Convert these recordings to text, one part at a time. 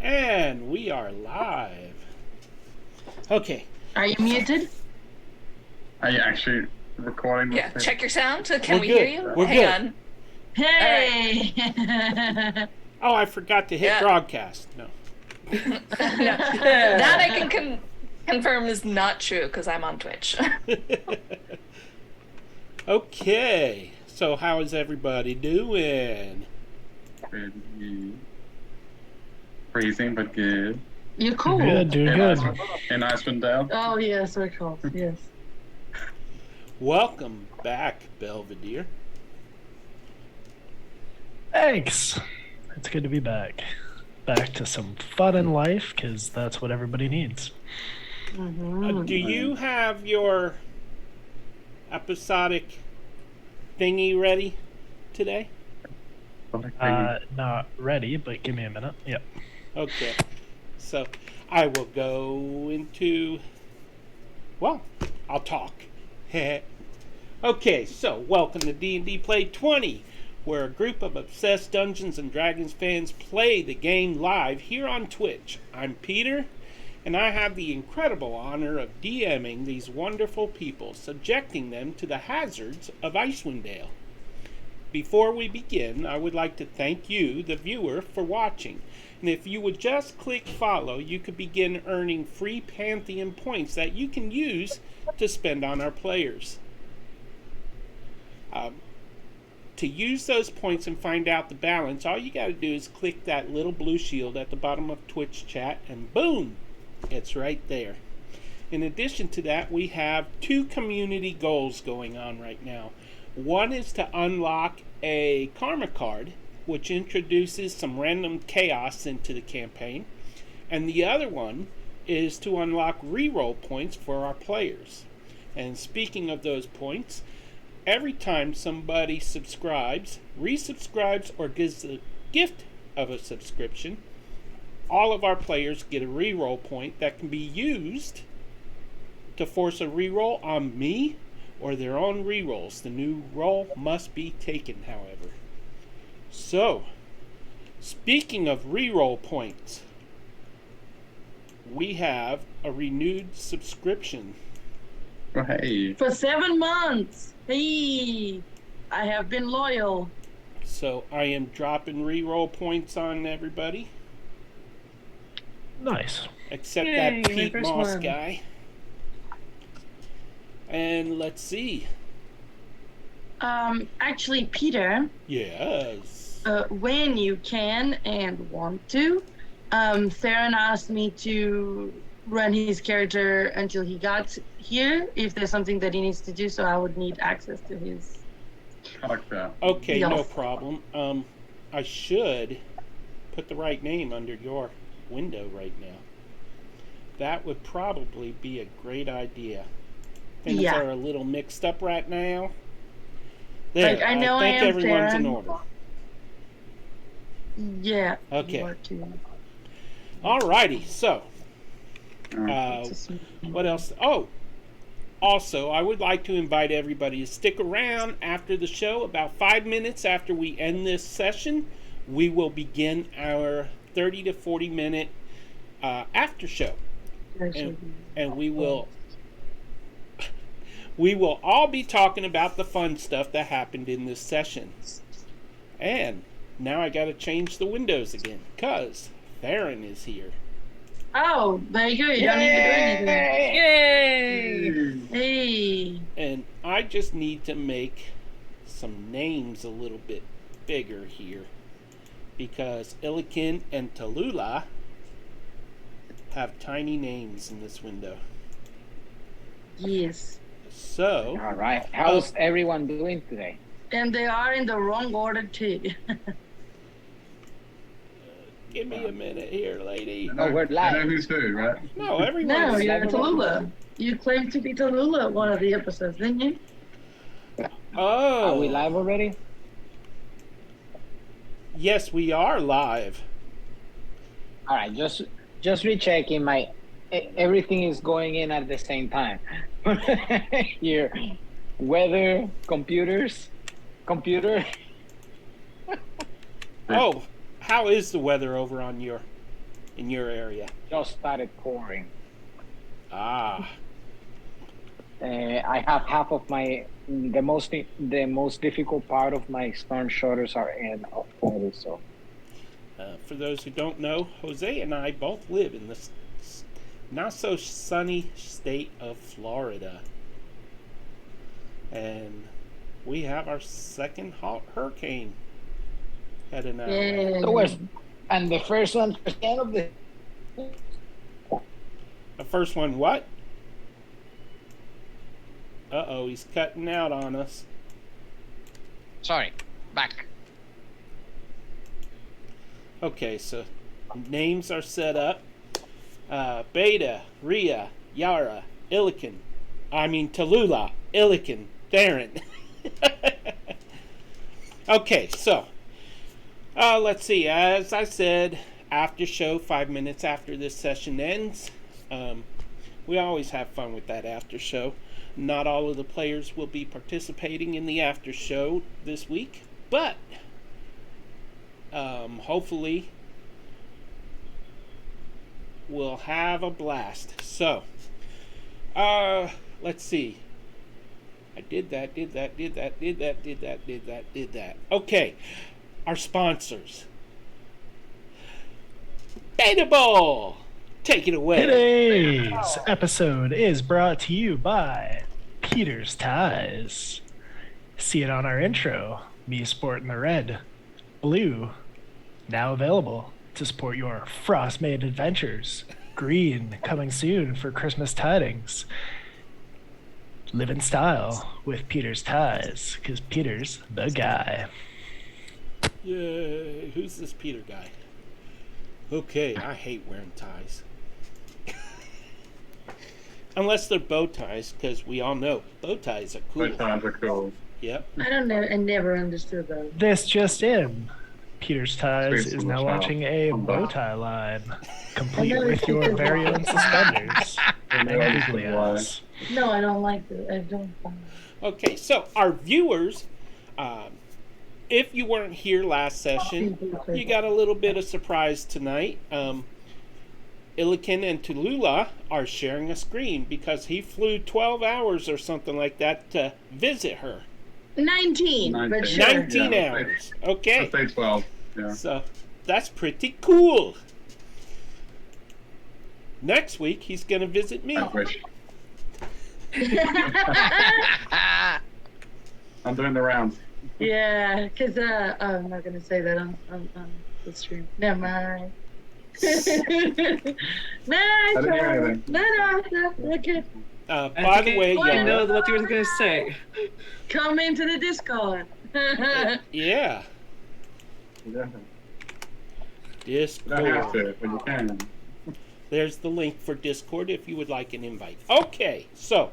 And we are live. Okay. Are you muted? Are you actually recording this? Yeah, check your sound. Can We're we good. hear you? We're Hang good. on. Hey! Oh, I forgot to hit Yeah. broadcast. No. No, that I can confirm is not true because I'm on Twitch. Okay. So how is everybody doing? Freezing, but good. You're cool. Good, doing And good. nice one, Dale. Oh, yes, we're cool. Yes. Welcome back, Belvedere. Thanks. It's good to be back. Back to some fun in life, because that's what everybody needs. Mm-hmm. Do you have your episodic thingy ready today? Not ready, but give me a minute. Yep. Okay. So I will go into... Well, I'll talk. Okay, so welcome to D&D Play 20, where a group of obsessed Dungeons & Dragons fans play the game live here on Twitch. I'm Peter, and I have the incredible honor of DMing these wonderful people, subjecting them to the hazards of Icewind Dale. Before we begin, I would like to thank you, the viewer, for watching. And if you would just click follow, you could begin earning free Pantheon points that you can use to spend on our players. To use those points and find out the balance, all you got to do is click that little blue shield at the bottom of Twitch chat, and boom, it's right there. In addition to that, we have two community goals going on right now. One is to unlock a karma card, which introduces some random chaos into the campaign. And the other one is to unlock reroll points for our players. And speaking of those points, every time somebody subscribes, resubscribes, or gives a gift of a subscription, all of our players get a reroll point that can be used to force a reroll on me or their own rerolls. The new roll must be taken, however. So, speaking of reroll points, we have a renewed subscription. Oh, hey. For 7 months. Hey! I have been loyal. So I am dropping reroll points on everybody, Nice. except Yay, that my Pete first Moss one. guy. And let's see. Actually, Peter, Yes. when you can and want to, Theron asked me to run his character until he got here, if there's something that he needs to do, so I would need access to his... Character. Okay, Yes. no problem. I should put the right name under your window right now. That would probably be a great idea. Things Yeah. are a little mixed up right now. There, Like, I know think I am everyone's in Theron. order. Yeah. Okay. you are too. Alrighty, so It's a small- what else? Oh, also, I would like to invite everybody to stick around after the show. About 5 minutes after we end this session, we will begin our 30 to 40 minute after show. And we will all be talking about the fun stuff that happened in this session. And now I got to change the windows again because Theron is here. Oh, there you go. You don't need to do anything. Yay! Hey. And I just need to make some names a little bit bigger here because Illikin and Tallulah have tiny names in this window. Yes. So, All right. How's everyone doing today? And they are in the wrong order too. give me a minute here, lady. Oh, we're I live. know who's who, right? No, everyone. No, is- you're Tallulah. You claimed to be Tallulah one of the episodes, didn't you? Oh, Are we live already? yes, we are live. All right. Just rechecking. Everything is going in at the same time. Your weather, computer. Oh, how is the weather over on your in your area? Just started pouring. Ah, I have half of the most difficult part of my storm shoulders are in already. So for those who don't know, Jose and I both live in the not so sunny state of Florida. And we have our second hurricane heading our way. the and the first 1% of the The first one, what? Uh-oh, he's cutting out on us. Sorry, back. Okay, so names are set up. Beta, Rhea, Yara, Tallulah, Illiken, Theron. Okay, so let's see. As I said, after show, 5 minutes after this session ends. We always have fun with that after show. Not all of the players will be participating in the after show this week, but hopefully we'll have a blast. So, let's see. I did that. Okay, our sponsors. Beta Ball! Take it away. Today's episode is brought to you by Peter's Ties. See it on our intro. Me sporting the red. Blue. Now available to support your Frostmaiden adventures. Green coming soon for Christmas tidings. Live in style with Peter's Ties, because Peter's the guy. Yay. Who's this Peter guy? Okay, I hate wearing ties. Unless they're bow ties, because we all know bow ties are cool. Both times are cool. Yep. I never understood that. This just in. Peter's Ties is now Wow. launching a bow tie line, complete with your very own suspenders and googly eyes. No, I don't like it. I don't. Okay, so our viewers, if you weren't here last session, you got a little bit of surprise tonight. Illiken and Tallulah are sharing a screen because he flew 12 hours or something like that to visit her. 19, but sure. 19 Yeah, hours. Okay. Let's say 12. Yeah. So that's pretty cool. Next week, he's going to visit me. I wish. I'm doing the rounds. Yeah, because I'm not going to say that on the stream. Never mind. No, didn't hear anything. No, okay. By the way, I know yeah. what you were going to say. Come into the Discord. Yeah. Yeah. You don't have Discord. to, but you can. There's the link for Discord if you would like an invite. Okay, so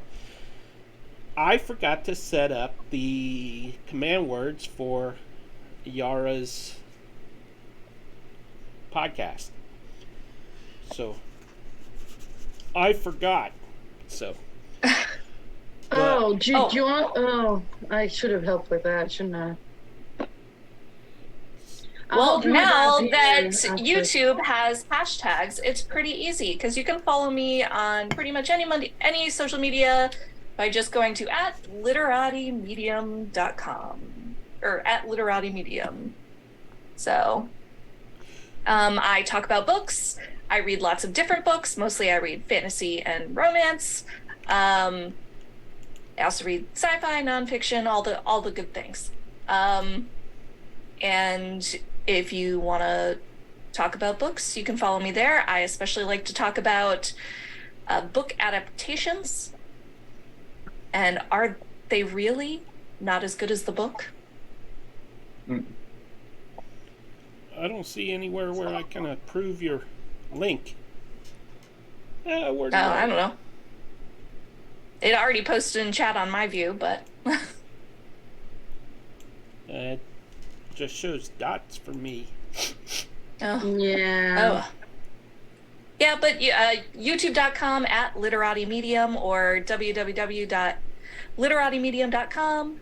I forgot to set up the command words for Yara's podcast. So I forgot. So Oh, do you want? Oh, I should have helped with that, shouldn't I? Well, I'll do now here that after. YouTube has hashtags, it's pretty easy because you can follow me on pretty much any social media by just going to @literatimedium.com or @literatimedium. So I talk about books. I read lots of different books. Mostly I read fantasy and romance. I also read sci-fi, nonfiction, all the good things. And if you want to talk about books, you can follow me there. I especially like to talk about book adaptations. And are they really not as good as the book? I don't see anywhere where I can approve your link. I don't know. It already posted in chat on my view, but It just shows dots for me. Yeah. Oh. Yeah, but youtube.com @literatimedium or www.literatimedium.com.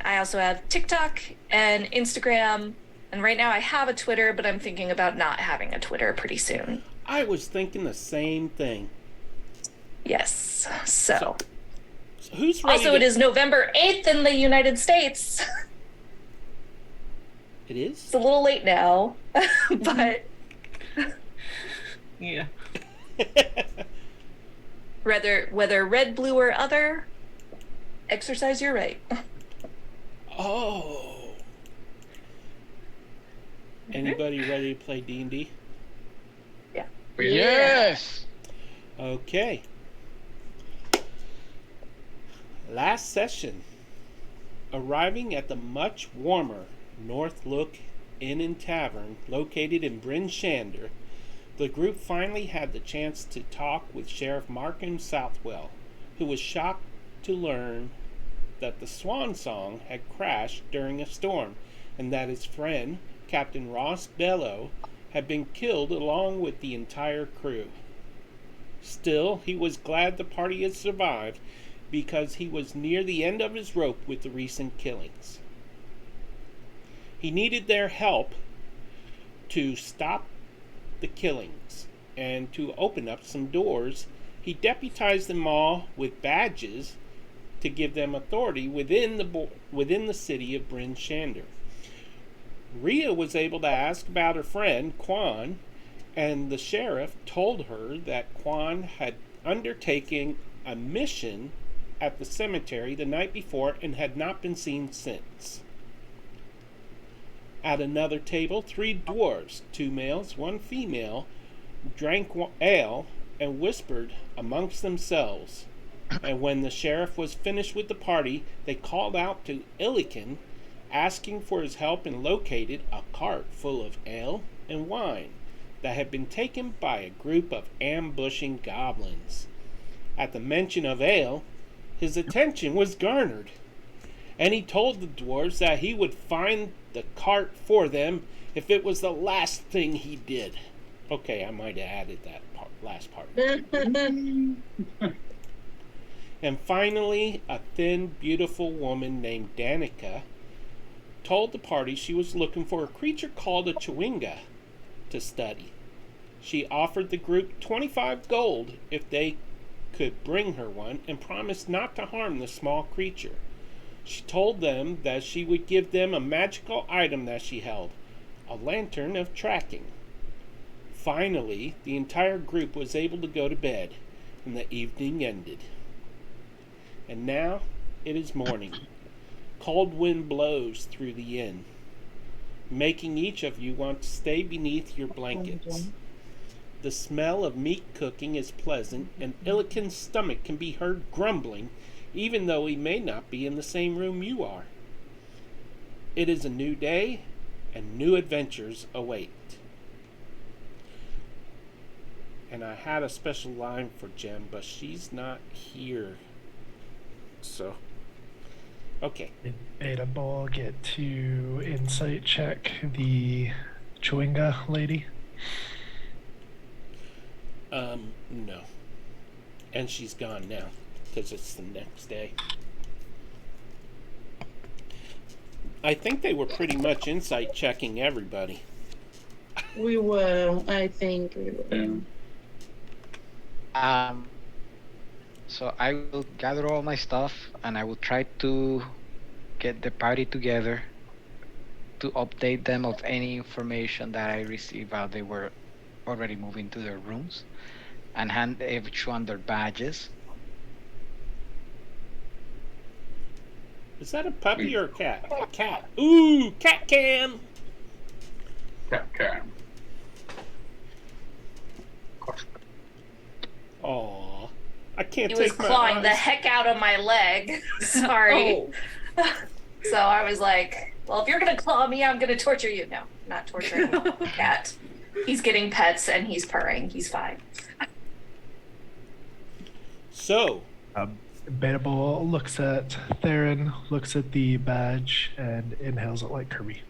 I also have TikTok and Instagram, And right now I have a Twitter, but I'm thinking about not having a Twitter pretty soon. I was thinking the same thing. Yes. So who's ready? Also, it is November 8th in the United States. It is? It's a little late now, but Yeah. whether red, blue, or other, exercise your right. Oh. Anybody ready to play D&D? Yeah. Yes. Okay. Last session. Arriving at the much warmer North Look Inn and Tavern located in Bryn Shander, the group finally had the chance to talk with Sheriff Markham Southwell, who was shocked to learn that the Swan Song had crashed during a storm and that his friend, Captain Ross Bellow, had been killed along with the entire crew. Still, he was glad the party had survived because he was near the end of his rope with the recent killings. He needed their help to stop the killings and to open up some doors. He deputized them all with badges to give them authority within the city of Bryn Shander. Rhea was able to ask about her friend, Quan, and the sheriff told her that Quan had undertaken a mission at the cemetery the night before and had not been seen since. At another table, 3 dwarves, 2 males, 1 female, drank ale and whispered amongst themselves. And when the sheriff was finished with the party, they called out to Illiken, asking for his help, and located a cart full of ale and wine that had been taken by a group of ambushing goblins. At the mention of ale, his attention was garnered, and he told the dwarves that he would find the cart for them if it was the last thing he did. Okay, I might have added that last part. And finally, a thin, beautiful woman named Danica told the party she was looking for a creature called a chewinga to study. She offered the group 25 gold if they could bring her one, and promised not to harm the small creature. She told them that she would give them a magical item that she held, a lantern of tracking. Finally, the entire group was able to go to bed, and the evening ended. And now it is morning. Cold wind blows through the inn, making each of you want to stay beneath your blankets. The smell of meat cooking is pleasant, and Illiken's stomach can be heard grumbling, even though he may not be in the same room you are. It is a new day, and new adventures await. And I had a special line for Jen, but she's not here. So, okay. Did Beta Ball get to insight check the Chewinga lady? No. And she's gone now, because it's the next day. I think they were pretty much insight checking everybody. We were, I think we were. Yeah. So I will gather all my stuff and I will try to get the party together to update them of any information that I received while they were already moving to their rooms, and hand each one their badges. Is that a puppy or a cat? A cat. Ooh, cat cam! Okay. Aw. I can't He was take my clawing the eyes. heck out of my leg. Sorry. So I was like, well, if you're going to claw me, I'm going to torture you. No, not torturing the cat. He's getting pets and he's purring. He's fine. So, Beta Ball looks at Theron, looks at the badge, and inhales it like Kirby.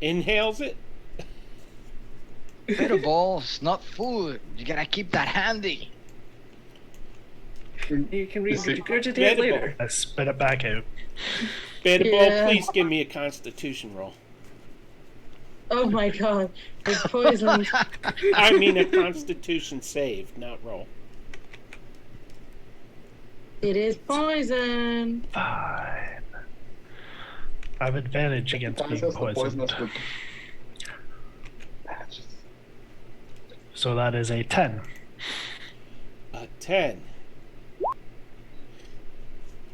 inhales it. Beta balls, not food. You gotta keep that handy. You can regurgitate Edible. later. I spit it back out. Beta Yeah. Ball, please give me a constitution roll. Oh my god, it's poisoned. I mean a Constitution save, not roll. It is poison. Fine. I have advantage against being poisoned. So that is a 10. A 10.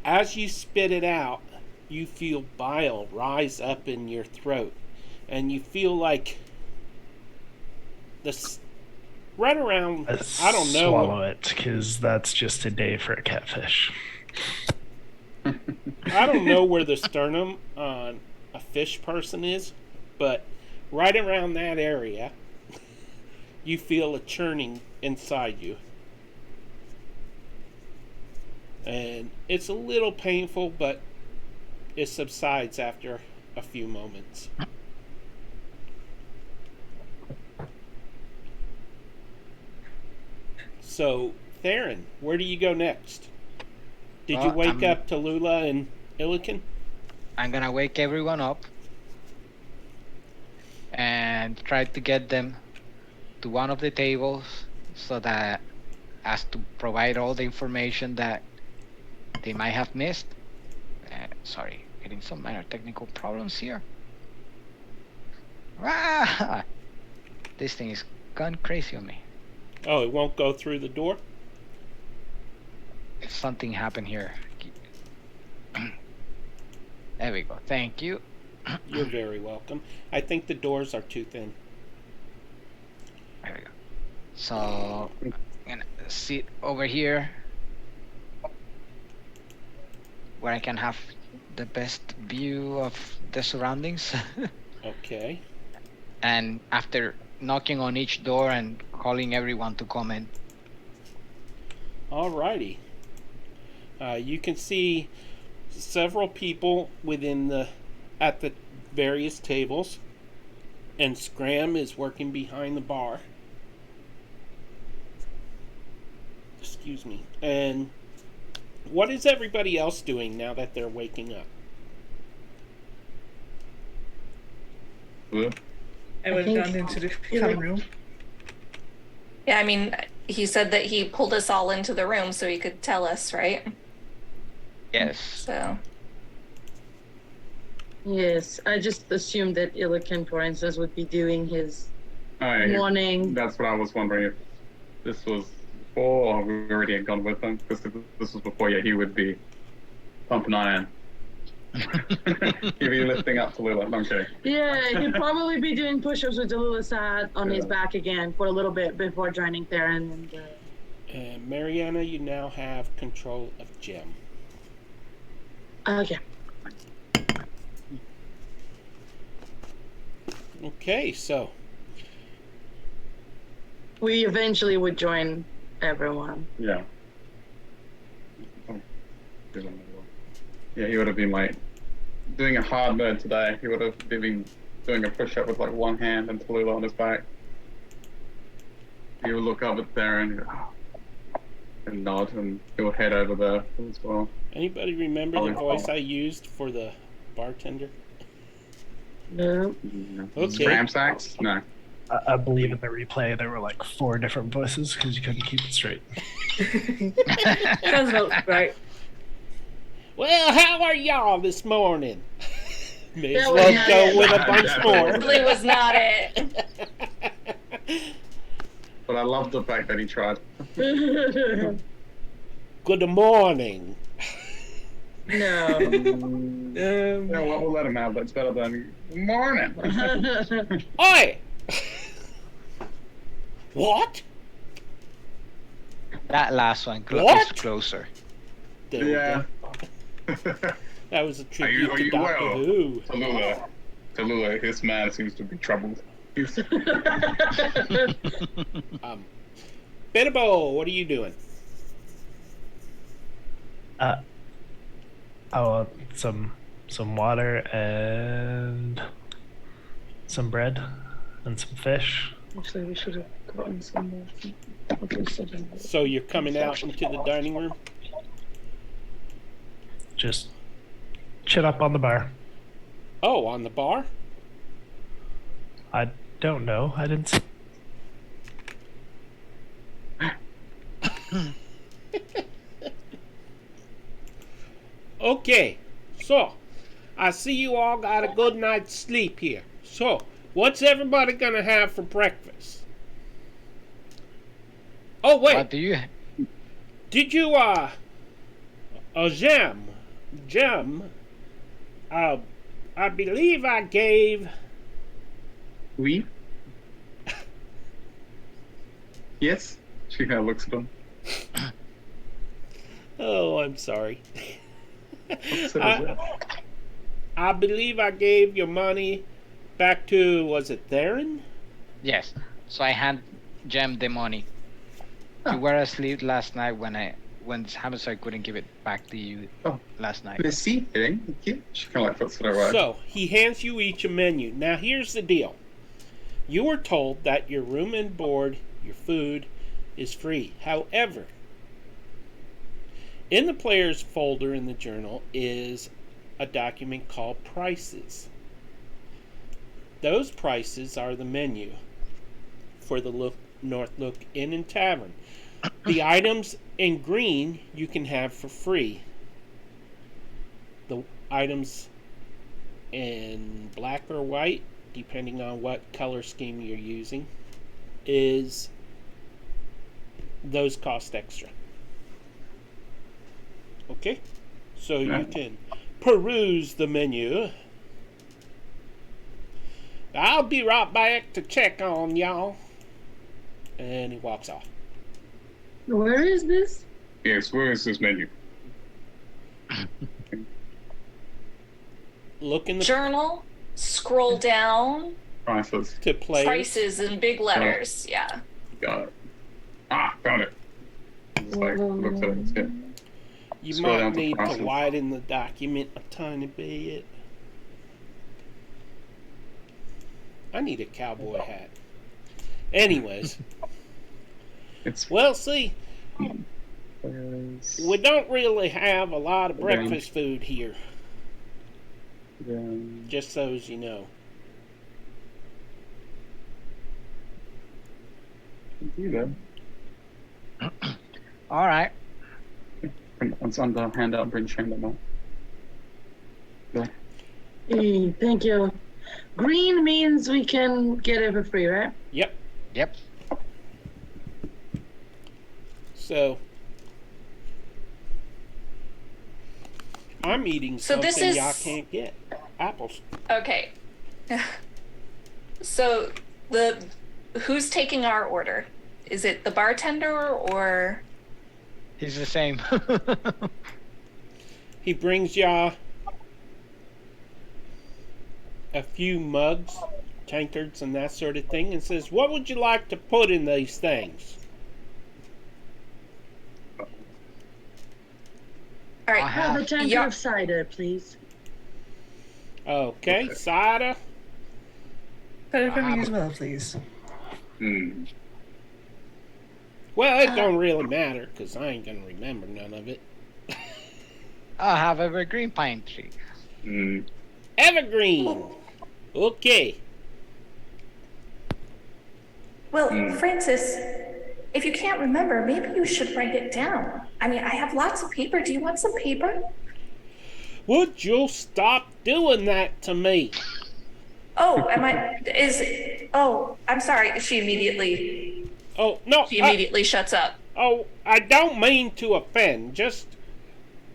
As you spit it out, you feel bile rise up in your throat. And you feel like this right around, I don't know. Swallow it, because that's just a day for a catfish. I don't know where the sternum on a fish person is, but right around that area, you feel a churning inside you. And it's a little painful, but it subsides after a few moments. So, Theron, where do you go next? Did you wake up Tallulah and Illican? I'm gonna wake everyone up and try to get them to one of the tables so that as to provide all the information that they might have missed. Sorry, getting some minor technical problems here. Ah! This thing is gone crazy on me. Oh, it won't go through the door? Something happened here. There we go. Thank you. You're very welcome. I think the doors are too thin. There we go. So I'm gonna sit over here where I can have the best view of the surroundings. Okay. And after knocking on each door and calling everyone to come in. Alrighty. You can see several people at the various tables, and Scram is working behind the bar. Excuse me. And what is everybody else doing now that they're waking up? I would have gone into the common room. Yeah, I mean, he said that he pulled us all into the room so he could tell us, right? Yes. So. Yes, I just assumed that Illican, for instance, would be doing his morning. That's what I was wondering, if this was before or we already had gone with him. Because if this was before, yeah, he would be pumping iron. He'd be lifting up Tallulah. Okay. Yeah, he'd probably be doing push-ups with Tallulah sat on his back again for a little bit before joining Theron. And Mariana, you now have control of Gem. Okay. Okay, so We eventually would join everyone. Yeah. Yeah, he would have been like doing a hard mode today. He would have been doing a push-up with like one hand and Tallulah on his back. He would look up at Theron and nod, and he would head over there as well. Anybody remember the voice I used for the bartender? No. Okay. Scram sacks? No. I believe in the replay there were like 4 different voices because you couldn't keep it straight. Sounds about right. Well, how are y'all this morning? May as That well was go not with a bunch more. Probably was not it. But I love the fact that he tried. Good morning. No. Yeah, well, we'll let him have. That's better than morning. Oi! What? That last one What? is closer. There we Yeah. go. That was a tribute are to you Doctor well? Who. Tallulah, his man seems to be troubled. Bitabo, what are you doing? I want some water and some bread and some fish. Actually, we should have gotten some more. So you're coming out into the dining room? Just chin up on the bar. Oh, on the bar? I don't know. I didn't. Okay, so I see you all got a good night's sleep here. So, what's everybody gonna have for breakfast? Oh What wait, do you? did you Gem? I believe I gave. Oui? Yes? She kind of looks at him. Oh, I'm sorry. What's it, I believe I gave your money back to, was it Theron? Yes. So I hand Jem the money. You were asleep last night when this happened, so I couldn't give it back to you Oh. last night. Merci, thank you. She kind of like puts it away. So, he hands you each a menu. Now, here's the deal. You were told that your room and board, your food, is free. However, in the player's folder in the journal is a document called Prices. Those prices are the menu for the North Look Inn and Tavern. The items in green you can have for free. The items in black or white, depending on what color scheme you're using, is those cost extra. Okay? So you can peruse the menu. I'll be right back to check on y'all. And he walks off. Where is this? Yes, where is this menu? Look in the Journal, scroll down, Prices. to play. prices in big letters. Yeah. Got it. Ah, found it. Just like, looks at it. It's good. You Scroll might down to need to prices. widen the document a tiny bit. I need a cowboy hat. Anyways, It's well, see, Where's- we don't really have a lot of breakfast food here, just so as you know. You there? All right. It's on the handout, bring shame them all. Hey, thank you. Green means we can get it for free, right? Yep. Yep. So, I'm eating So something this is- y'all can't get. Apples. Okay. So who's taking our order? Is it the bartender or? He's the same. He brings y'all a few mugs, tankards, and that sort of thing, and says, "What would you like to put in these things?" All right. Have a tankard Yeah. of cider, please. Okay, cider. Put it for me as well, please. Well, it don't really matter, because I ain't going to remember none of it. I'll have evergreen pine tree. Evergreen. Okay. Well, Francis, if you can't remember, maybe you should write it down. I mean, I have lots of paper. Do you want some paper? Would you stop doing that to me? Oh, I'm sorry. She immediately Oh, no. shuts up. Oh, I don't mean to offend. Just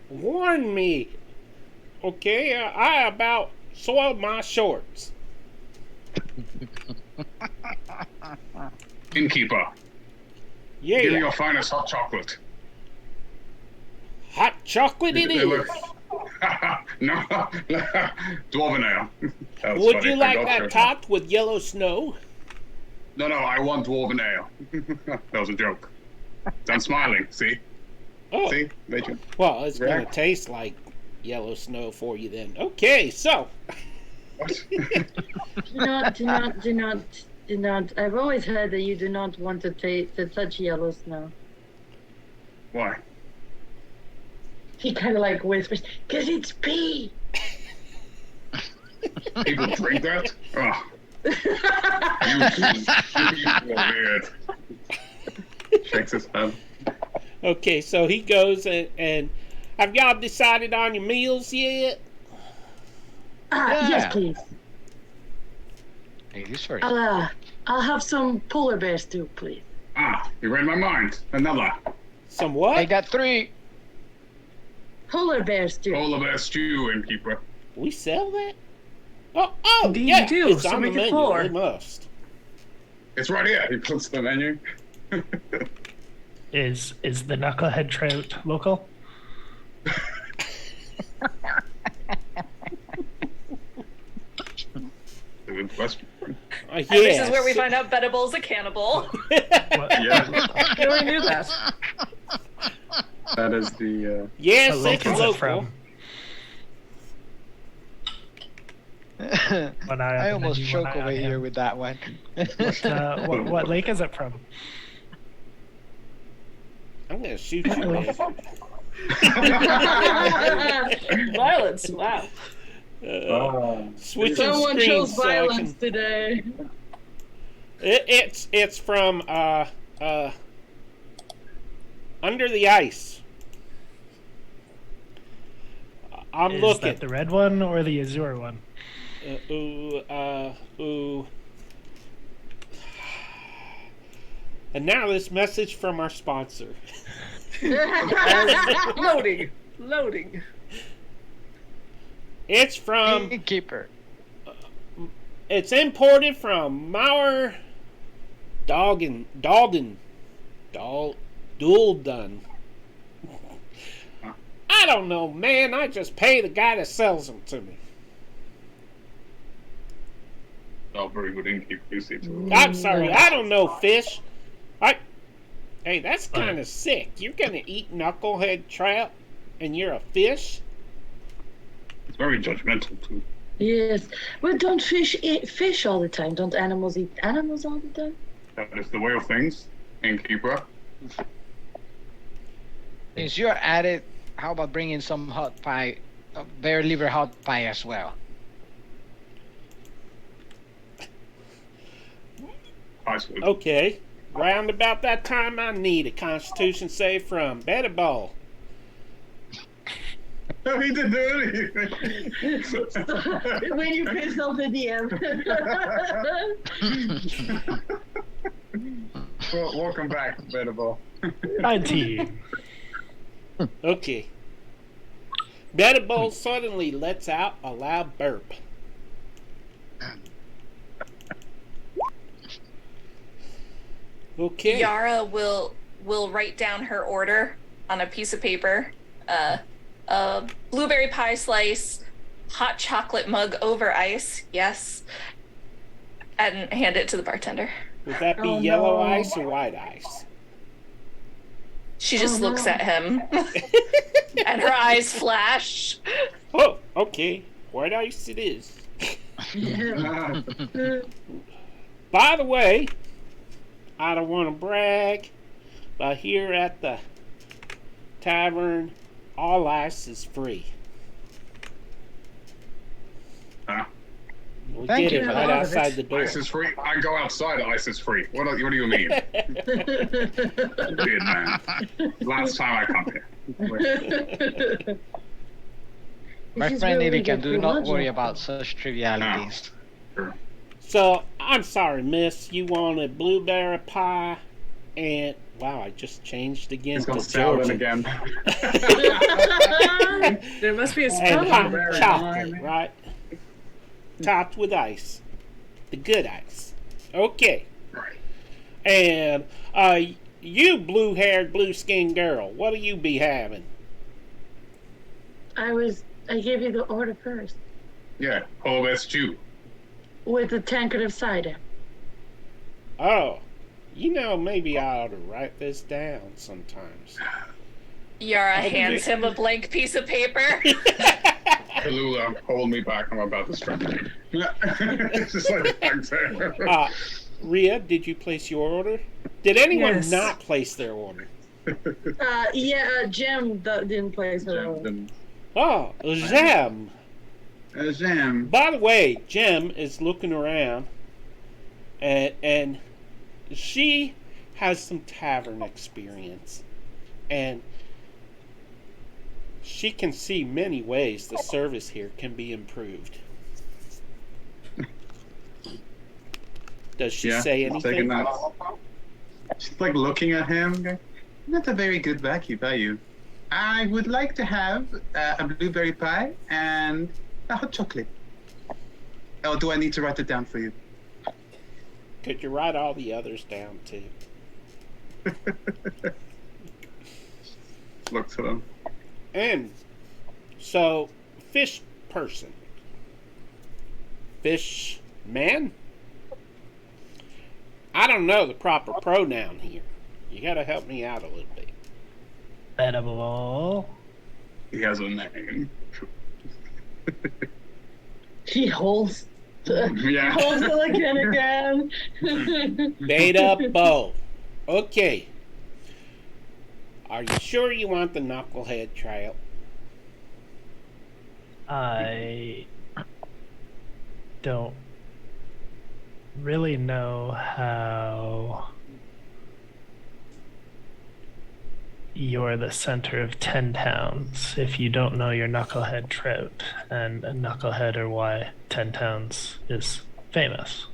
warn me. Okay? I about soiled my shorts. Innkeeper, Yeah. give me your finest hot chocolate. Hot chocolate it is. No, dwarven ale. That was Would funny. you I like got that you. topped with yellow snow? No, I want dwarven ale. That was a joke. I'm smiling. See? Oh, See? Made you. well, it's going to Right. taste like yellow snow for you then. Okay, so What? Do not. I've always heard that you do not want to touch yellow snow. Why? He kind of like whispers, "'Cause it's pee." People drink that? Oh, You weird. Shakes his head. Okay, so he goes and have y'all decided on your meals yet? Yeah. Yes, please. Ladies first. I'll have some polar bear stew, please. You read my mind. Another. Some what? I got 3. Polar bear stew. All of our stew, innkeeper. We sell that? Oh, Indeed yeah, you do, it's so on the make it menu. 4. We must. It's right here. He puts the menu. Is the knucklehead trout local? Good question. Yes. And this is where we find out Bedible's a cannibal. Yeah, You already knew that. that is the. Yes, What lake it's is it local. from? One eye I up and almost then you choke one eye over on here him. with that one. What lake is it from? I'm gonna shoot you, man. Violence. Wow. Switching Someone screens chose so I violence can. today. It's from Under the Ice. I'm Is looking. that the red one or the azure one? Ooh. And now this message from our sponsor. Loading. It's from. Keeper. It's imported from Mauer Dulden. I don't know, man. I just pay the guy that sells them to me. Oh, very good innkeeper. You see to it. I'm sorry, I don't know fish. Hey, that's kind of sick. You're gonna eat knucklehead trout, and you're a fish? It's very judgmental too. Yes, but don't fish eat fish all the time? Don't animals eat animals all the time? That is the way of things, innkeeper. Since you're at it, how about bringing some hot pie, bear liver hot pie as well? I suppose. Okay. Round about that time, I need a Constitution save from Betty Ball. No, he didn't do anything. When you piss off the DM. Well, welcome back, Bedable. 19. Okay. Betty Ball suddenly lets out a loud burp. Okay. Yara will write down her order on a piece of paper. A blueberry pie slice, hot chocolate mug over ice, yes, and hand it to the bartender. Would that be Oh, yellow no. ice or white ice? She just Oh, looks no. at him, and her eyes flash. Oh, okay. White ice it is. By the way, I don't want to brag, but here at the tavern, all ice is free. We Thank get you it for right that. outside the door. Ice is free. I go outside. Ice is free. What do you mean, weird man? Last time I come here. My This is friend really Ilican, good do not worry logic. about such trivialities. Sure. So, I'm sorry, miss. You wanted blueberry pie and... Wow, I just changed again He's to gonna sell it Georgian. again. There must be a And spell hot on Very chocolate, fine. right? Topped with ice. The good ice. Okay. Right. And you blue-haired, blue-skinned girl, what'll you be having? I gave you the order first. Yeah. Oh, that's stew. With a tankard of cider. Oh, you know, maybe I ought to write this down sometimes. Yara Okay. hands him a blank piece of paper. Tallulah, hold me back. I'm about to strike. It's just like back there. Rhea, did you place your order? Did anyone Yes. not place their order? Jem didn't place her order. Oh, Jem. Jam. By the way, Jem is looking around, and she has some tavern experience, and she can see many ways the service here can be improved. Does she say she's taking anything? that. She's like looking at him. Going, not a very good barkeep, are you? I would like to have a blueberry pie and a hot chocolate. Or do I need to write it down for you? Could you write all the others down too? Look to them. And so, fish person. Fish man? I don't know the proper pronoun here. You gotta help me out a little bit. Edible. He has a name. He holds the Yeah. holds it like again. Beta bow. Okay. Are you sure you want the knucklehead trail? I don't really know how you're the center of 10 towns if you don't know your knucklehead trout and a knucklehead or why 10 towns is famous.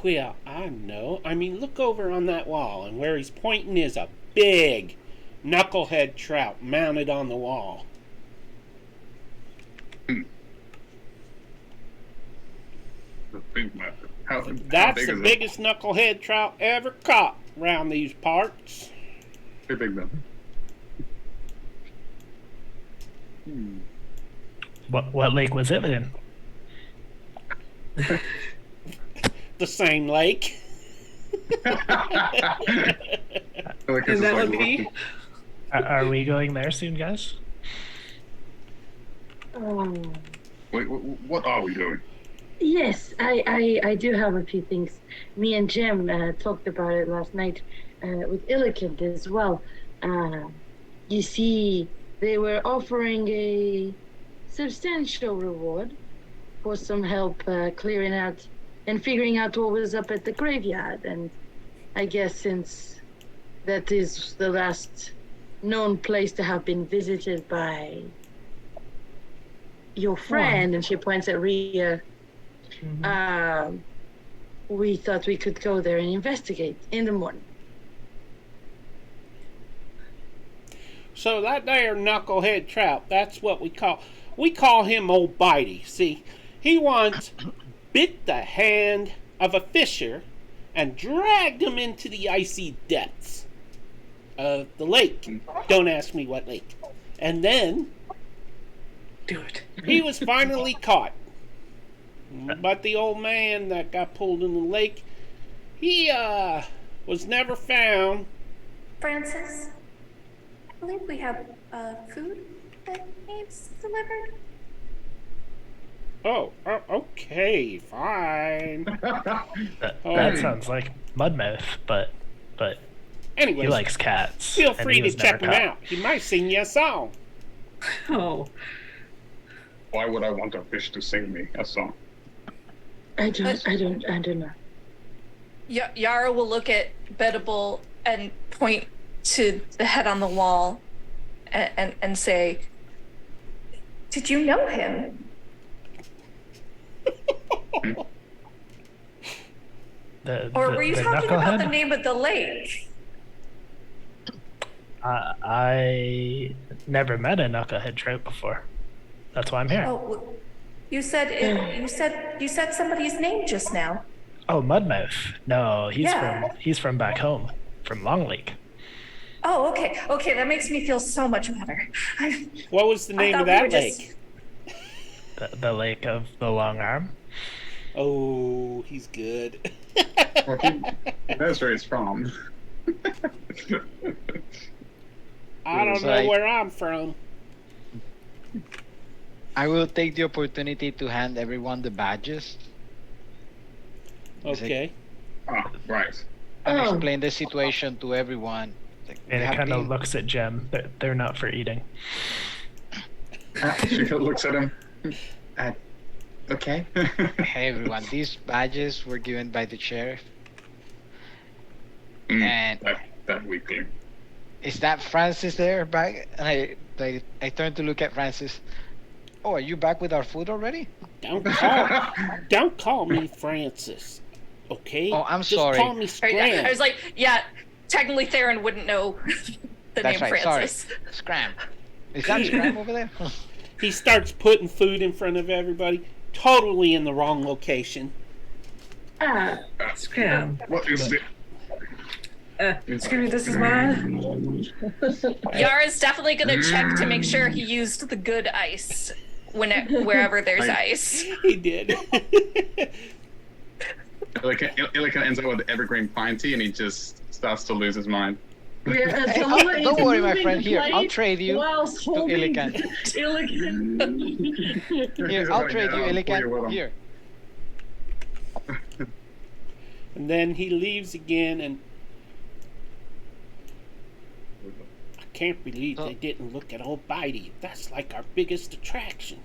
Well, I know. I mean, look over on that wall, and where he's pointing is a big knucklehead trout mounted on the wall. The big man. How That's big the is it? biggest knucklehead trout ever caught around these parts. Pretty big then. What lake was it in? The same lake. I feel like this And that like would be. looking- Are we going there soon, guys? Wait, what are we doing? Yes, I do have a few things. Me and Jim talked about it last night with Illiken as well. You see, they were offering a substantial reward for some help clearing out and figuring out what was up at the graveyard. And I guess since that is the last known place to have been visited by your friend, and she points at Rhea, we thought we could go there and investigate in the morning. So that there knucklehead trout, that's what we call him Old Bitey. See, he once bit the hand of a fisher and dragged him into the icy depths of the lake. Don't ask me what lake. And then Do it. he was finally caught. But the old man that got pulled in the lake, he was never found. Francis, I believe we have food that needs delivered. Oh, okay, fine. That sounds like Mudmouth, but he Anyways, likes cats. feel and free he to was never check him caught. out. He might sing you a song. Oh. Why would I want a fish to sing me a song? I don't know. Yara will look at Bedable and point to the head on the wall and say, "Did you know him?" Or were you talking about the name of the lake? I never met a knucklehead trout before. That's why I'm here. Oh, you said somebody's name just now. Oh, Mudmouth. No, Yeah. he's from back home, from Long Lake. Oh, okay. Okay, that makes me feel so much better. What was the name of thought we that were lake? The lake of the Long Arm. Oh, he's good. Well, he knows where he's from. I don't know Right. where I'm from. I will take the opportunity to hand everyone the badges Okay. Ah, right. and Oh. explain the situation to everyone. Like, And they it have kind of been- looks at Jem. They're not for eating. She looks at him. Okay. Hey everyone, these badges were given by the sheriff. And that weakling. is that Francis there back? And I turned to look at Francis. Oh, are you back with our food already? Don't call me Francis. Okay? Oh, I'm Just sorry. call me Scram. I was like, yeah, technically Theron wouldn't know the That's name right. Francis. Sorry, Scram. Is that Scram over there? He starts putting food in front of everybody, totally in the wrong location. Scram. What is it? Scram, this is mine. Yara's definitely gonna check to make sure he used the good ice wherever there's ice. He did. Illica ends up with evergreen pine tea, and he just starts to lose his mind. Yeah, Hey, Tallulah is don't worry, my moving friend. the Here, I'll plate trade you whilst to holding Illican. Illican. Here, I'll trade you, I'll pull you with Illican. him. Here. And then he leaves again, and I can't believe they didn't look at old Bitey. That's like our biggest attraction.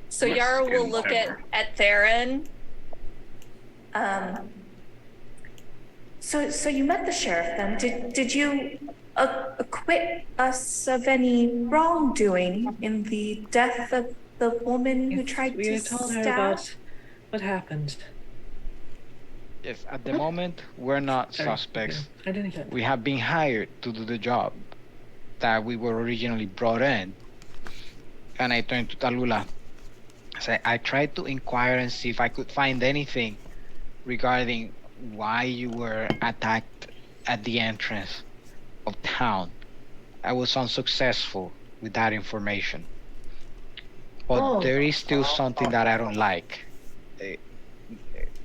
So Worst Yara will skin look ever. at Theron. So you met the sheriff then? Did you acquit us of any wrongdoing in the death of the woman who tried We to told her stab? about what happened. Yes, at the moment, we're not Sorry, suspects. okay. I didn't get it. We have been hired to do the job that we were originally brought in. And I turned to Tallulah. I tried to inquire and see if I could find anything regarding why you were attacked at the entrance of town. I was unsuccessful with that information. But there is still something that I don't like.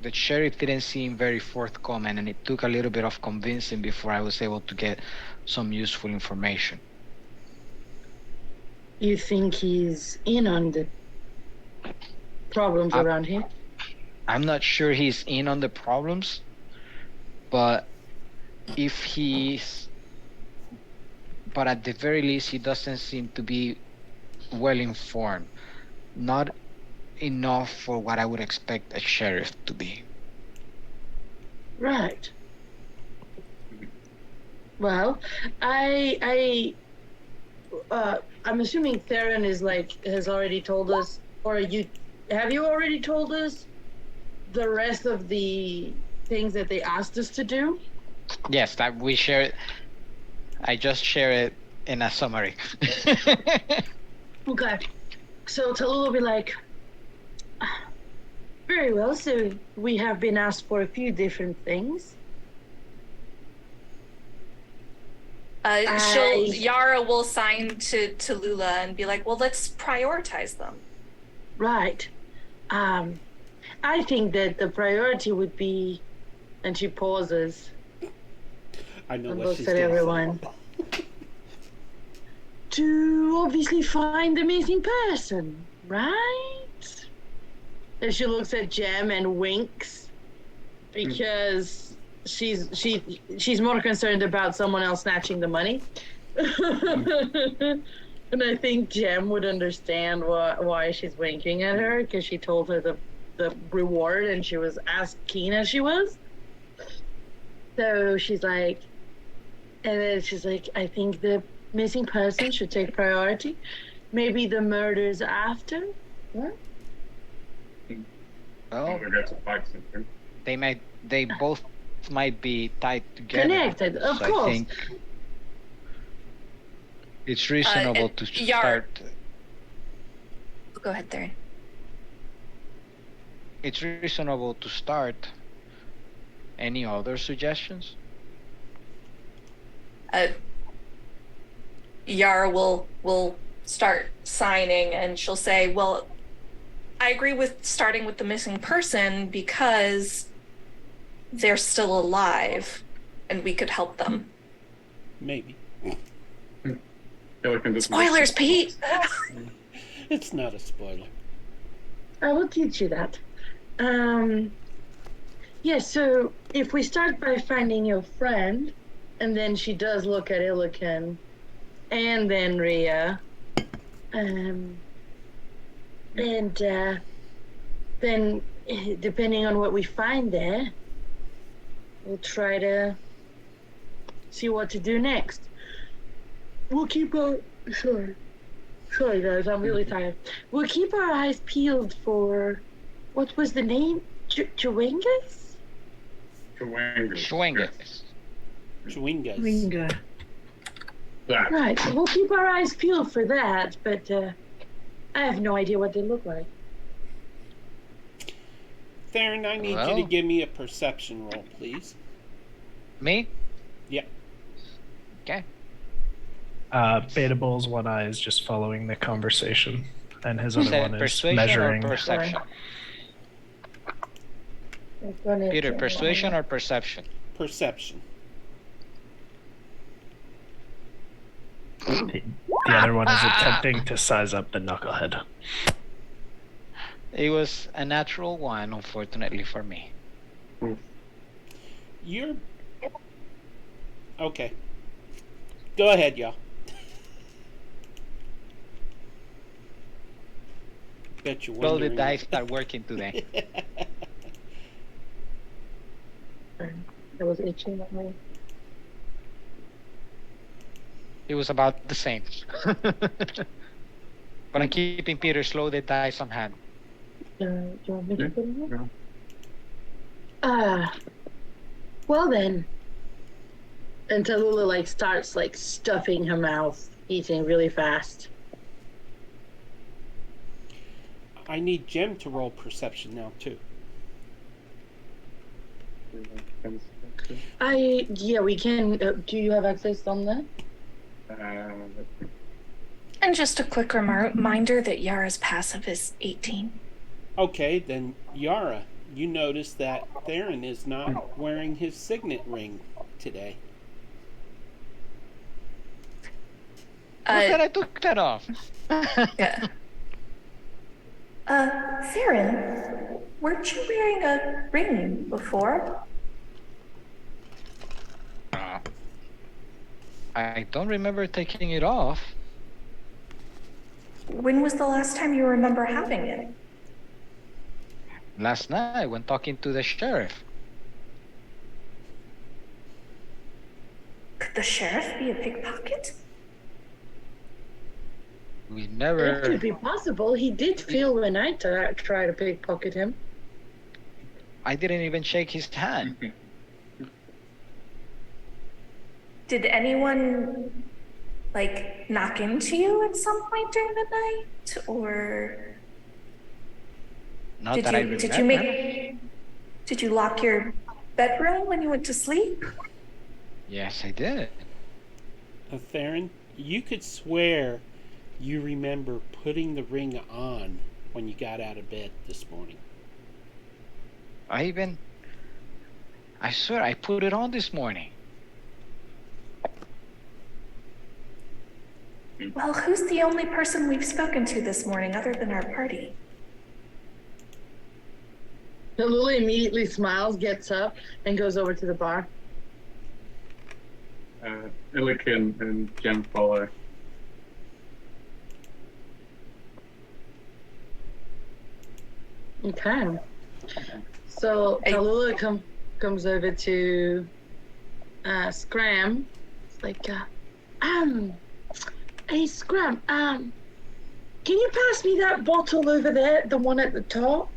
The sheriff didn't seem very forthcoming, and it took a little bit of convincing before I was able to get some useful information. You think he's in on the problems around here? I'm not sure he's in on the problems, but but at the very least, he doesn't seem to be well informed. Not enough for what I would expect a sheriff to be. Right. Well, I'm assuming Theron has already told us, or have you already told us the rest of the things that they asked us to do? Yes, that we share it. I just share it in a summary. Okay. So Tallulah will be like, very well, so we have been asked for a few different things. Yara will sign to Tallulah and be like, well, let's prioritize them. Right. I think that the priority would be, and she pauses I know and what looks she's at doing. everyone, to obviously find the missing person, right? And she looks at Jem and winks because she's more concerned about someone else snatching the money. And I think Jem would understand why she's winking at her, because she told her the reward and she was as keen as she was. So she's like, and then she's like, I think the missing person should take priority. Maybe the murders after. What? Well, We got to fight something. they both might be tied together. Connected, of So course. I think it's reasonable to start. Go ahead, Theron. It's reasonable to start. Any other suggestions? Yara will start signing, and she'll say, well, I agree with starting with the missing person because they're still alive and we could help them. Maybe. Spoilers, Pete! It's not a spoiler. I will teach you that. Yeah, so if we start by finding your friend, and then she does look at Illican, and then Rhea, and then, depending on what we find there, we'll try to see what to do next. We'll keep our... Sorry guys, I'm really tired. We'll keep our eyes peeled for... What was the name? Chewingas? Schwingus. Chewingas. Winga. That. Right, so we'll keep our eyes peeled for that, but I have no idea what they look like. Theron, I need you Well. to give me a perception roll, please. Me? Yeah. Okay. Beta Bull's one eye is just following the conversation, and his You other said one is persuasion measuring. or perception? I'm gonna Peter, try- persuasion or perception? Perception. The other one is attempting to size up the knucklehead. It was a natural one, unfortunately for me. You're... Okay. Go ahead, y'all. Bet you're Well, the wondering... dice start working today. That was itching at me. It was about the same. But I'm keeping Peter slow the dice on hand. Do you want me to Yeah, put it in? yeah. Well then. And Tallulah starts stuffing her mouth, eating really fast. I need Jem to roll perception now, too. Yeah, we can. Do you have access on that? And just a quick reminder that Yara's passive is 18. Okay, then Yara, you notice that Theron is not wearing his signet ring today. Look that I took that off. Yeah. Theron, weren't you wearing a ring before? I don't remember taking it off. When was the last time you remember having it? Last night when talking to the sheriff. Could the sheriff be a pickpocket? We It never. could be possible. He did feel when I try to pickpocket him. I didn't even shake his hand. Did anyone knock into you at some point during the night, or Not that I remember. did you lock your bedroom when you went to sleep? Yes, I did. Theron, you could swear you remember putting the ring on when you got out of bed this morning. I swear I put it on this morning. Well, who's the only person we've spoken to this morning other than our party? Tallulah immediately smiles, gets up, and goes over to the bar. Illick and Jem follow. Okay. So Tallulah comes over to Scram. It's like, hey Scram, can you pass me that bottle over there, the one at the top?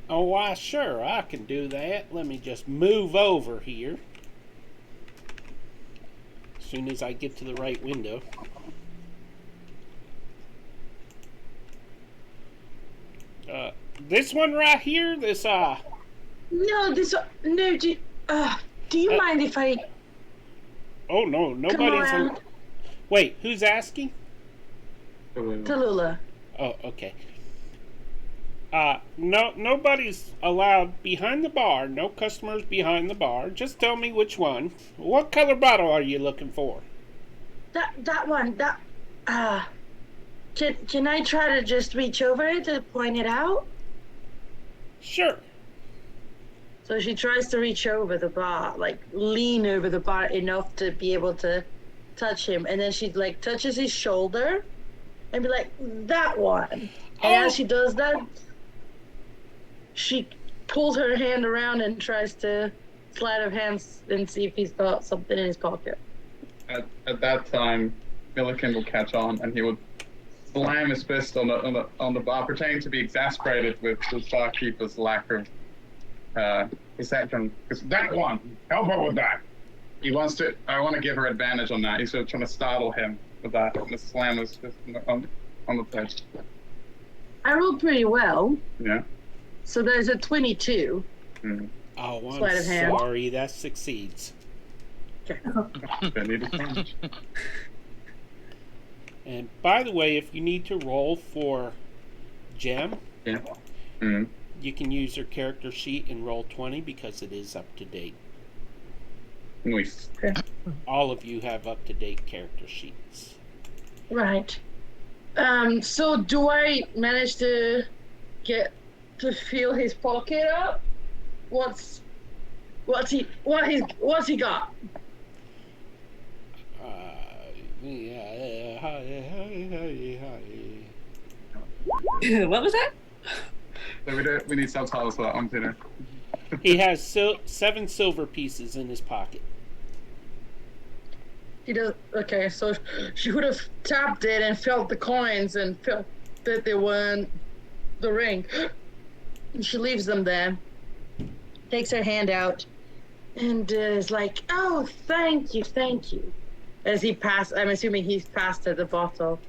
Oh, why, sure, I can do that. Let me just move over here. As soon as I get to the right window. This one right here, this, No, no, do you mind if I Oh, no, come nobody's... around? Wait, who's asking? Tallulah. Oh, okay. No, nobody's allowed behind the bar. No customers behind the bar. Just tell me which one. What color bottle are you looking for? That one, can I try to just reach over it to point it out? Sure. So she tries to reach over the bar, lean over the bar enough to be able to touch him. And then she touches his shoulder and be like, that one. And Oh. as she does that, she pulls her hand around and tries to sleight of hands and see if he's got something in his pocket. At that time, Milliken will catch on, and he would slam his fist on the bar, pretending to be exasperated with the barkeeper's lack of reception. Because that one, help her with that. He wants to. I want to give her advantage on that. He's sort of trying to startle him with that. And slam his fist on the pledge. I rolled pretty well, Yeah. so there's a 22. Mm. Oh, I'm Sleight of hand. sorry. That succeeds. Don't need to change. And by the way, if you need to roll for Gem, Yeah. Mm. you can use her character sheet and roll 20 because it is up to date. Nice. All of you have up to date character sheets. Right. So do I manage to get to feel his pocket up? What's he got? What was that? So we need subtitles for that one, Peter. He has 7 silver pieces in his pocket. He does. Okay, so she would have tapped it and felt the coins and felt that they weren't the ring. And she leaves them there, takes her hand out, and is like, "Oh, thank you." As I'm assuming he's passed her the bottle,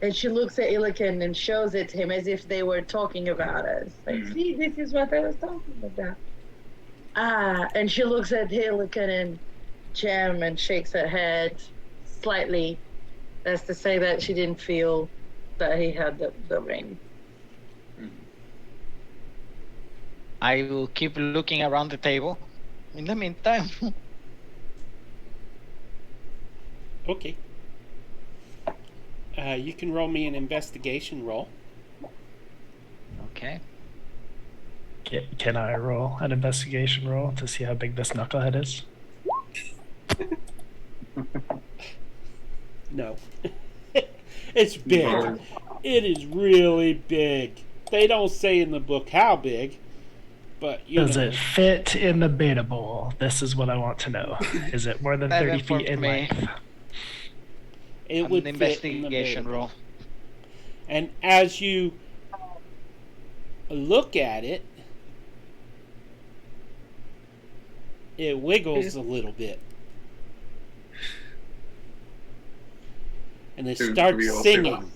and she looks at Illiken and shows it to him as if they were talking about it. It's like, see, this is what I was talking about. And she looks at Illiken and Gem and shakes her head slightly, as to say that she didn't feel that he had the ring. I will keep looking around the table. In the meantime, Okay. You can roll me an investigation roll. okay. Can I roll an investigation roll to see how big this knucklehead is? No. It's big. It is really big. They don't say in the book how big, but you Does know. it fit in the beta bowl? This is what I want to know. Is it more than 30 for feet in me. length? It An would fit in the investigation beta. roll. And as you look at it, it wiggles a little bit. And it Do starts we all see singing.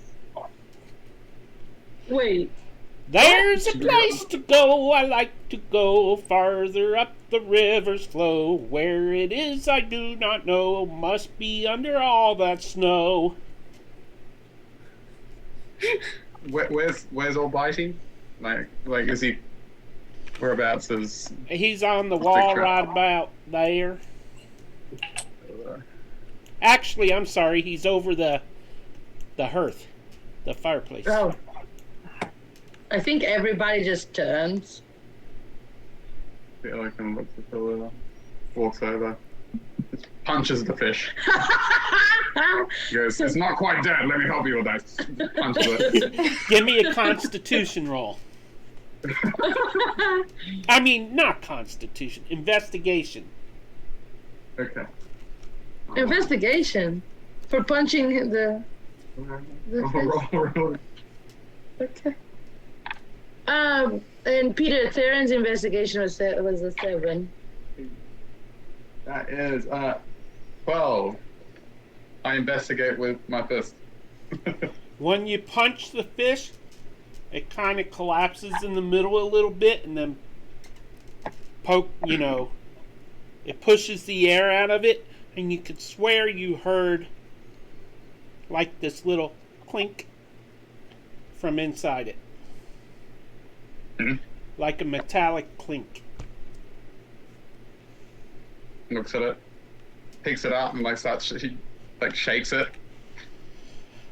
Wait, There's a place to go, I like to go farther up the river's flow. Where it is I do not know, must be under all that snow. Where's Almighty? Like is he? Whereabouts is? He's on the Big wall trap. right about there. Actually, I'm sorry, he's over the hearth, the fireplace. oh. I think everybody just turns. Yeah, I can look at the walks over, just punches the fish. He goes, "It's not quite dead. Let me help you with that." Punches it. Give me a constitution roll. I mean, not constitution, investigation. Okay. Investigation for punching the Roll. Okay. And Peter, Theron's investigation was a 7. That is 12. I investigate with my fist. When you punch the fish, it kind of collapses in the middle a little bit and then it pushes the air out of it, and you could swear you heard like this little clink from inside it. Mhm. Like a metallic clink. Looks at it, picks it up, and he shakes it.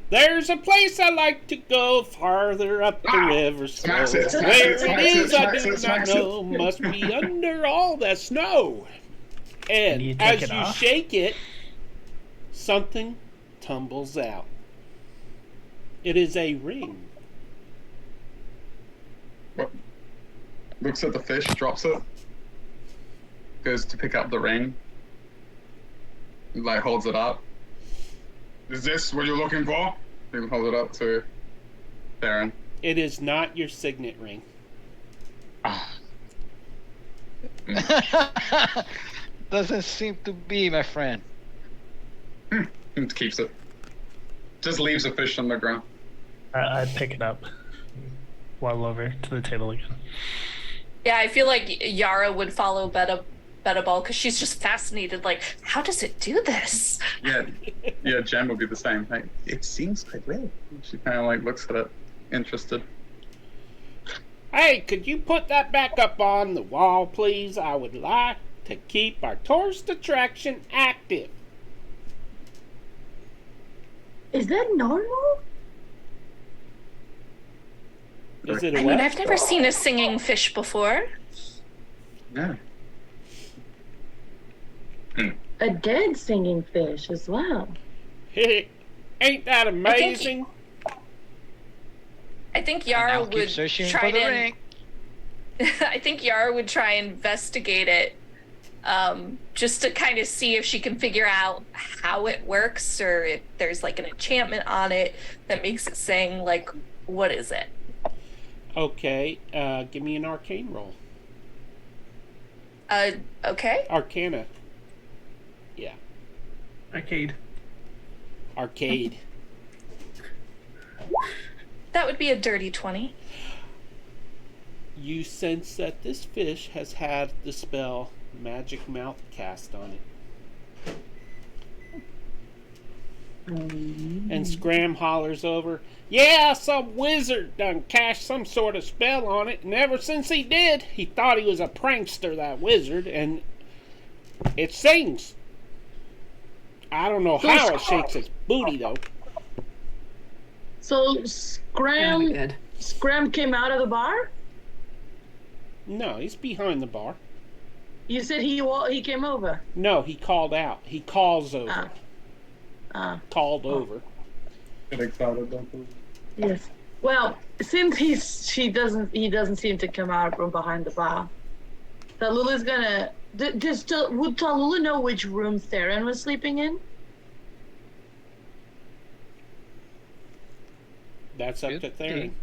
There's a place I like to go farther up the river slow. Smacks it, smacks Where it, smacks it is it, I smacks do it, not smacks it. know, must be under all that snow. And you And take as it you off? shake it, something tumbles out. It is a ring. Looks at the fish, drops it, goes to pick up the ring, like holds it up. Is this what you're looking for? He holds it up to Theron. It is not your signet ring. Doesn't seem to be, my friend. He keeps it. Just leaves the fish on the ground. I'd pick it up. Waddle over to the table again. Yeah, I feel like Yara would follow Betta Ball because she's just fascinated. Like, how does it do this? Yeah, Jen would be the same. Like, it seems quite well. She kind of like looks at it, interested. Hey, could you put that back up on the wall, please? I would like to keep our tourist attraction active. Is that normal? Is it a I what? mean, I've never seen a singing fish before. Yeah. A dead singing fish as well. Ain't that amazing? I think And Yara I'll keep would searching try for the to. ring. I think Yara would try and investigate it, just to kind of see if she can figure out how it works, or if there's like an enchantment on it that makes it sing. Like, what is it? Okay, give me an arcane roll. Okay. Arcana. Yeah, Arcade. arcade. That would be a dirty 20. You sense that this fish has had the spell Magic Mouth cast on it. And Scram hollers over, yeah, some wizard done cast some sort of spell on it, and ever since he did, he thought he was a prankster, that wizard, and it sings. I don't know how it shakes its booty, though. So That'll be Scram good. Scram came out of the bar? No, he's behind the bar. You said he came over. No, he called out. He calls over. Called over. Get excited, don't you? Yes. Well, since he doesn't seem to come out from behind the bar, Tallulah gonna would Tallulah know which room Theron was sleeping in? That's up Should to Theron. be.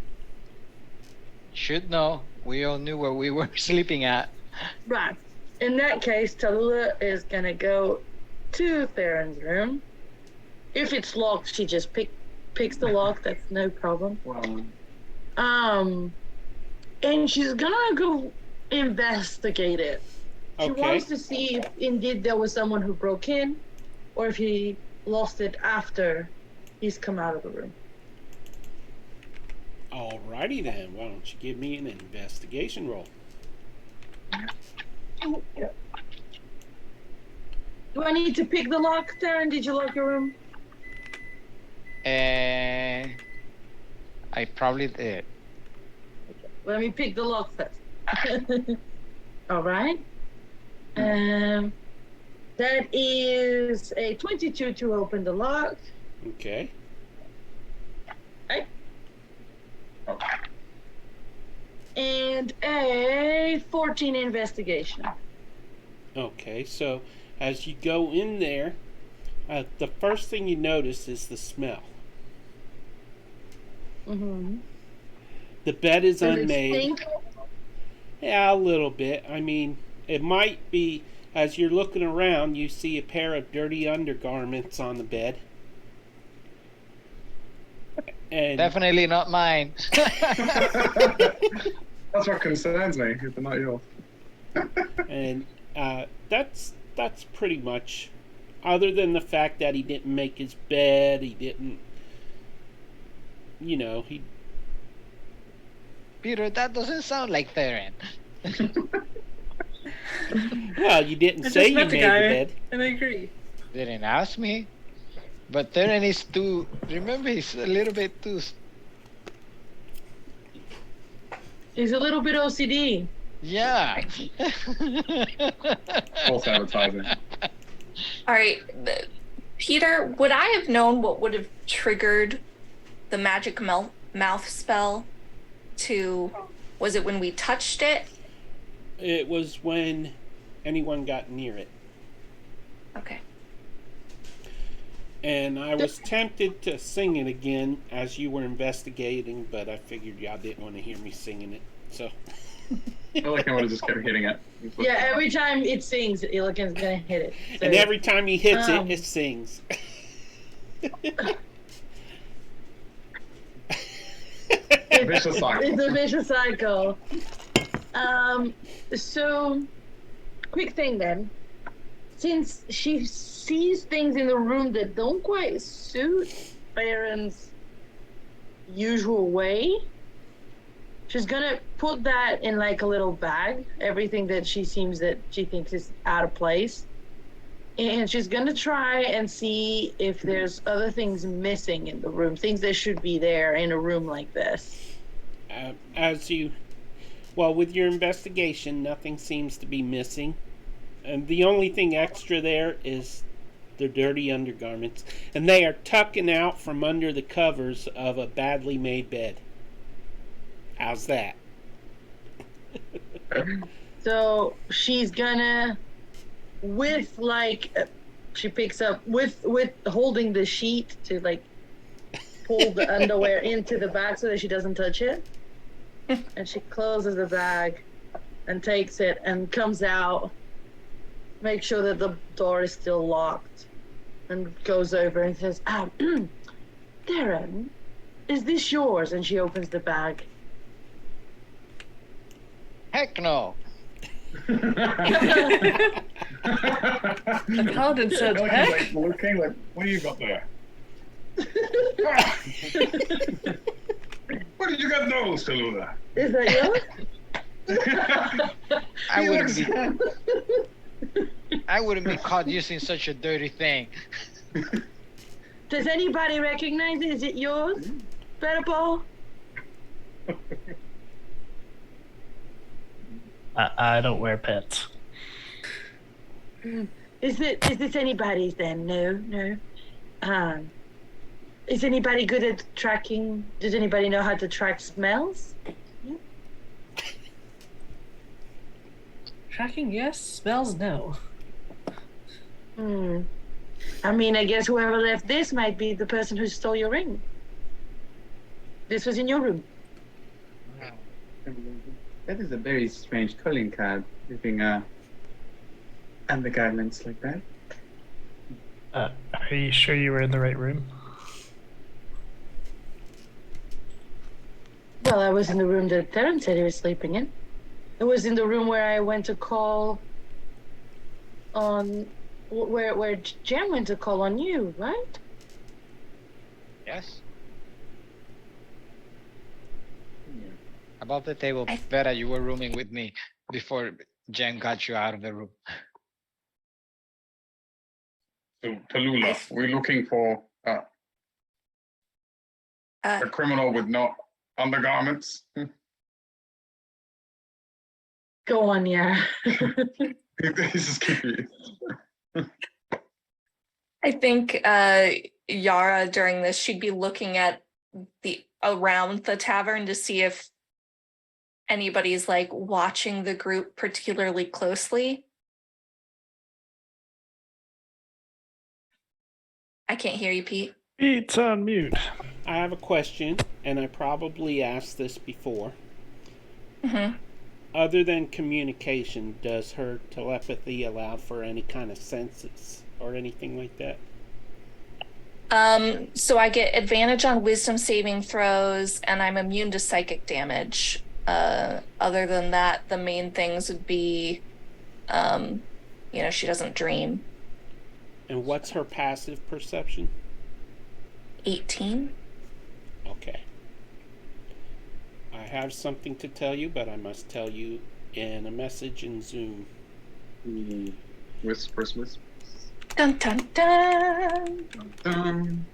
Should know. We all knew where we were sleeping at. Right. In that case, Tallulah is gonna go to Theron's room. If it's locked, she just picks the lock. That's no problem. Well, And she's gonna go investigate it. She Okay. wants to see if indeed there was someone who broke in, or if he lost it after he's come out of the room. Alrighty then. Why don't you give me an investigation roll? Do I need to pick the lock, Theron? Did you lock your room? And I probably did. Let me pick the lock first. All right. That is a 22 to open the lock. Okay. And a 14 investigation. Okay, so as you go in there, the first thing you notice is the smell. Mm-hmm. The bed is Does it unmade. stink? Yeah, a little bit. I mean, it might be, as you're looking around, you see a pair of dirty undergarments on the bed. And Definitely not mine. that's what concerns me. If they're not yours. and that's pretty much, other than the fact that he didn't make his bed, he didn't, he Peter, that doesn't sound like Theron. well, you didn't I say just you met made the the guy, bed. and I agree. Didn't ask me. But Theron is too. Remember, he's a little bit too. He's a little bit OCD. Yeah. False advertising. All right, Peter, would I have known what would have triggered the magic mouth spell to, was it when we touched it? It was when anyone got near it. Okay. And I was tempted to sing it again as you were investigating, but I figured y'all didn't want to hear me singing it. So. I feel like I would have just kept hitting it. Yeah, every time it sings, Illigan's gonna hit it. So, And every time he hits it, it sings. Vicious cycle. It's a vicious cycle. So, quick thing then. Since she sees things in the room that don't quite suit Baron's usual way, she's gonna put that in like a little bag, everything that she thinks is out of place. And she's gonna try and see if there's other things missing in the room, things that should be there in a room like this. With your investigation, nothing seems to be missing. And the only thing extra there is the dirty undergarments. And they are tucking out from under the covers of a badly made bed. How's that? So she's gonna, she picks up with holding the sheet to like pull the underwear into the bag so that she doesn't touch it. And she closes the bag and takes it and comes out, make sure that the door is still locked, and goes over and says, Darren, is this yours? And she opens the bag. Heck no. The paladin said, He's heck. like looking like, what do you got there? What did you got those, Tallulah? Is that yours? I wouldn't be caught using such a dirty thing. Does anybody recognize it? Is it yours, Betaball? I don't wear pets. Is this anybody's then? No. Is anybody good at tracking? Does anybody know how to track smells? Tracking, yes. Smells, no. I mean, I guess whoever left this might be the person who stole your ring. This was in your room. That is a very strange calling card, leaving undergarments like that. Are you sure you were in the right room? Well, I was in the room that Theron said he was sleeping in. It was in the room where I went to call on, where Jem went to call on you, right? Yes. Above the table, Vera, you were rooming with me before Jen got you out of the room. So, Tallulah, we're looking for a criminal with no undergarments. Go on, yeah. This is confused. I think Yara during this, she'd be looking at around the tavern to see if anybody's like watching the group particularly closely. I can't hear you, Pete. Pete's on mute. I have a question, and I probably asked this before. Mm-hmm. Other than communication, does her telepathy allow for any kind of senses or anything like that? So I get advantage on wisdom saving throws, and I'm immune to psychic damage. Other than that, the main things would be, she doesn't dream. And what's her passive perception? 18. Okay. I have something to tell you, but I must tell you in a message in Zoom. Whispers. Dun dun dun.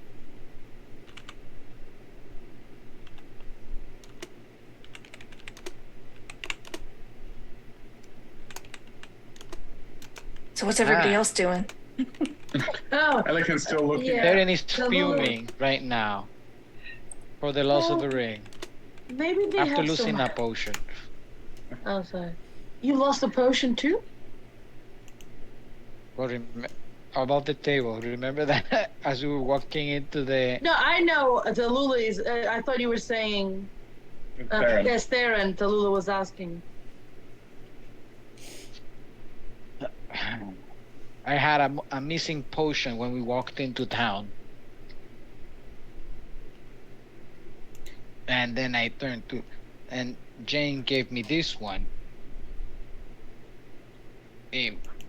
So what's everybody else doing? Oh, Elikan's still looking. Yeah. Darren is fuming right now. for the loss of a ring Maybe they after have losing some. a potion. Oh, sorry. You lost a potion too? Well, about the table. Remember that as we were walking into the. No, I know. Tallulah is. I thought you were saying. Theron. Yes, Theron. Tallulah was asking. I had a missing potion when we walked into town. And then I turned to, and Jane gave me this one.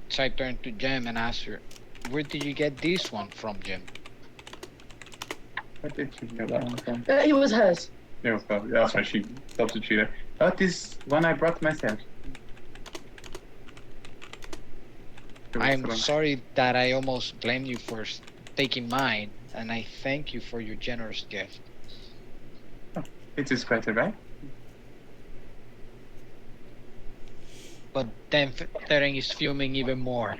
So I turned to Jem and asked her, "Where did you get this one from, Jem?" Where did she get that one from? It was hers. Yeah, that's why she substituted. That is one I brought myself. I'm sorry that I almost blamed you for taking mine, and I thank you for your generous gift. It is quite alright. But then Tereng is fuming even more.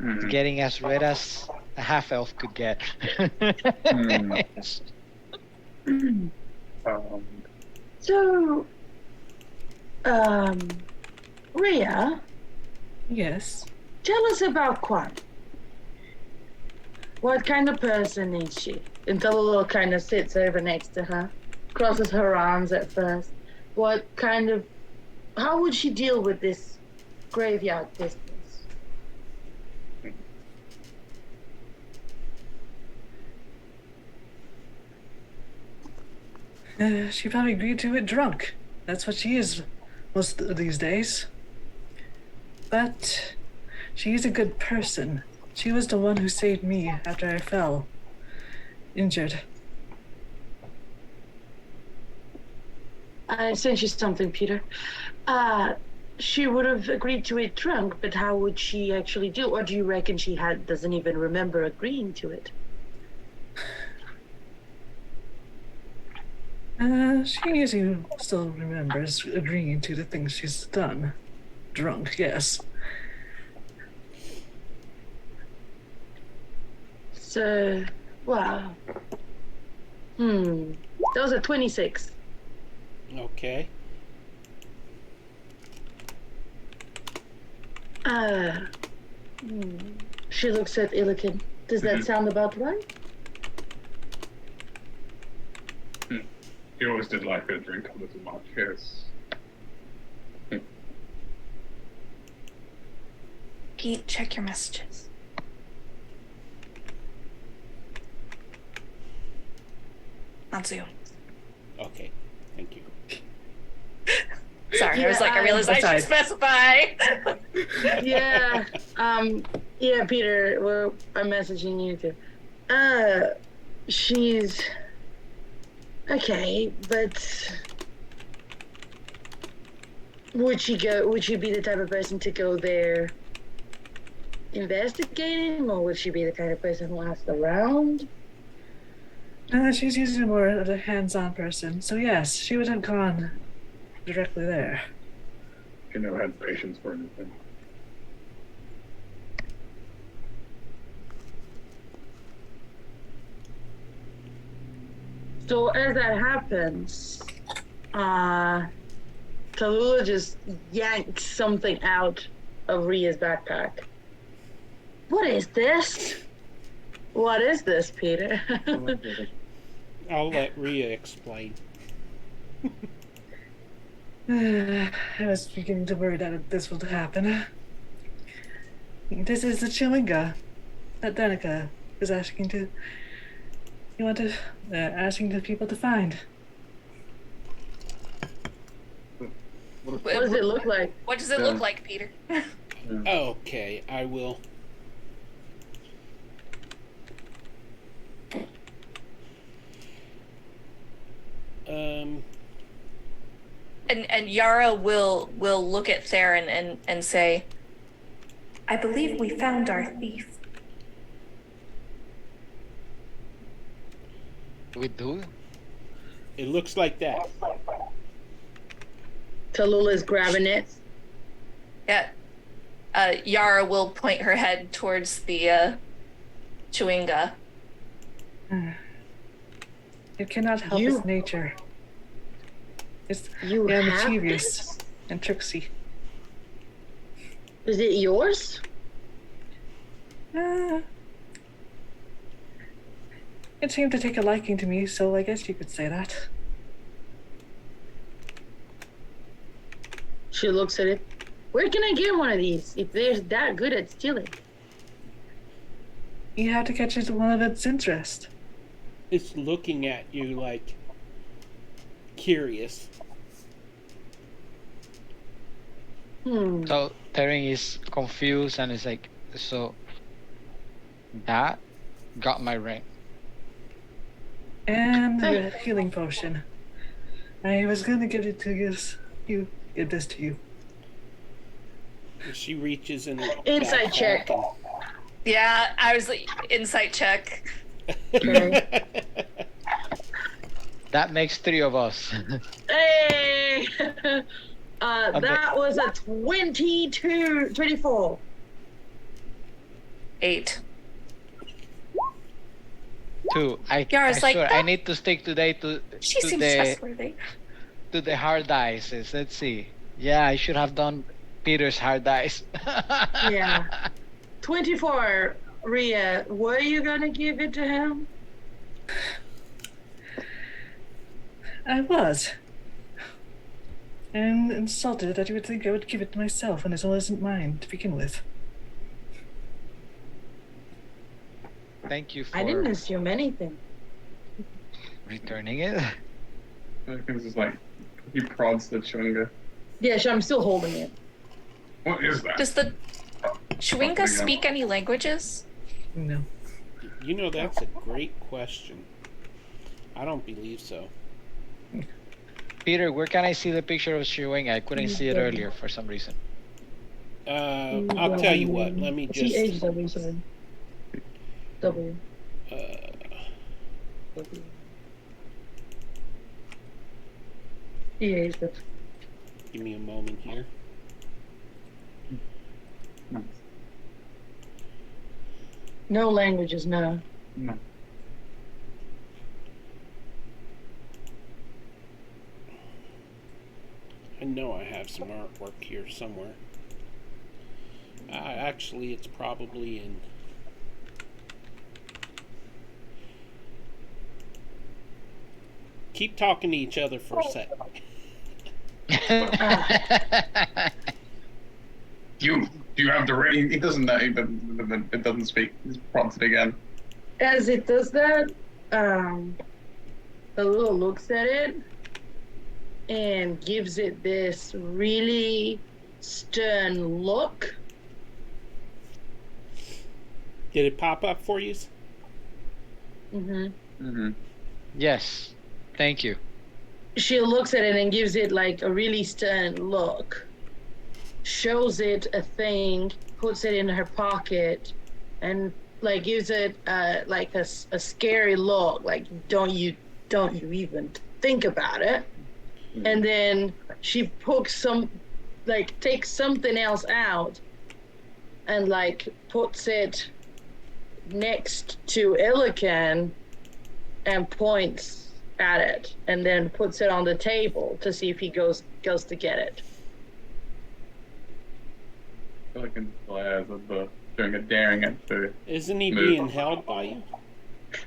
It's getting as red as a half elf could get. So, Rhea, Yes. tell us about Quan. What kind of person is she? And Tallulah kind of sits over next to her, crosses her arms at first. What kind of. How would she deal with this graveyard business? She probably agreed to it drunk. That's what she is most of these days. But she is a good person. She was the one who saved me after I fell, injured. I sent you something, Peter. She would have agreed to it drunk, but how would she actually do it? Or do you reckon she doesn't even remember agreeing to it? She usually still remembers agreeing to the things she's done. Drunk, yes. So, wow. Those are 26. Okay. She looks at Illiken. Does that sound about right? He always did like her drink a little much, yes. Pete, check your messages. On Zoom. Okay. Thank you. Sorry, I was like, I realized I should specify. Yeah. Yeah, Peter, well, I'm messaging you too. She's okay, but would she be the type of person to go there investigating, or would she be the kind of person who asks around? She's usually more of a hands-on person, so yes, she would have gone directly there. She never had patience for anything. So as that happens, Tallulah just yanks something out of Rhea's backpack. What is this? What is this, Peter? I'll let Rhea explain. I was beginning to worry that this would happen. This is the Chewinga that Danica is asking the people to find. What does it look like? What does it look like, Peter? Okay, I will. And Yara will look at Theron and say, I believe we found our thief. We do? It looks like that. Tallulah's grabbing it. Yeah. Yara will point her head towards the Chewinga. It cannot help You- its nature. It's You have mischievous this? and tricksy. Is it yours? It seemed to take a liking to me, so I guess you could say that. She looks at it. Where can I get one of these if they're that good at stealing? You have to catch it to one of its interest. It's looking at you like curious. So Tering is confused and is like, so that got my ring. And the healing potion. I was gonna give it to you. Give this to you. She reaches in her Inside backpack check. Yeah, I was like, insight check. Okay. That makes 3 of us. Hey! That was a 24. 8. 2. I Yara's like, swear, I "That- need to stick today to She seems trustworthy. the hard dice. Let's see. Yeah, I should have done Peter's hard dice. Yeah. 24. Rhea, were you gonna give it to him? I was. And insulted that you would think I would give it to myself when it isn't mine to begin with. Thank you for I didn't assume anything. returning it. It's just like he prods the chewinga. Yeah, sure, I'm still holding it. What is that? Does the Chewinga speak any languages? No. You know, that's a great question. I don't believe so. Peter, where can I see the picture of Chewing? I couldn't see it earlier for some reason. I'll tell you what. Let me just. CHW, sorry. W. Uh, W. CHW. give me a moment here. No. No languages, no. No. I know I have some artwork here somewhere. Actually, it's probably in. Keep talking to each other for a sec. Do you have the ring? He doesn't know, but it doesn't speak. He's prods it again. As it does that, the little looks at it and gives it this really stern look. Did it pop up for you? Mm-hmm. Mm-hmm. Yes, thank you. She looks at it and gives it like a really stern look, shows it a thing, puts it in her pocket, and like gives it like a scary look, like don't you even think about it. And then she takes something else out and like puts it next to Illican and points at it, and then puts it on the table to see if he goes to get it. Illican glares at the chewinga, daring it to. Isn't he Move. being held by you?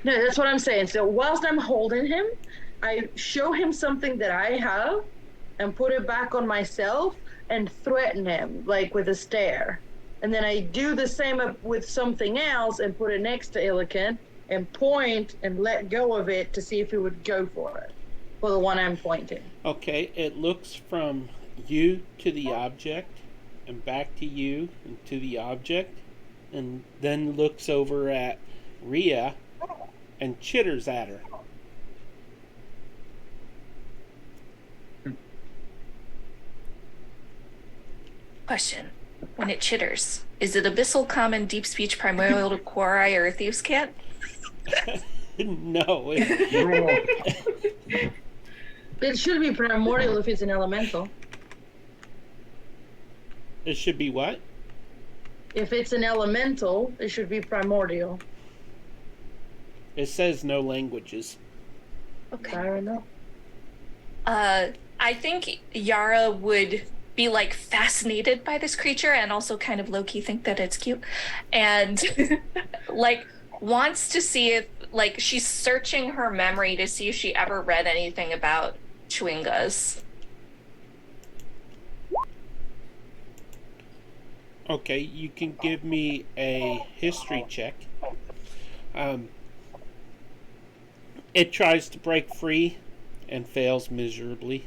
No, that's what I'm saying. So whilst I'm holding him, I show him something that I have and put it back on myself and threaten him, like with a stare. And then I do the same with something else and put it next to Illican and point and let go of it to see if he would go for it, for the one I'm pointing. Okay, it looks from you to the object, and back to you and to the object, and then looks over at Rhea and chitters at her. Question. When it chitters, is it abyssal, common, deep speech, primordial, quarry, or a thieves' cat? No. It should be primordial if it's an elemental. It should be what? If it's an elemental, it should be primordial. It says no languages. Fair enough. I think Yara would be like fascinated by this creature and also kind of low-key think that it's cute. And like wants to see if like she's searching her memory to see if she ever read anything about chewingas. Okay, you can give me a history check. It tries to break free and fails miserably.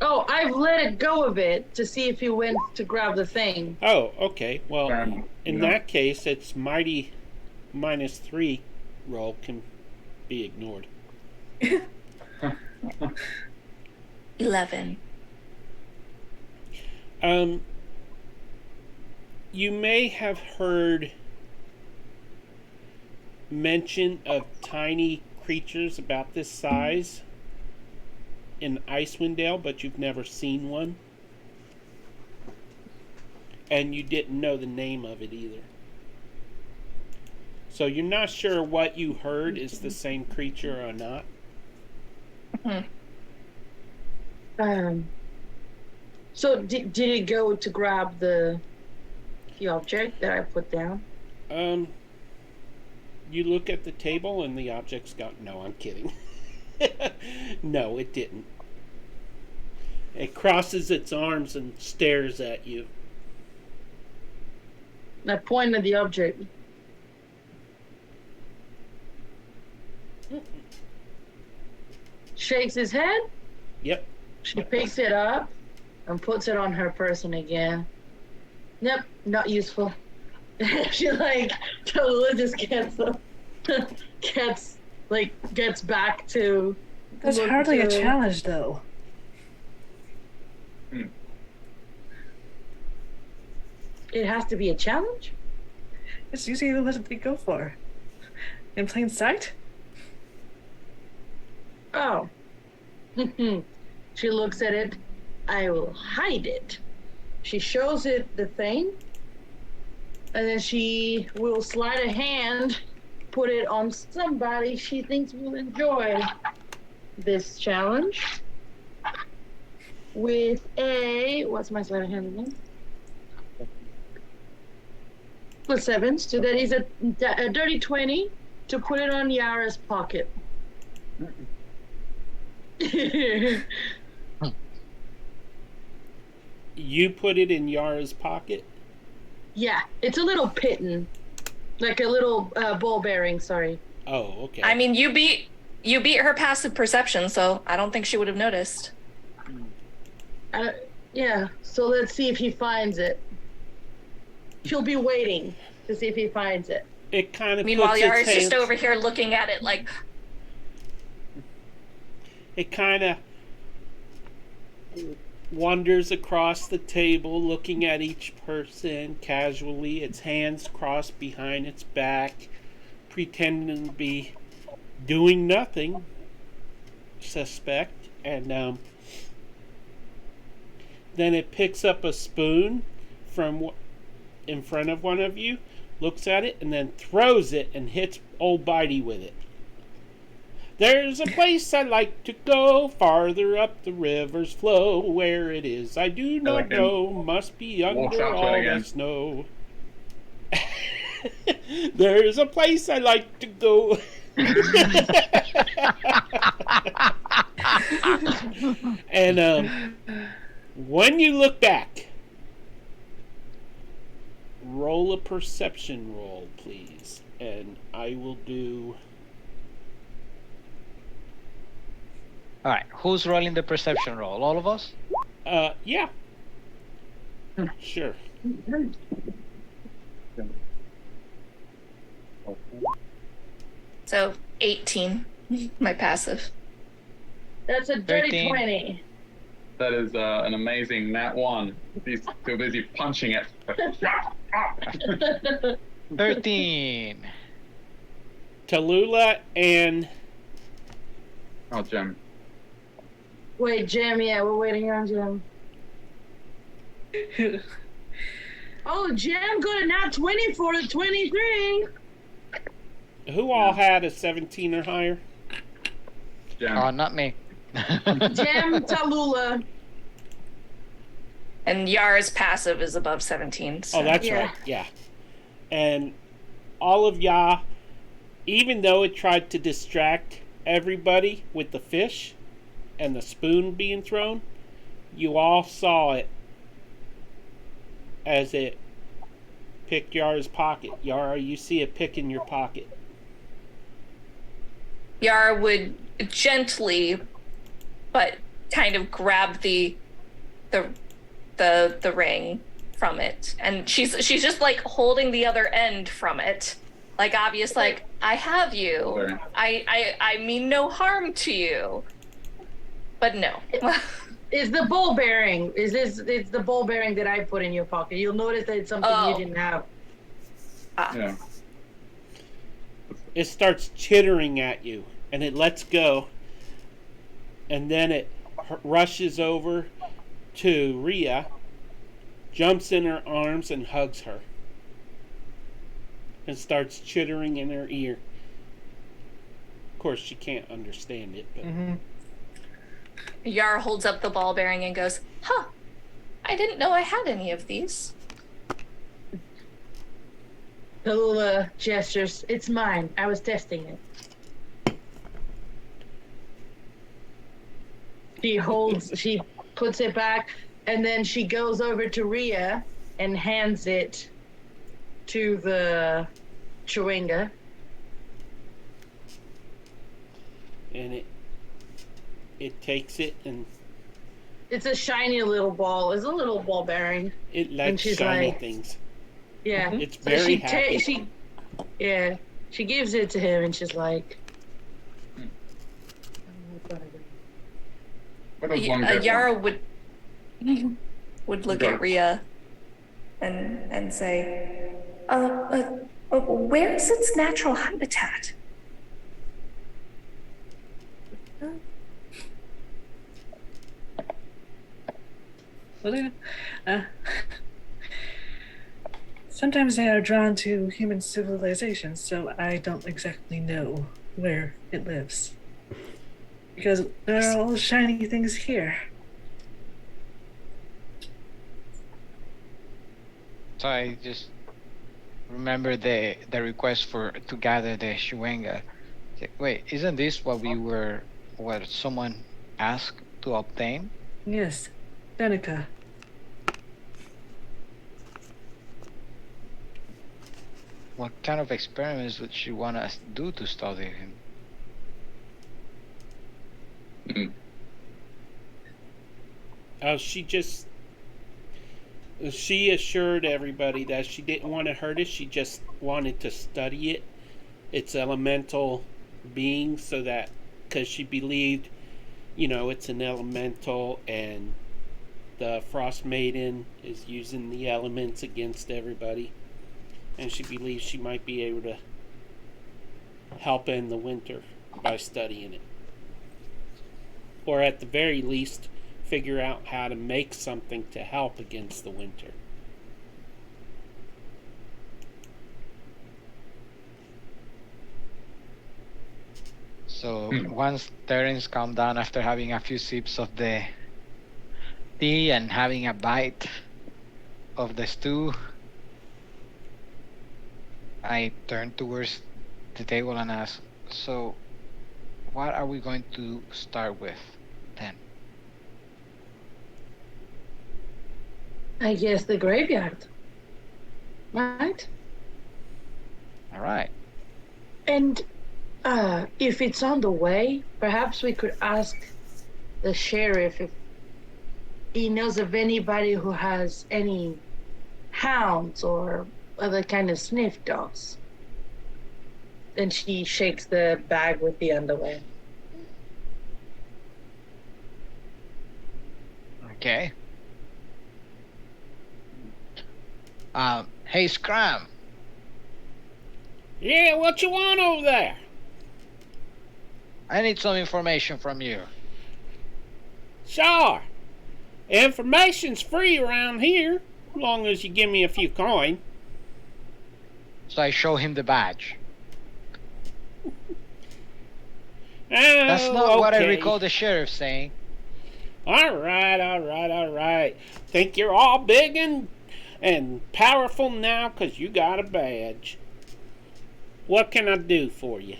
Oh, I've let it go a bit to see if he went to grab the thing. Oh, okay. Well, in Yeah. that case, its mighty -3 roll can be ignored. 11. You may have heard mention of tiny creatures about this size in Icewind Dale, but you've never seen one. And you didn't know the name of it either. So you're not sure what you heard is the same creature or not. So did it go to grab the object that I put down? You look at the table and the object's got... No, I'm kidding. No, it didn't. It crosses its arms and stares at you. I point at the object. Shakes his head. Yep. She picks it up and puts it on her person again. Yep, not useful. She like totally just gets back to. That's look hardly a to- challenge, though. It has to be a challenge. It's usually what they go for. In plain sight? Oh. She looks at it. I will hide it. She shows it the thing. And then she will slide a hand, put it on somebody she thinks will enjoy this challenge. With a... What's my sleight of hand again? +7. So that is a dirty 20 to put it on Yara's pocket. You put it in Yara's pocket? Yeah, it's a little pitten. Like a little ball bearing, sorry. Oh, okay. I mean, you beat her passive perception, so I don't think she would have noticed. Yeah, so let's see if he finds it. She'll be waiting to see if he finds it. It kind of Meanwhile, puts Yara's its just hands... over here looking at it like, It kind of wanders across the table, looking at each person casually, its hands crossed behind its back, pretending to be doing nothing, suspect, and then it picks up a spoon from in front of one of you, looks at it, and then throws it and hits old Bitey with it. There's a place I like to go, farther up the river's flow. Where it is I do not like him. know, must be Walks under out to it all the again. snow. There's a place I like to go. And when you look back, roll a perception roll, please. And I will do... All right, who's rolling the perception roll? All of us? Yeah. Sure. so 18, my passive. That's a dirty 13. 20. That is an amazing nat 1. He's too busy punching it. 13. Tallulah and... Oh, Jim. Wait, Jim, yeah, we're waiting on Jim. Oh, Jim got a nat 20 for a 23. Who all had a 17 or higher? Jam. not me. Jam Tallulah. And Yar's passive is above 17. So. Oh, that's Yeah. right. Yeah. And all of y'all, even though it tried to distract everybody with the fish and the spoon being thrown, you all saw it as it picked Yar's pocket. Yara, you see it pick in your pocket. Yar would gently, but kind of grab the ring from it, and she's just like holding the other end from it, like obvious, like I have you. Sorry. I mean no harm to you, but no. Is the ball bearing? It's the ball bearing that I put in your pocket. You'll notice that it's something you didn't have. Yeah. It starts chittering at you, and it lets go, and then it rushes over to Rhea, jumps in her arms and hugs her, and starts chittering in her ear. Of course, she can't understand it, but Yar holds up the ball bearing and goes, "Huh, I didn't know I had any of these." Tallulah gestures. It's mine. I was testing it. She puts it back, and then she goes over to Rhea and hands it to the Chewinga. and it takes it and It's a shiny little ball. It's a little ball bearing. it likes she's shiny like- things. Yeah. It's So very she happy. she gives it to him, and she's like, What does one get? Yara would look at Rhea and say, where is its natural habitat? Well, sometimes they are drawn to human civilization, so I don't exactly know where it lives. Because there are all shiny things here. So I just remember the request to gather the Shuenga. Wait, isn't this what someone asked to obtain? Yes, Danica. What kind of experiments would she want us to do to study him? She assured everybody that she didn't want to hurt it. She just wanted to study it, its elemental being, so that because she believed, it's an elemental, and the Frostmaiden is using the elements against everybody, and she believes she might be able to help end the winter by studying it, or at the very least figure out how to make something to help against the winter. So once Terrence calmed down after having a few sips of the tea and having a bite of the stew, I turned towards the table and asked, so what are we going to start with then? I guess the graveyard. Right? All right. And if it's on the way, perhaps we could ask the sheriff if he knows of anybody who has any hounds or other kind of sniff dogs. And she shakes the bag with the underwear. Okay. Hey, Scram. Yeah, what you want over there? I need some information from you. Sure. Information's free around here, as long as you give me a few coin. So I show him the badge. That's not what I okay. recall the sheriff saying. All right. Think you're all big and powerful now 'cause you got a badge. What can I do for you?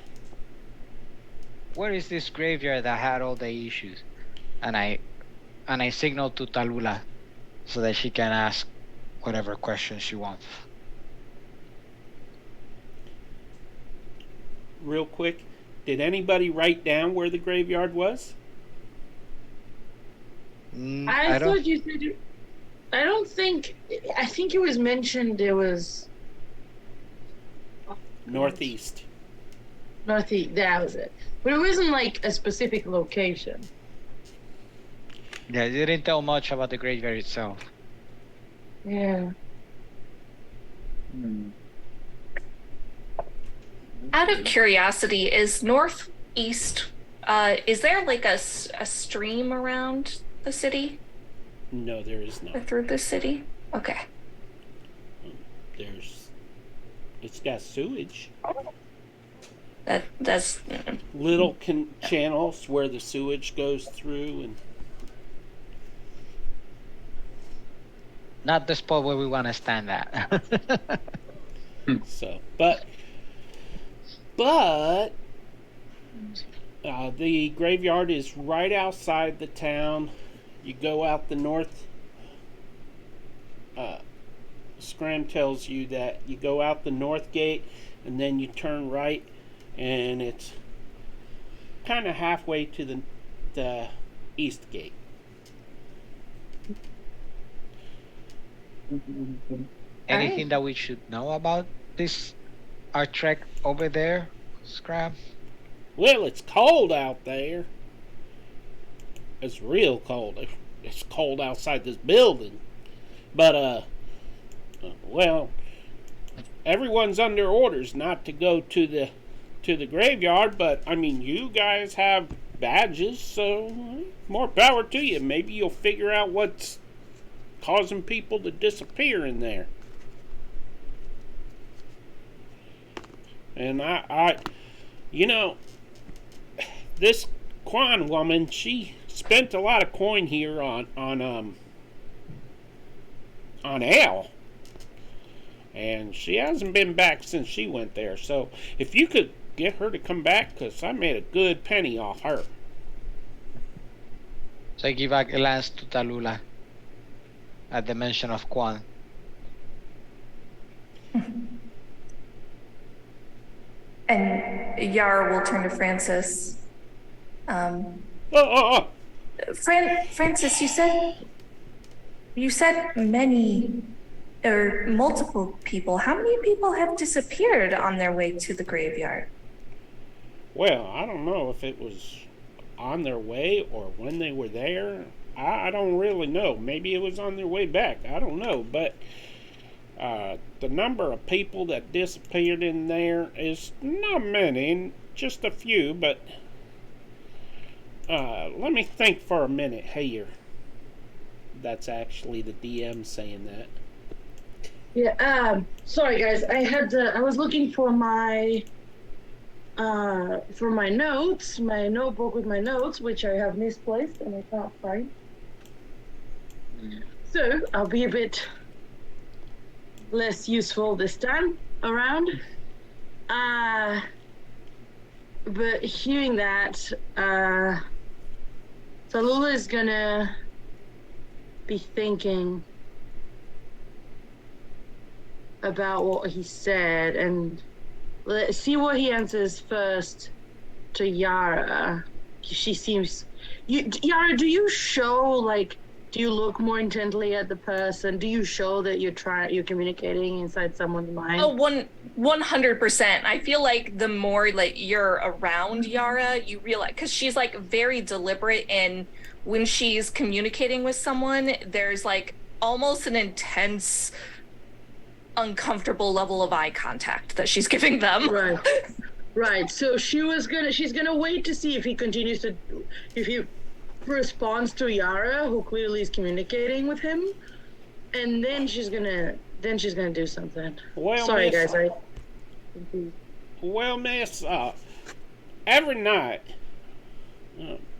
Where is this graveyard that had all the issues? And I signaled to Talula so that she can ask whatever questions she wants. Real quick, did anybody write down where the graveyard was? I don't. thought you said. I don't think. I think it was mentioned it was Northeast. northeast. That was it. But it wasn't like a specific location. Yeah, they didn't tell much about the graveyard itself. Yeah. Out of curiosity, is northeast, is there like a stream around the city No, there is or not. through the city? Okay. It's got sewage. That's Little channels where the sewage goes through, and Not the spot where we want to stand at. so. But the graveyard is right outside the town. You go out the north. Scram tells you that you go out the north gate and then you turn right, and it's kind of halfway to the east gate. Anything that we should know about this, our trek over there, Scrap? Well, it's cold out there. It's real cold. It's cold outside this building. But, well, everyone's under orders not to go to the graveyard, but, I mean, you guys have badges, so more power to you. Maybe you'll figure out what's causing people to disappear in there. And you know, this Quan woman, she spent a lot of coin here on ale, and she hasn't been back since she went there. So if you could get her to come back, because I made a good penny off her. So I give a glance to Talula at the mention of Quan. and Yara will turn to Francis. Francis, you said many or multiple people. How many people have disappeared on their way to the graveyard? Well, I don't know if it was on their way or when they were there. I don't really know. Maybe it was on their way back. I don't know. But the number of people that disappeared in there is not many, just a few. But let me think for a minute here. That's actually the DM saying that. Yeah. Sorry, guys. I was looking for my notes, my notebook with my notes, which I have misplaced and I can't find. So I'll be a bit less useful this time around. But hearing that, Talula is gonna be thinking about what he said and let's see what he answers first to Yara. She seems... Yara, do you show, like, do you look more intently at the person? Do you show that you're communicating inside someone's mind? Oh, 100%. I feel like the more like you're around Yara, you realize, because she's like very deliberate, and when she's communicating with someone, there's like almost an intense, uncomfortable level of eye contact that she's giving them. Right. So she's gonna wait to see if he responds to Yara, who clearly is communicating with him, and then she's gonna do something. Well, sorry, miss, guys. Well, miss, every night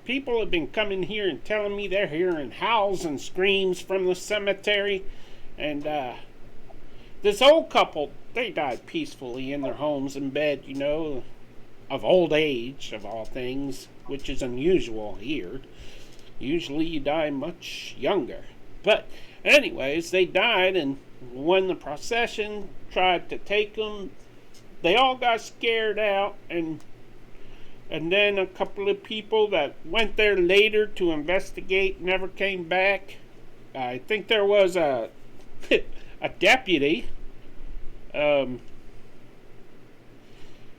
People have been coming here and telling me they're hearing howls and screams from the cemetery. And this old couple, they died peacefully in their homes in bed, you know, of old age, of all things, which is unusual here. Usually you die much younger. But anyways, they died, and when the procession tried to take them, they all got scared out, and then a couple of people that went there later to investigate never came back. I think there was a a deputy, and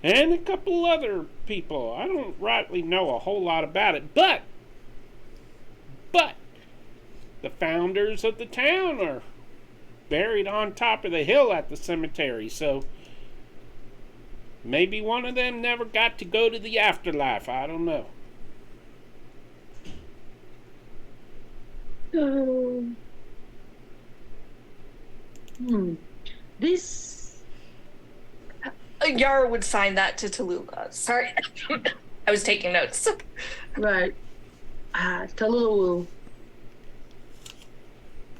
a couple other people. I don't rightly know a whole lot about it, but the founders of the town are buried on top of the hill at the cemetery, so maybe one of them never got to go to the afterlife. I don't know. This. Yara would sign that to Tallulah. Sorry. I was taking notes. Right. Tallulah will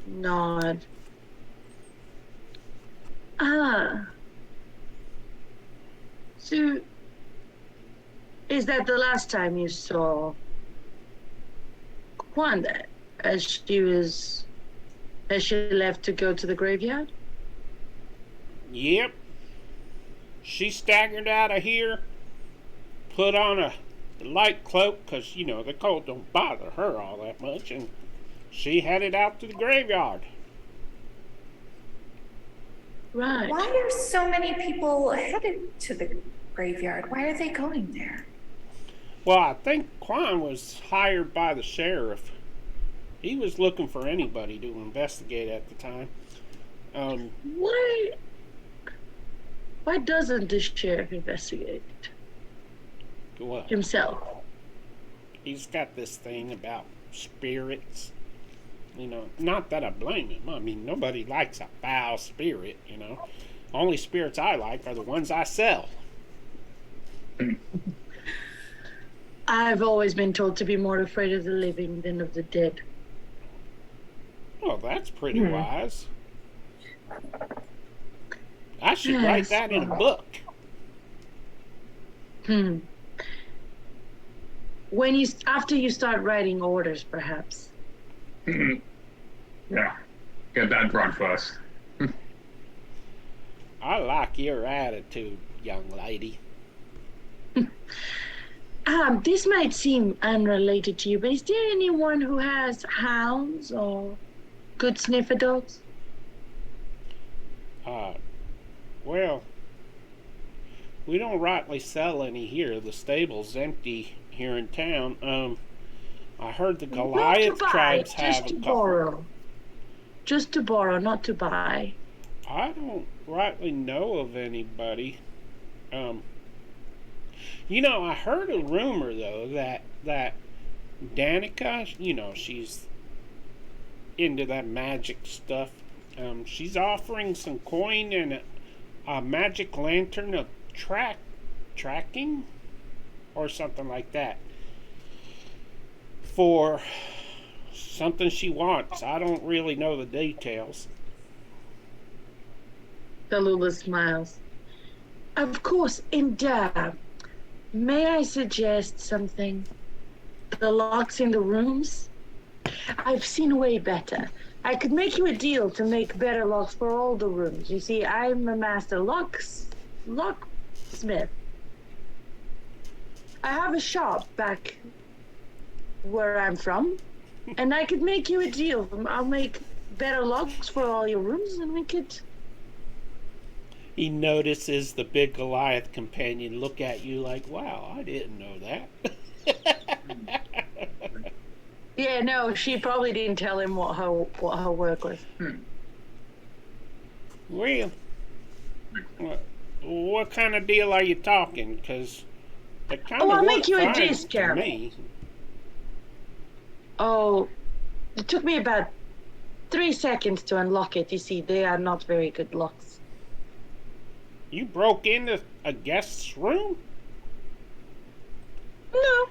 nod. So, is that the last time you saw Kwanda as she left to go to the graveyard? Yep. She staggered out of here, put on a light cloak, because, you know, the cold don't bother her all that much, and she headed out to the graveyard. Right. Why are so many people headed to the graveyard? Why are they going there? Well, I think Quan was hired by the sheriff. He was looking for anybody to investigate at the time. Why doesn't the sheriff investigate Well, himself? he's got this thing about spirits. You know, not that I blame him. I mean, nobody likes a foul spirit, you know. Only spirits I like are the ones I sell. I've always been told to be more afraid of the living than of the dead. Oh, that's pretty wise. I should write that in a book. After you start writing orders, perhaps. Yeah. Get that run first. I like your attitude, young lady. This might seem unrelated to you, but is there anyone who has hounds or good sniffer dogs? Well, we don't rightly sell any here. The stable's empty here in town. I heard the Goliath tribes have a couple. Just to borrow, not to buy. I don't rightly know of anybody. You know, I heard a rumor though that Danica, you know, she's into that magic stuff. She's offering some coin and a magic lantern of tracking or something like that for something she wants. I don't really know the details. Tallulah smiles. Of course, and may I suggest something? The locks in the rooms? I've seen way better. I could make you a deal to make better locks for all the rooms. You see, I'm a master locksmith. I have a shop back where I'm from, and I could make you a deal. I'll make better locks for all your rooms, and we could... He notices the big Goliath companion look at you like, wow, I didn't know that. Yeah, no, she probably didn't tell him what her work was. Well, what kind of deal are you talking? Because it kind of I'll worked make you a fine discount. to me. Oh, it took me about 3 seconds to unlock it. You see, they are not very good locks. You broke into a guest's room? No.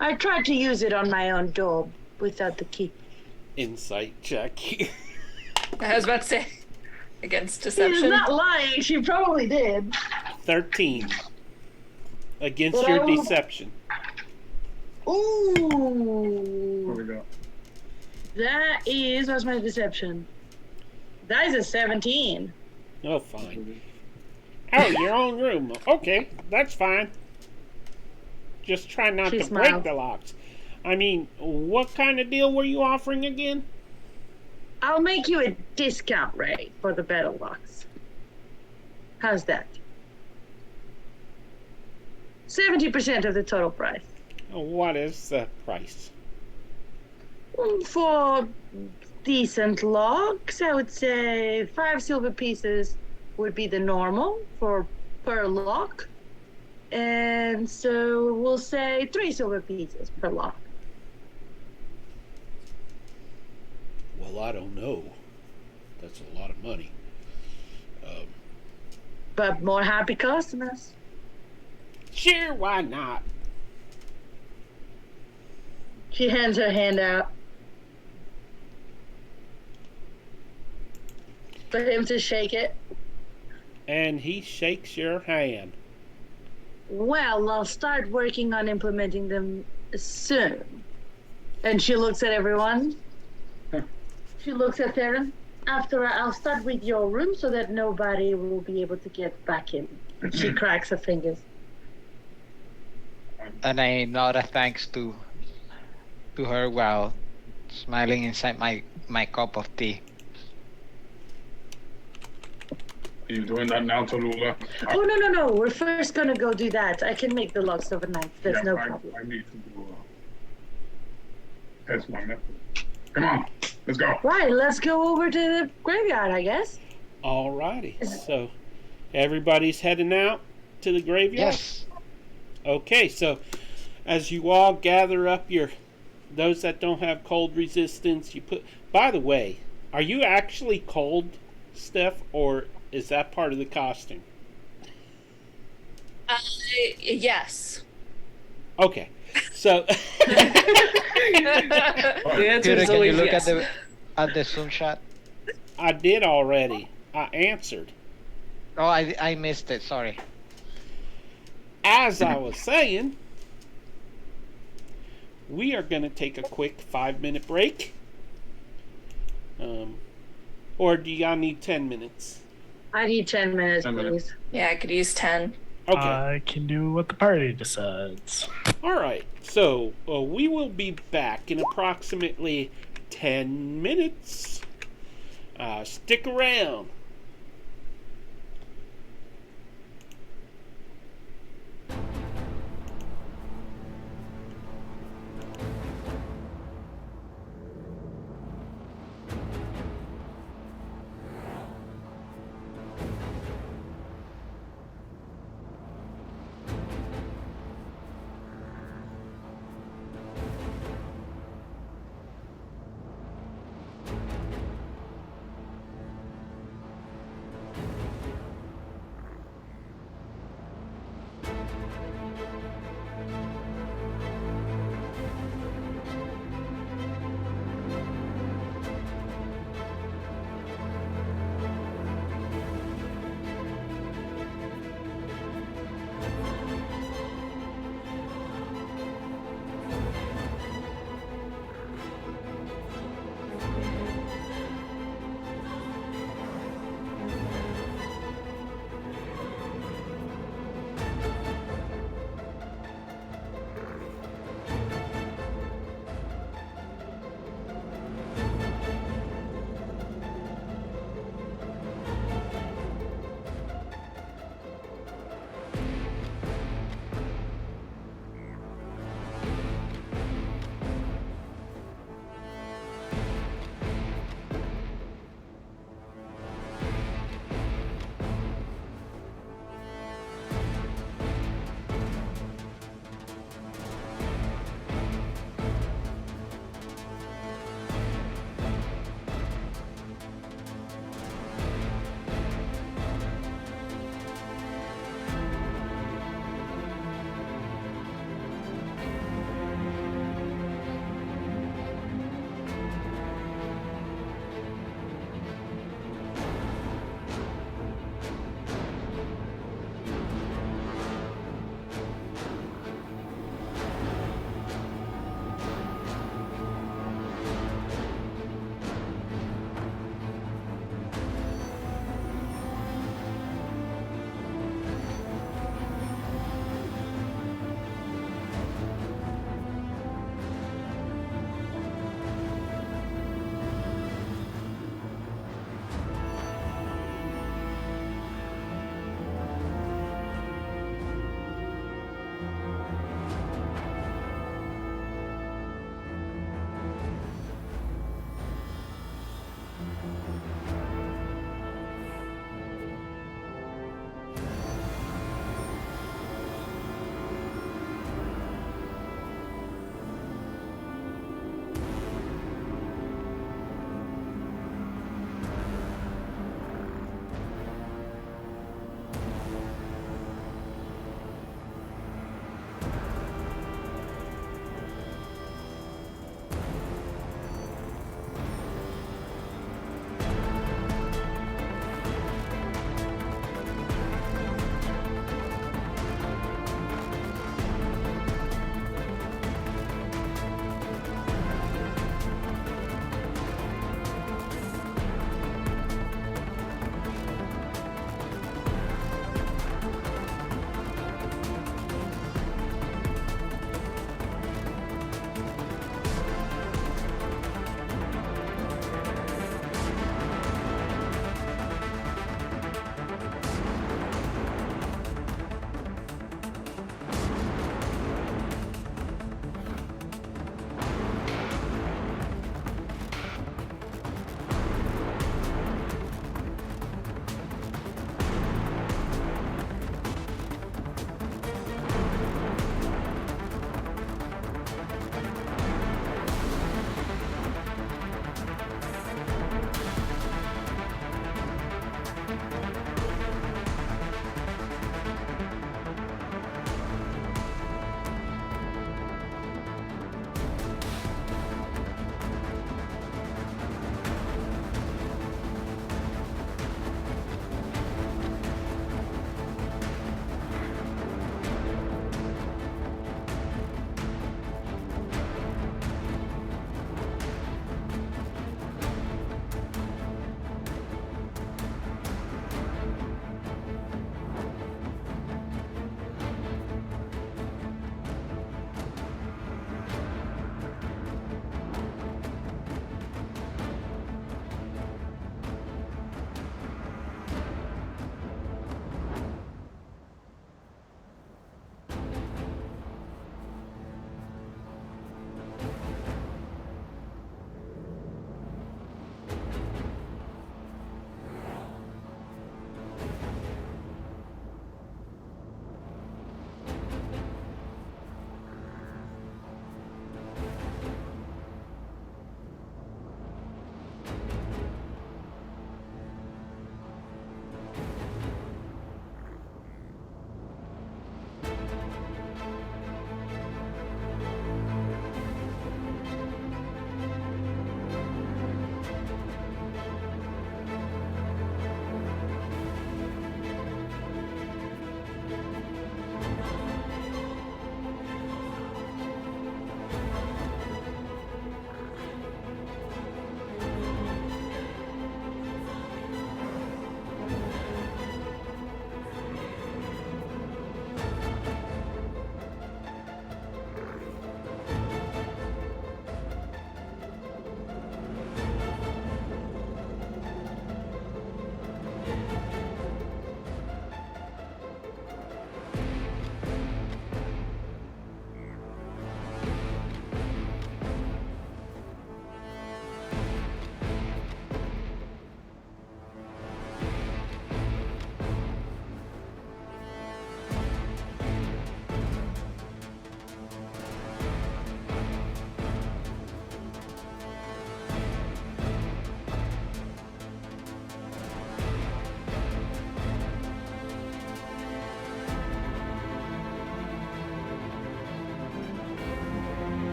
I tried to use it on my own door without the key. Insight check. I was about to say against She's deception. not lying. She probably did. 13 against But your I will- deception. What Ooh. we got? That is, what's my deception? That is a 17. Oh, fine. Oh, your own room. Okay, that's fine. Just try not She to smiles. break the locks. I mean, what kind of deal were you offering again? I'll make you a discount rate for the better locks. How's that? 70% of the total price. What is the price? For decent locks, I would say 5 silver pieces would be the normal for per lock. And so we'll say 3 silver pieces per lock. Well, I don't know. That's a lot of money. But more happy customers. Sure, why not? She hands her hand out for him to shake it. And he shakes your hand. Well, I'll start working on implementing them soon. And she looks at everyone. She looks at Theron. After I'll start with your room so that nobody will be able to get back in. She cracks her fingers. And I nod a thanks to her while smiling inside my cup of tea. Are you doing that now, Tallulah? Oh, no. We're first gonna go do that. I can make the locks overnight. There's no problem. I need to do that's my method. Come on, let's go. Right, let's go over to the graveyard, I guess. Alrighty. So, everybody's heading out to the graveyard? Yes. Okay, so as you all gather up those that don't have cold resistance, you put. By the way, are you actually cold, Steph, or is that part of the costume? Yes. Okay, so The answer Peter, is can you always look yes. at the zoom shot? I did already. I answered. Oh, I missed it. Sorry. As I was saying, we are going to take a quick 5-minute break. Or do y'all need 10 minutes? I need 10 minutes, 10 minutes. please. Yeah, I could use 10. Okay. I can do what the party decides. All right. So we will be back in approximately 10 minutes. Stick around.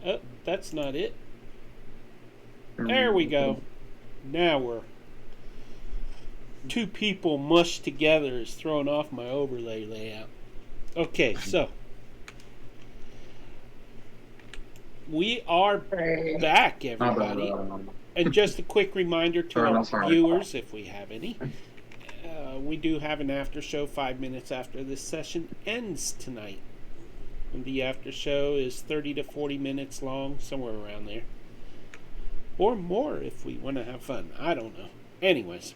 Oh, that's not it. There we go. Now we're... Two people mushed together is throwing off my overlay layout. Okay, so... We are back, everybody. And just a quick reminder to our viewers, if we have any, we do have an after show 5 minutes after this session ends tonight. And the after show is 30 to 40 minutes long, somewhere around there. Or more if we want to have fun. I don't know. Anyways.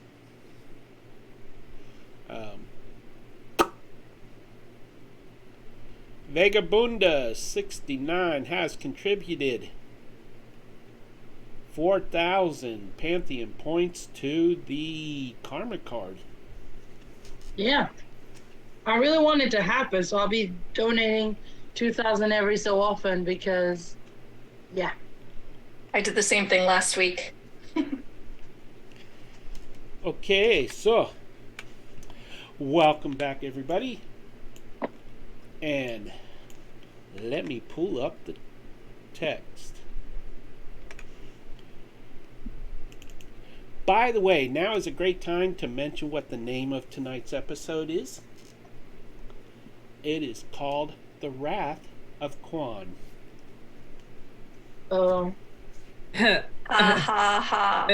Vagabunda 69 has contributed 4,000 Pantheon points to the Karma card. Yeah. I really want it to happen, so I'll be donating 2,000 every so often because, yeah. I did the same thing last week. Okay, so welcome back, everybody. And let me pull up the text. By the way, now is a great time to mention what the name of tonight's episode is. It is called The Wrath of Quan. Oh. Ha ha ha.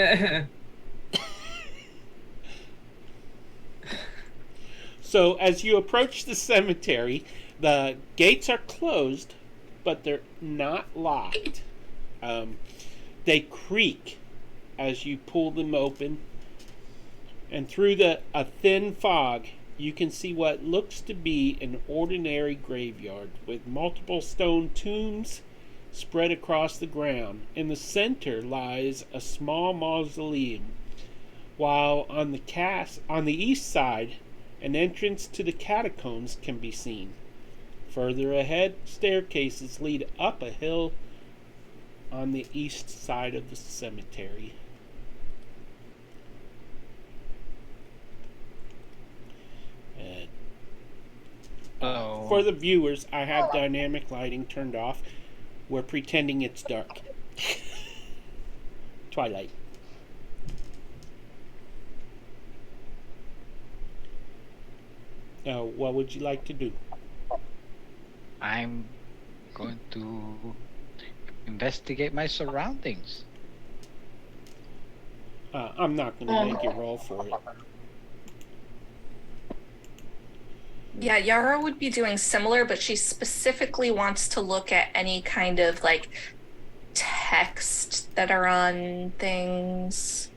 So as you approach the cemetery, the gates are closed, but they're not locked. They creak as you pull them open. And through a thin fog, you can see what looks to be an ordinary graveyard with multiple stone tombs spread across the ground. In the center lies a small mausoleum, while on the east side, an entrance to the catacombs can be seen. Further ahead, staircases lead up a hill on the east side of the cemetery. For the viewers, I have dynamic lighting turned off. We're pretending it's dark. Twilight. What would you like to do? I'm going to investigate my surroundings. I'm not going to make you roll for it. Yeah, Yara would be doing similar, but she specifically wants to look at any kind of like text that are on things,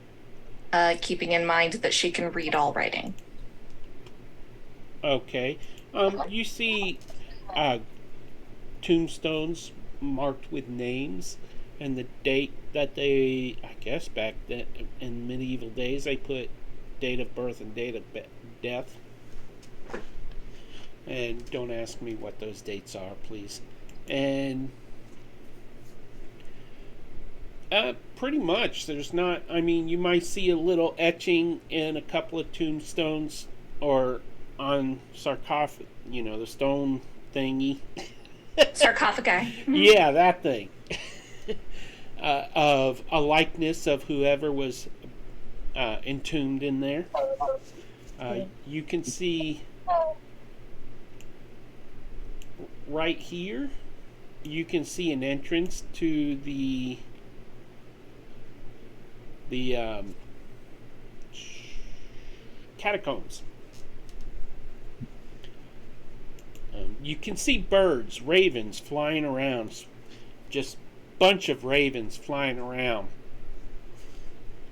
keeping in mind that she can read all writing. Okay. You see tombstones marked with names and the date that they, I guess back then in medieval days, they put date of birth and date of death. And don't ask me what those dates are, please. And pretty much, there's not, I mean, you might see a little etching in a couple of tombstones or on sarcophagus, the stone thingy. Sarcophagi. Yeah, that thing. Of a likeness of whoever was entombed in there. You can see right here, you can see an entrance to the catacombs. You can see birds, ravens flying around, just bunch of ravens flying around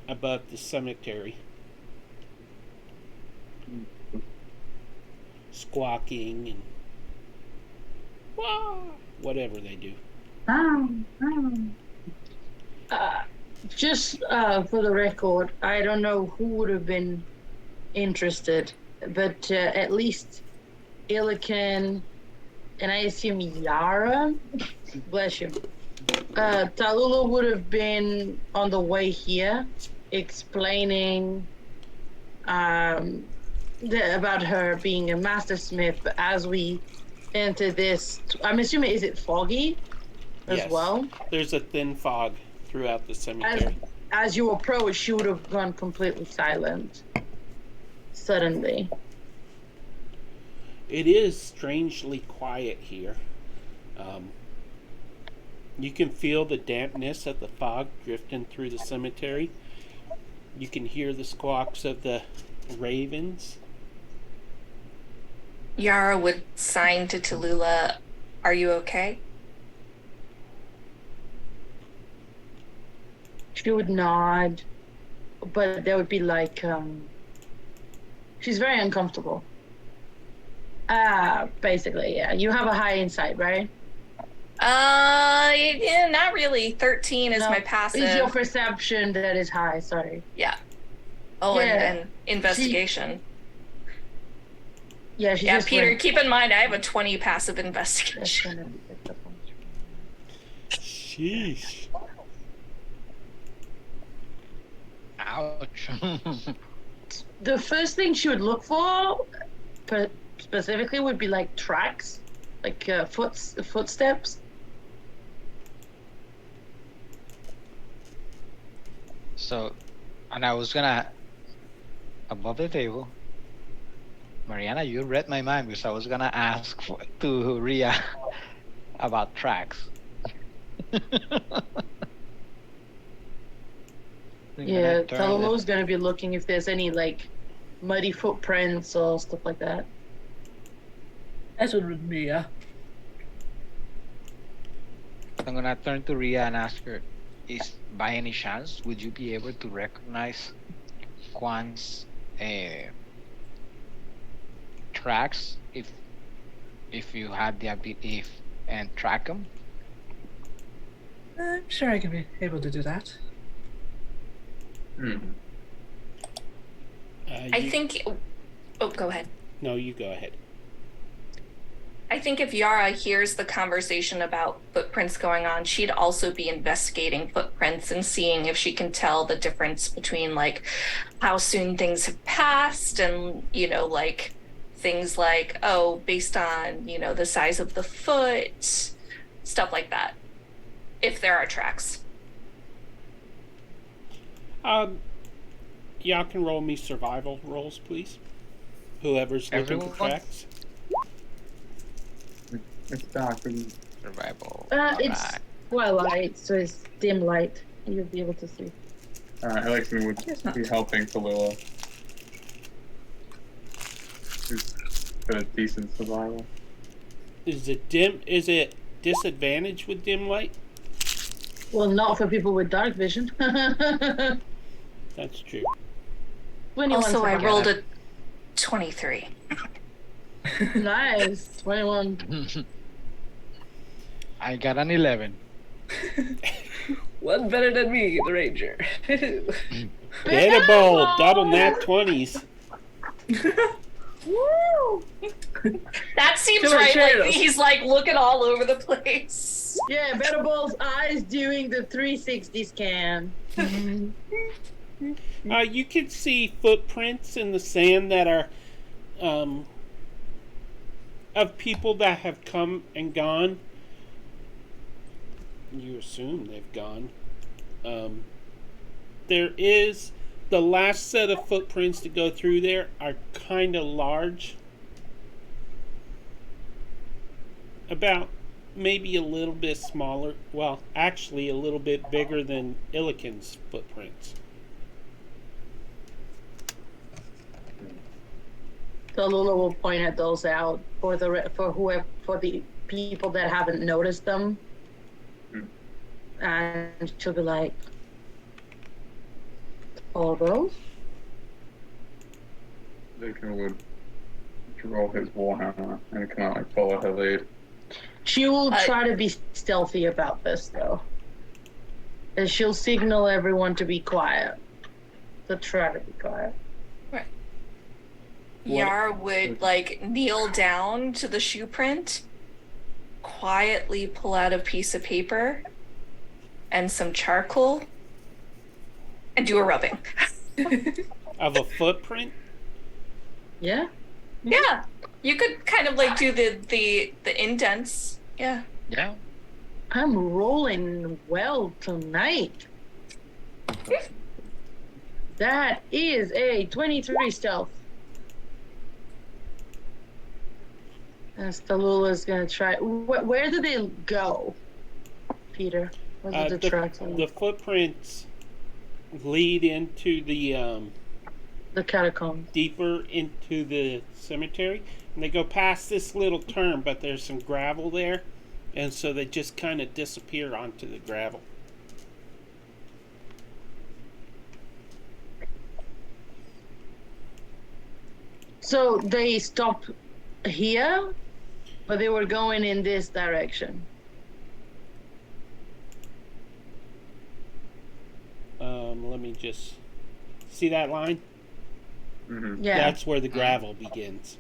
above the cemetery, squawking and whatever they do. Just for the record, I don't know who would have been interested, but at least Illican, and I assume Yara, bless you, Tallulah would have been on the way here explaining about her being a mastersmith, but as we into this. I'm assuming, is it foggy as Yes. well? There's a thin fog throughout the As, cemetery. as you approach, she would have gone completely silent. Suddenly. It is strangely quiet here. You can feel the dampness of the fog drifting through the cemetery. You can hear the squawks of the ravens. Yara would sign to Tallulah, "Are you okay?" She would nod, but there would be like, she's very uncomfortable. Basically, yeah. You have a high insight, right? Yeah, not really. 13 is No, my passive. It's your perception that is high, sorry. Yeah. Oh, Yeah. and investigation. She Yeah, just Peter, went, keep in mind I have a 20 passive That's investigation. gonna be picked up on Sheesh. Ouch. The first thing she would look for, specifically, would be like tracks, like footsteps. So, and I was gonna, above the table, Mariana, you read my mind because I was gonna ask to Ria about tracks. Yeah, Taluloh's gonna be looking if there's any like muddy footprints or stuff like that. That's what would be, yeah. I'm gonna turn to Ria and ask her, is by any chance would you be able to recognize Kwan's tracks if you had the ability and track them? I'm sure I can be able to do that. I think. Oh, go ahead. No, you go ahead. I think if Yara hears the conversation about footprints going on, she'd also be investigating footprints and seeing if she can tell the difference between like how soon things have passed and, like things like, oh, based on, the size of the foot, stuff like that, if there are tracks. Y'all can roll me survival rolls, please. Whoever's looking Everyone? for tracks. It's dark. Survival. It's Alright. twilight, so it's dim light. You'll be able to see. Alexin would be helping Tallulah. She's got a decent survival. Is it disadvantage with dim light? Well, not for people with dark vision. That's true. 21 Also, I survival. rolled a 23. Nice. 21. I got an 11. One better than me, the ranger. Beta bowl, double nat 20s. Woo! That seems Come on, right. share Like, those. he's like looking all over the place. Yeah, Better Ball's eyes doing the 360 scan. You can see footprints in the sand that are of people that have come and gone. You assume they've gone. There is the last set of footprints to go through there are kind of large. About maybe a little bit smaller. Well, actually a little bit bigger than Illiken's footprints. So Lula will point at those out for the people that haven't noticed them, and she'll be like, "All those." Deacon would roll his warhammer and kind of like follow her lead. She will try to be stealthy about this though, and she'll signal everyone to be quiet. To try to be quiet. Yar would like kneel down to the shoe print, quietly pull out a piece of paper and some charcoal, and do a rubbing. Of a footprint? Yeah. Yeah. You could kind of like do the indents. Yeah. Yeah. I'm rolling well tonight. That is a 23 stealth. And Stalula's gonna try. Where do they go, Peter? Where do the tracks lead? The footprints lead into the catacomb. deeper into the cemetery, and they go past this little turn, but there's some gravel there, and so they just kind of disappear onto the gravel. So they stop here, but they were going in this direction. Let me just see that line. Mm-hmm. Yeah. That's where the gravel begins,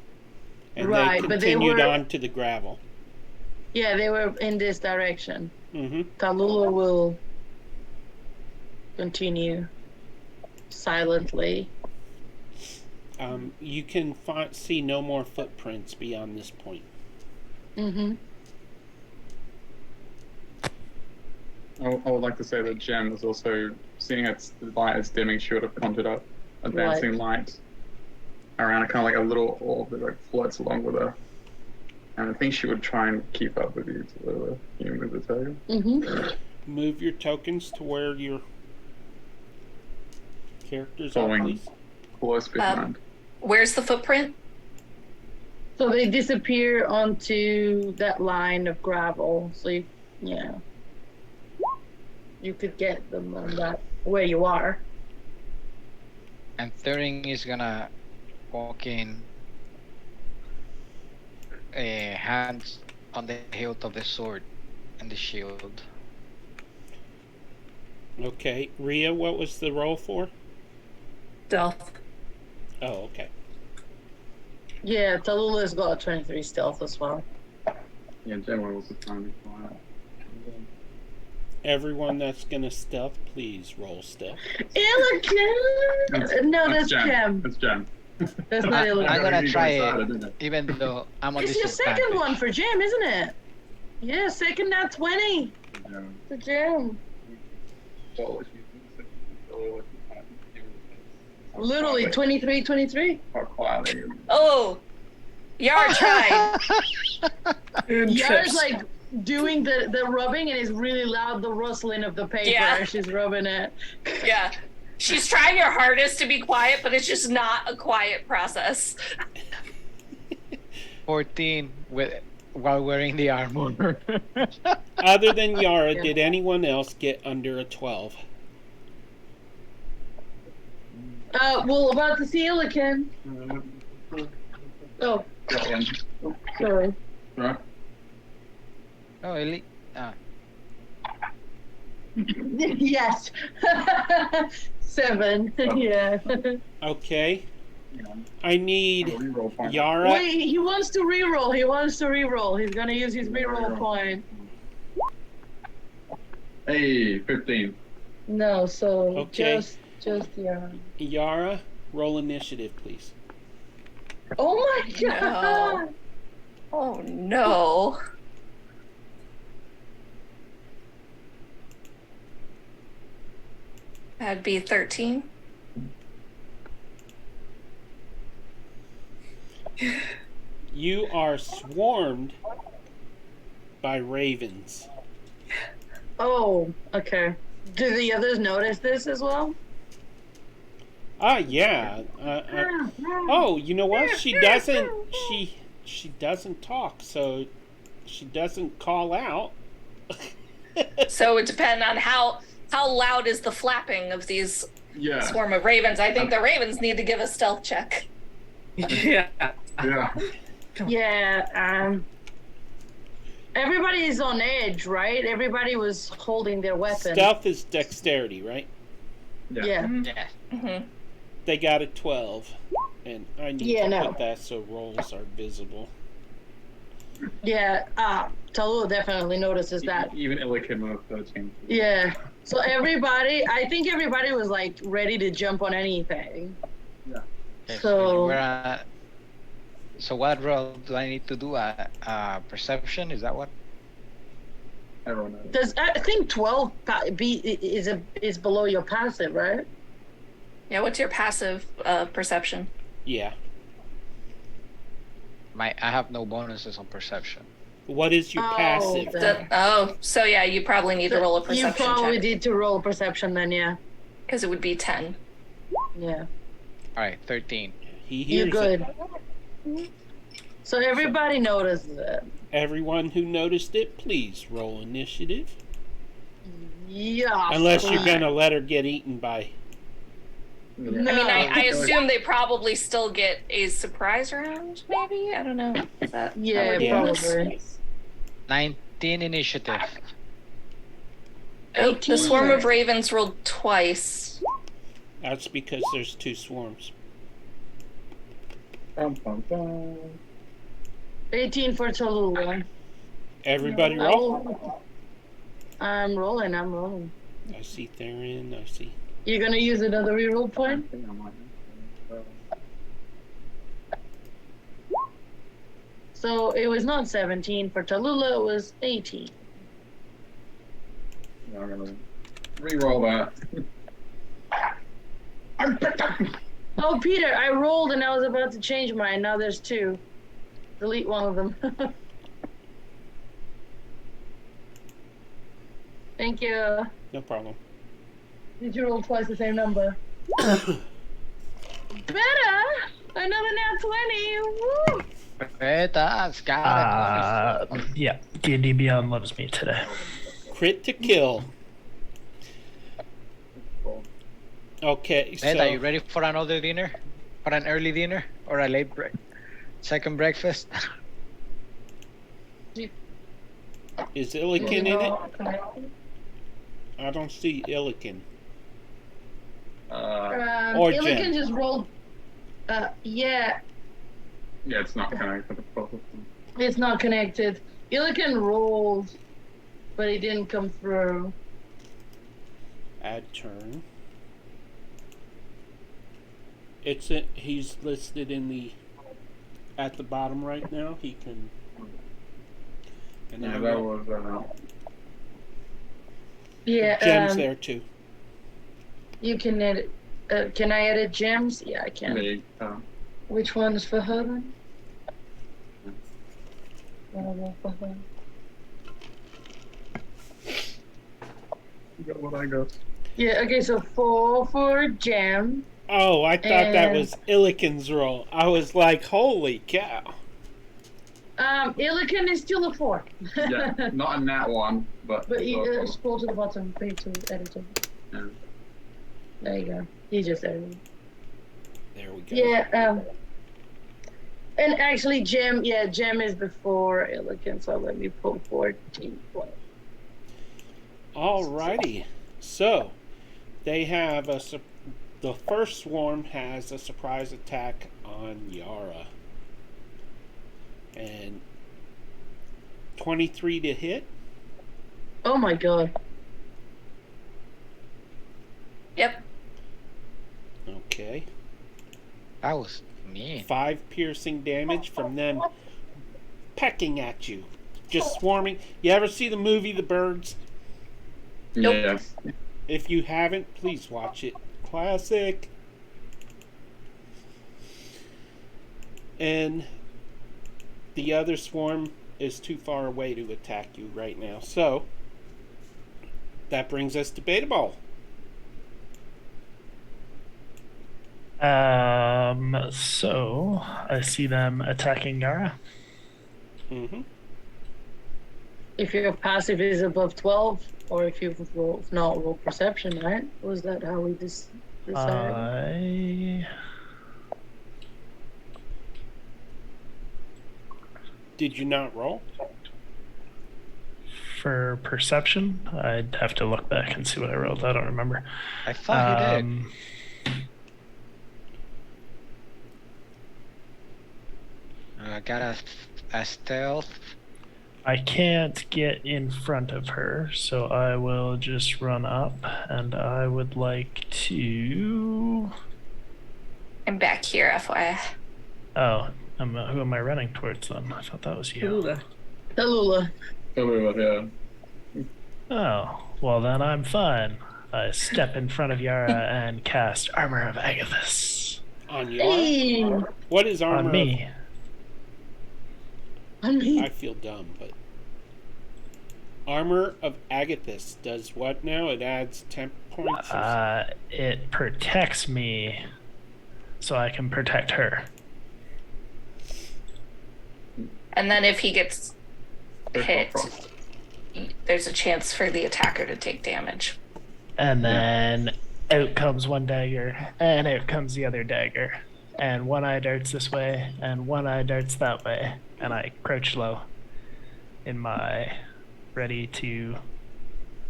and Right, they but they continued were- on to the gravel. Yeah, they were in this direction. Mm-hmm. Tallulah will continue silently. You can see no more footprints beyond this point. Mm-hmm. I would like to say that Jem is also, seeing its the light is dimming, she would have conjured up a dancing light around, kind of like a little orb that like floats along with her. And I think she would try and keep up with you to you move the token. Mm-hmm. Move your tokens to where your characters Following. are, please. Close behind. Where's the footprint? So they disappear onto that line of gravel. So you could get them on that where you are. And Thuring is gonna walk in, hands on the hilt of the sword and the shield. Okay, Rhea, what was the roll for? Stealth. Oh, okay. Yeah, Tallulah's got a 23 stealth as well. Yeah, Jem will also try and be quiet. Everyone that's gonna stealth, please roll stealth. Illican! No, that's Jem. That's Jem. That's not I'm Illican. gonna try Excited, it, isn't it? even though I'm on It's your second disadvantage. one for Jem, isn't it? Yeah, second nat 20 Yeah. for Jem. Well, if you think so, if you kind of give it a- Literally 23, 23. Quite quietly. Oh, Yara tried. Yara's like doing the rubbing, and it's really loud, the rustling of the paper Yeah. as she's rubbing it. Yeah. She's trying her hardest to be quiet, but it's just not a quiet process. 14 while wearing the armor. Other than Yara, Yeah. did anyone else get under a 12? Well, about to see Illican. Oh, sorry. Right. Oh, Ellie. Yes. 7. Yeah. Okay, You know, I need reroll point. Yara. Wait, he wants to reroll. He's gonna use his reroll point. Hey, 15. No, so Okay. just yeah. Yara, roll initiative, please. Oh my god! No. Oh no. That'd be 13. You are swarmed by ravens. Oh, okay. Do the others notice this as well? Ah, yeah. Oh, you know what? She doesn't. She doesn't talk, so she doesn't call out. So it depends on how loud is the flapping of these Yeah. swarm of ravens. I think the ravens need to give a stealth check. Yeah. Yeah. Yeah. Everybody is on edge, right? Everybody was holding their weapon. Stealth is dexterity, right? Yeah. Yeah. Yeah. Mm-hmm. They got a 12, and I need Yeah, to no. put that so rolls are visible. Yeah. Tallulah definitely notices that. Even Illican with 13. Yeah. So I think everybody was like ready to jump on anything. Okay, So- we're at So what roll do I need to do? Perception? Is that what? Everyone knows. Does I think 12 is below your passive, right? Yeah, what's your passive perception? Yeah. I have no bonuses on perception. What is your Oh, passive? okay. So yeah, you probably need to roll a You perception probably check need to roll perception then, yeah. because it would be 10. Yeah. All right, 13. He You're hears good. it. So everybody noticed that. Everyone who noticed it, please roll initiative. Yeah. Unless you're gonna let her get eaten by. No. I mean, I assume they probably still get a surprise round, maybe? I don't know. Is that how Yeah, we're doing this? probably. 19 initiative. Oh, the 18. swarm of ravens rolled twice. That's because there's 2 swarms. Bum, bum, bum. 18 for Tallulah. Everybody roll. I'm rolling. I see Theron. I see. You're gonna use another reroll I point? think I might have. So it was not 17 for Tallulah, it was 18. Yeah, I'm gonna re-roll that. Oh, Peter, I rolled and I was about to change mine. Now there's 2. Delete one of them. Thank you. No problem. Did you roll twice the same number? Better! Another nat 20! Woo! Betas, got it. Yeah, D&D Beyond loves me today. Crit to kill. Okay, Beta, you so ready for another dinner? For an early dinner? Or a late second breakfast? is Illiken in it? I don't see Illiken. Or Illiken Jen. just rolled. Yeah, Yeah, it's not connected to both of them. it's not connected. Illiken rolled, but it didn't come through. Add turn. He's listed in the at the bottom right now. He can. And Yeah, then that was. Yeah, Gem's there too. you can edit. Can I edit gems? Yeah, I can. The, Which one is for her then? For her. you got what I got. Yeah, okay, so 4 for gem. Oh, I thought that And- was Illiken's roll. I was like, holy cow. Illiken is still a 4. Yeah, not a nat one, but. But you scroll to the bottom page to edit it. Yeah. There you go. He just edited. There we go. Yeah, and actually Gem is before Illiken, so let me pull 14 points. Alrighty. So, they have the first swarm has a surprise attack on Yara. And 23 to hit. Oh my god. Yep. Okay. That was mean. 5 piercing damage from them pecking at you. Just swarming. You ever see the movie The Birds? Nope. Yes. If you haven't, please watch it. Classic. And the other swarm is too far away to attack you right now. So, that brings us to Beta Ball. So I see them attacking Yara. Mm-hmm. If your passive is above 12, or if you roll perception, right? Was that how we decided? Did you not roll? For perception, I'd have to look back and see what I rolled. I don't remember. I thought he did. I got a stealth. I can't get in front of her, so I will just run up, and I would like to. I'm back here, FYI. Oh, Who am I running towards then? I thought that was you. Tallulah. Tallulah. Tallulah, yeah. Oh, well then I'm fine. I step in front of Yara and cast Armor of Agathis On you. Hey! What is armor? on me. On me. I feel dumb, but Armor of Agathis does what now? It adds 10 points. It protects me, so I can protect her. And then if he gets hit, there's a chance for the attacker to take damage. And then out comes one dagger, and out comes the other dagger. And one eye darts this way, and one eye darts that way. And I crouch low in my ready to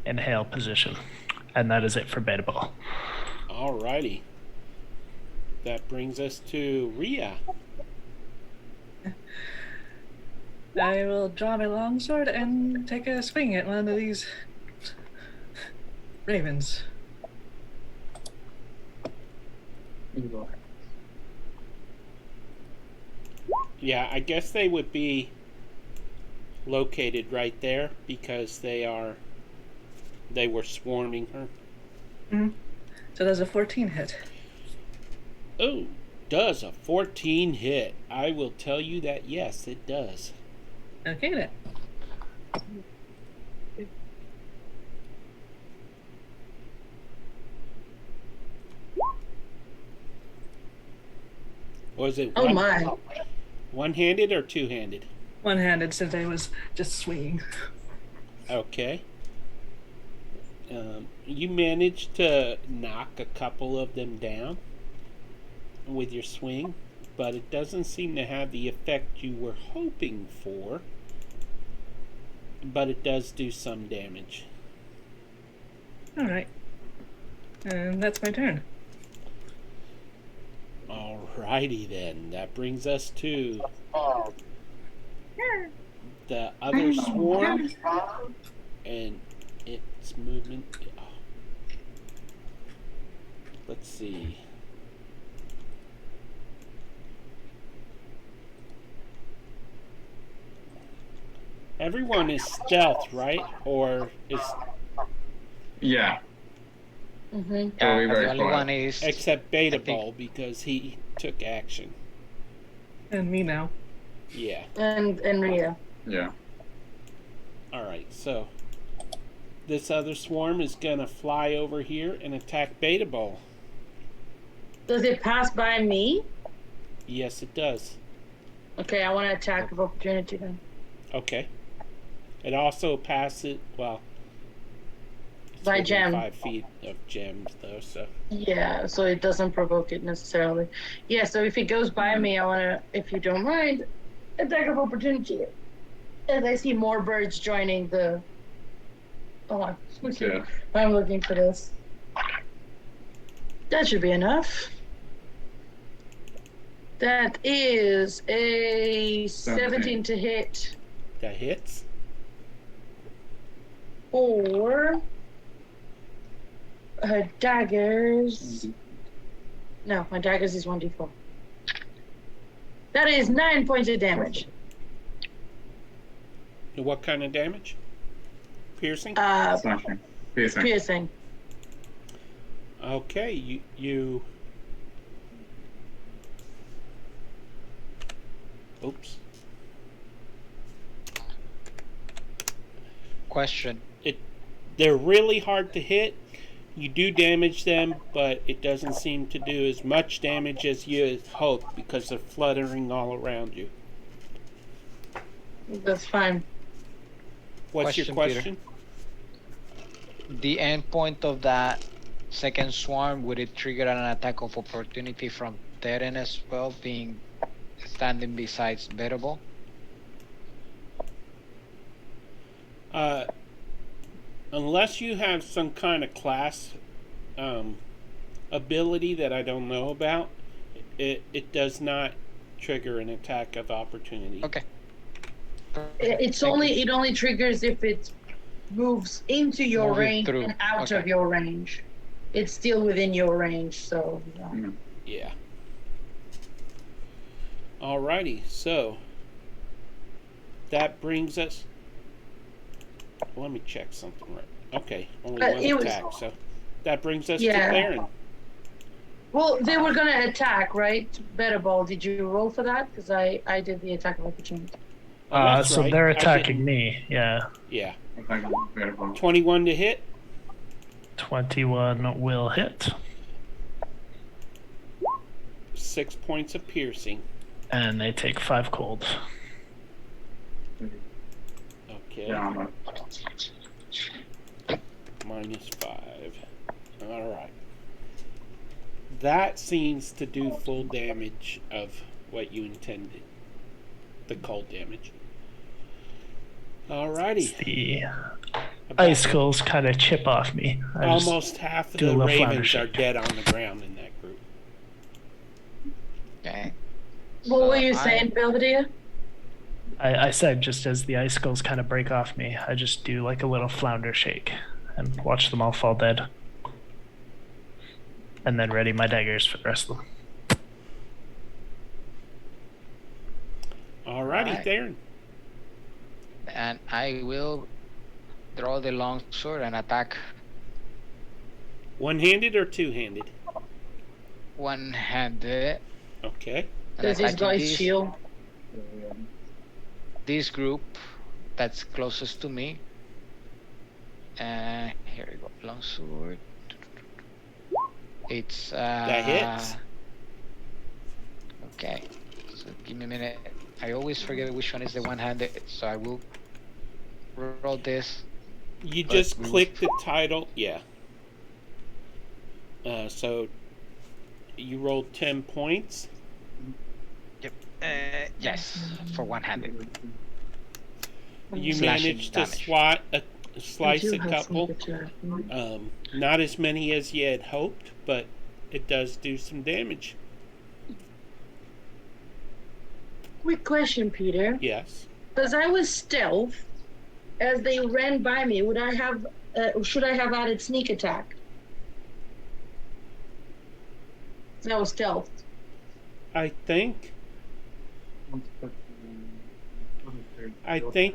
inhale position. And that is it for beta ball. Alrighty. That brings us to Rhea. I will draw my longsword and take a swing at one of these ravens. Yeah, I guess they would be located right there because they were swarming her. Mm-hmm. So does a 14 hit? Oh, does a 14 hit? I will tell you that yes, it does. Okay then. Was it Oh my. one-handed or two-handed? One-handed since I was just swinging. Okay. You managed to knock a couple of them down with your swing, but it doesn't seem to have the effect you were hoping for. But it does do some damage. Alright. And that's my turn. Alrighty then. That brings us to the other swarm and its movement. Oh. Let's see. Everyone is stealth, right? Or is Yeah. Mm-hmm. It'll be The very only quiet. one is except Beta I think- Ball because he took action. And me now. Yeah. And Rhea. Yeah. Alright, so this other swarm is gonna fly over here and attack Beta Ball. Does it pass by me? Yes, it does. Okay, I want to attack of opportunity then. Okay. It also passes, well, it's By within gem. 5 feet of gems, though, so. Yeah, so it doesn't provoke it necessarily. Yeah, so if it goes by me, I want to, if you don't mind, attack of opportunity. As I see more birds joining the. Oh, Yeah. I'm looking for this. That should be enough. That is a 17 to hit. That hits. Or daggers. No, my daggers is 1d4. That is 9 points of damage. And what kind of damage? Piercing? Slashing. Piercing. Piercing. Okay, you. Oops. question. They're really hard to hit. You do damage them, but it doesn't seem to do as much damage as you had hoped because they're fluttering all around you. That's fine. What's your Question, Peter. question? The end point of that second swarm, would it trigger an attack of opportunity from Terran as well, being standing besides Bearable? Unless you have some kind of class ability that I don't know about, it does not trigger an attack of opportunity. Okay. It only triggers if it moves into your Moving range through. and out of Okay. your range. It's still within your range, so. Mm. Yeah. Alrighty, so that brings us. Let me check something right. Okay, only one attack, so that brings us to Theron. Well, they were gonna attack, right? Better ball. Did you roll for that? Because I did the attack of opportunity. That's So right. they're I attacking didn't- me. Yeah. Yeah. Attacking Bearable. 21 to hit. 21 will hit. 6 points of piercing. And they take 5 cold. Okay. Yeah, I'm a- -5. Alright. That seems to do full damage of what you intended. The cold damage. Alrighty. The icicles kind of chip off me. I just Almost half of do a the little flounder ravens are shake. dead on the ground in that group. Okay. What were you I- saying, Belvedere? I said just as the icicles kind of break off me, I just do like a little flounder shake and watch them all fall dead. And then ready my daggers for the rest of them. Alrighty, Alright. Theron. And I will draw the long sword and attack One-handed or two-handed? one-handed. Okay. And Does his attacking guys shield? this group that's closest to me. Here we go. Long sword. It's That hits. Okay. So give me a minute. I always forget which one is the one-handed, so I will roll this. You But just move. click the title. Yeah. So you rolled 10 points. Yep. Yes, for one-handed. You Slashing managed to damage. slice I do a have couple. sneak attack. Not as many as you had hoped, but it does do some damage. Quick question, Peter. Yes. Because I was stealth, as they ran by me, would I have? Should I have added sneak attack? That was stealth. I think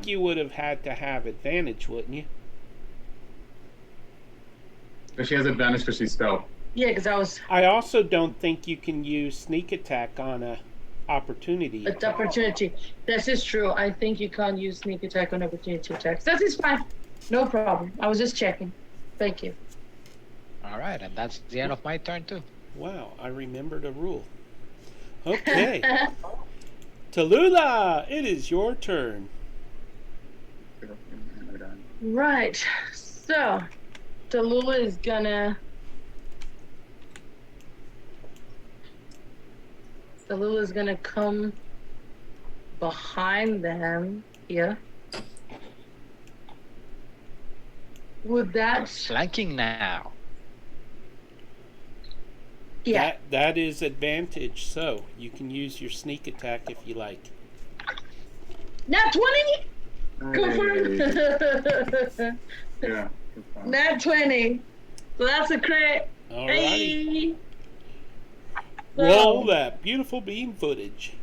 you would have had to have advantage, wouldn't you? But she has advantage because she's stealth. Yeah, because I was I also don't think you can use sneak attack on a opportunity. at opportunity. This is true. I think you can't use sneak attack on opportunity attacks. That is fine. No problem. I was just checking. Thank you. All right, and that's the end of my turn too. Wow, I remembered a rule. Okay. Tallulah, it is your turn. Right. So, Tallulah is gonna. Tallulah's gonna come behind them here. Would that? Flanking now. Yeah. That is advantage, so you can use your sneak attack if you like. Nat 20. Confirmed. Yeah. Nat 20. So that's a crit. Alrighty. Hey. Roll So, that beautiful beam footage.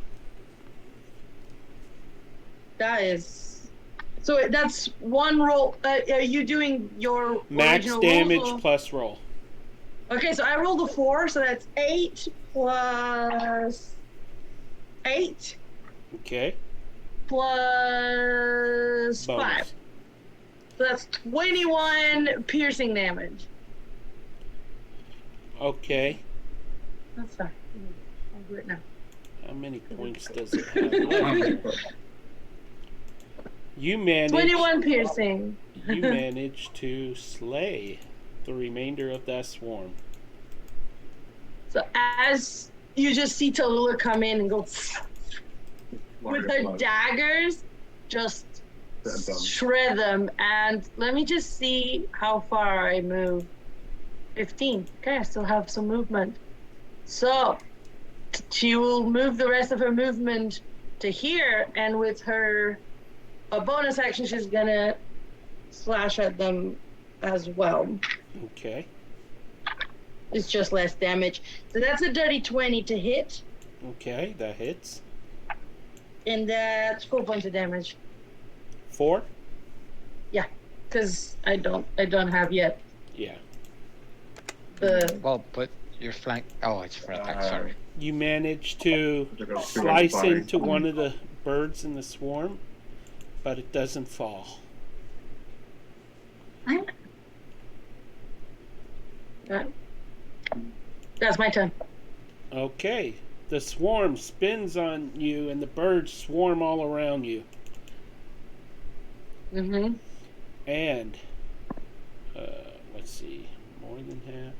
that is. So that's one roll. Are you doing your Max original damage rolls, or- plus roll. Okay, so I rolled a 4, so that's 8 plus 8 Okay. plus 5. Bonus. So that's 21 piercing damage. Okay. That's fine. I'll do it now. How many points does it have? You managed. 21 piercing. You managed to slay the remainder of that swarm. So as you just see Tallulah come in and go with her daggers, just shred them. And let me just see how far I move. 15. Okay, I still have some movement. So she will move the rest of her movement to here, and with her a bonus action, she's gonna slash at them as well. Okay. It's just less damage. So that's a dirty 20 to hit. Okay, that hits. And that's 4 points of damage. 4? Because I don't have yet Yeah. the. Well, but your flank. Oh, it's for attack. Sorry. You manage to Look at slice body. into one of the birds in the swarm, but it doesn't fall. That's my turn. Okay. The swarm spins on you, and the birds swarm all around you. Mm-hmm. And, let's see, more than half.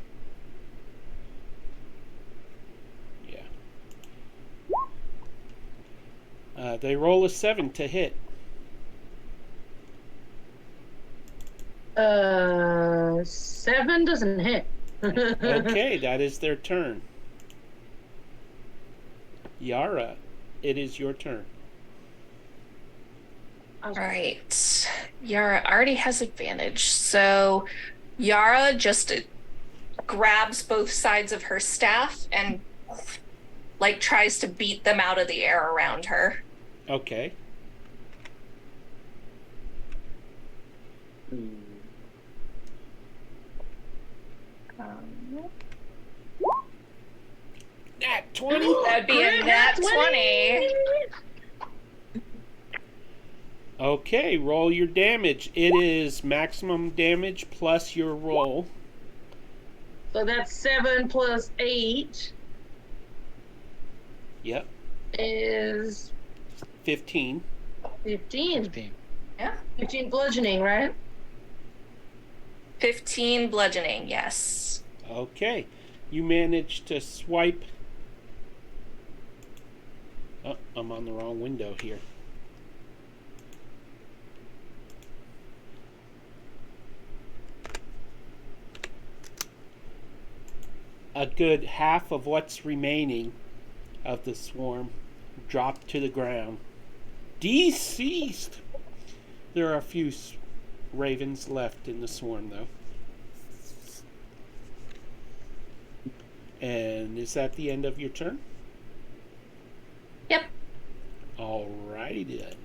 Yeah. They roll a 7 to hit. 7 doesn't hit. Okay, that is their turn. Yara, it is your turn. All right. Yara already has advantage. So Yara just grabs both sides of her staff and like tries to beat them out of the air around her. Okay. Nat 20. That'd be a nat 20. Okay, roll your damage. It is maximum damage plus your roll. So that's 7 plus 8 Yep. is 15. 15. 15. Yeah. 15 bludgeoning, right? 15 bludgeoning, yes. Okay. You manage to swipe. Oh, I'm on the wrong window here. A good half of what's remaining of the swarm dropped to the ground. Deceased! There are a few ravens left in the swarm, though. And is that the end of your turn? Yep. Alrighty then.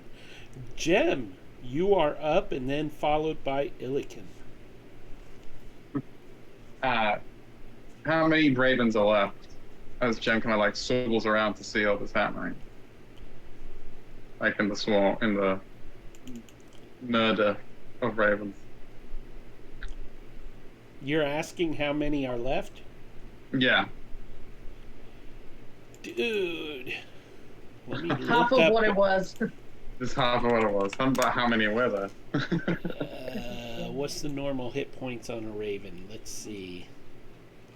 Jem, you are up and then followed by Illiken. How many ravens are left? As Jem kind of like swivels around to see all this happening. Like in the swarm, in the murder of ravens. You're asking how many are left? Yeah. Dude. Let me Half look of up what it was. Just half of what it was. How about how many were there? what's the normal hit points on a raven? Let's see.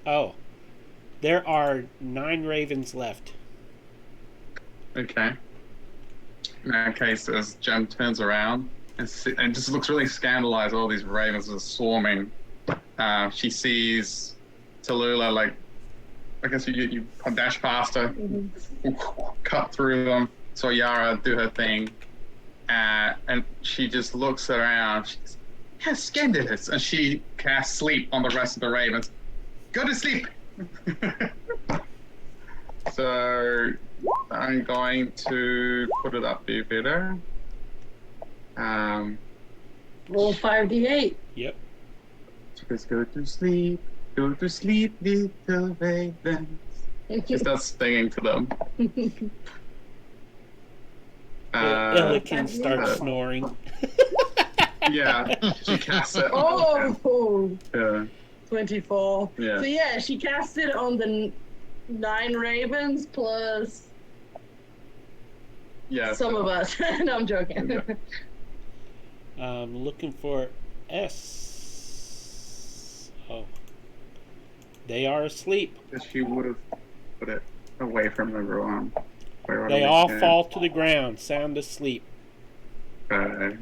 Oh. There are 9 ravens left. Okay. In that case, as Jem turns around and just looks really scandalized, all these ravens are swarming. She sees Tallulah, like, I guess you dash past her, cut through them, saw Yara do her thing, and she just looks around. She's, yeah, scandalous. And she casts sleep on the rest of the ravens. Go to sleep! So I'm going to put it up here better. Roll 5d8. Yep. Just go to sleep, little ravens. She starts singing to them. Illiken starts snoring. Yeah, she casts it. Oh! Yeah. 24. Yeah. So yeah, she cast it on the 9 ravens plus Yeah. some of us. No, I'm joking. Yeah. Looking for S. Oh. They are asleep. She would have put it away from everyone. They all fall to the ground, sound asleep. Okay.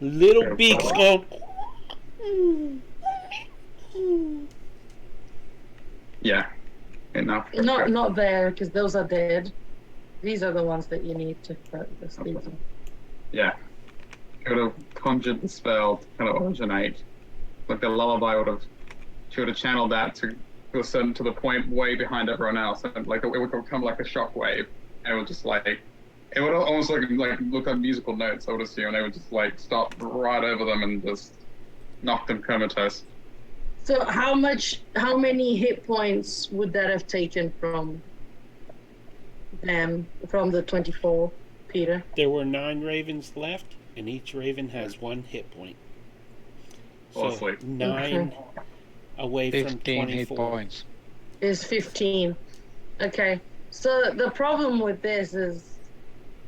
Little Fair beaks point. go. Yeah. Enough. Not there, because those are dead. These are the ones that you need to put the sleep on. Yeah. Could have conjured the spell to kind of originate. Like the lullaby would have. She would have channeled that to a to the point way behind everyone else, and like it would become like a shock wave, and it would just like It would almost like look like musical notes, I would assume, and they would just like stop right over them and just knock them comatose. So how many hit points would that have taken from them, from the 24, Peter? There were 9 ravens left, and each raven has 1 hit point. Fall So asleep. 9 away from 15 hit 24. points. Is 15. Okay. So the problem with this is,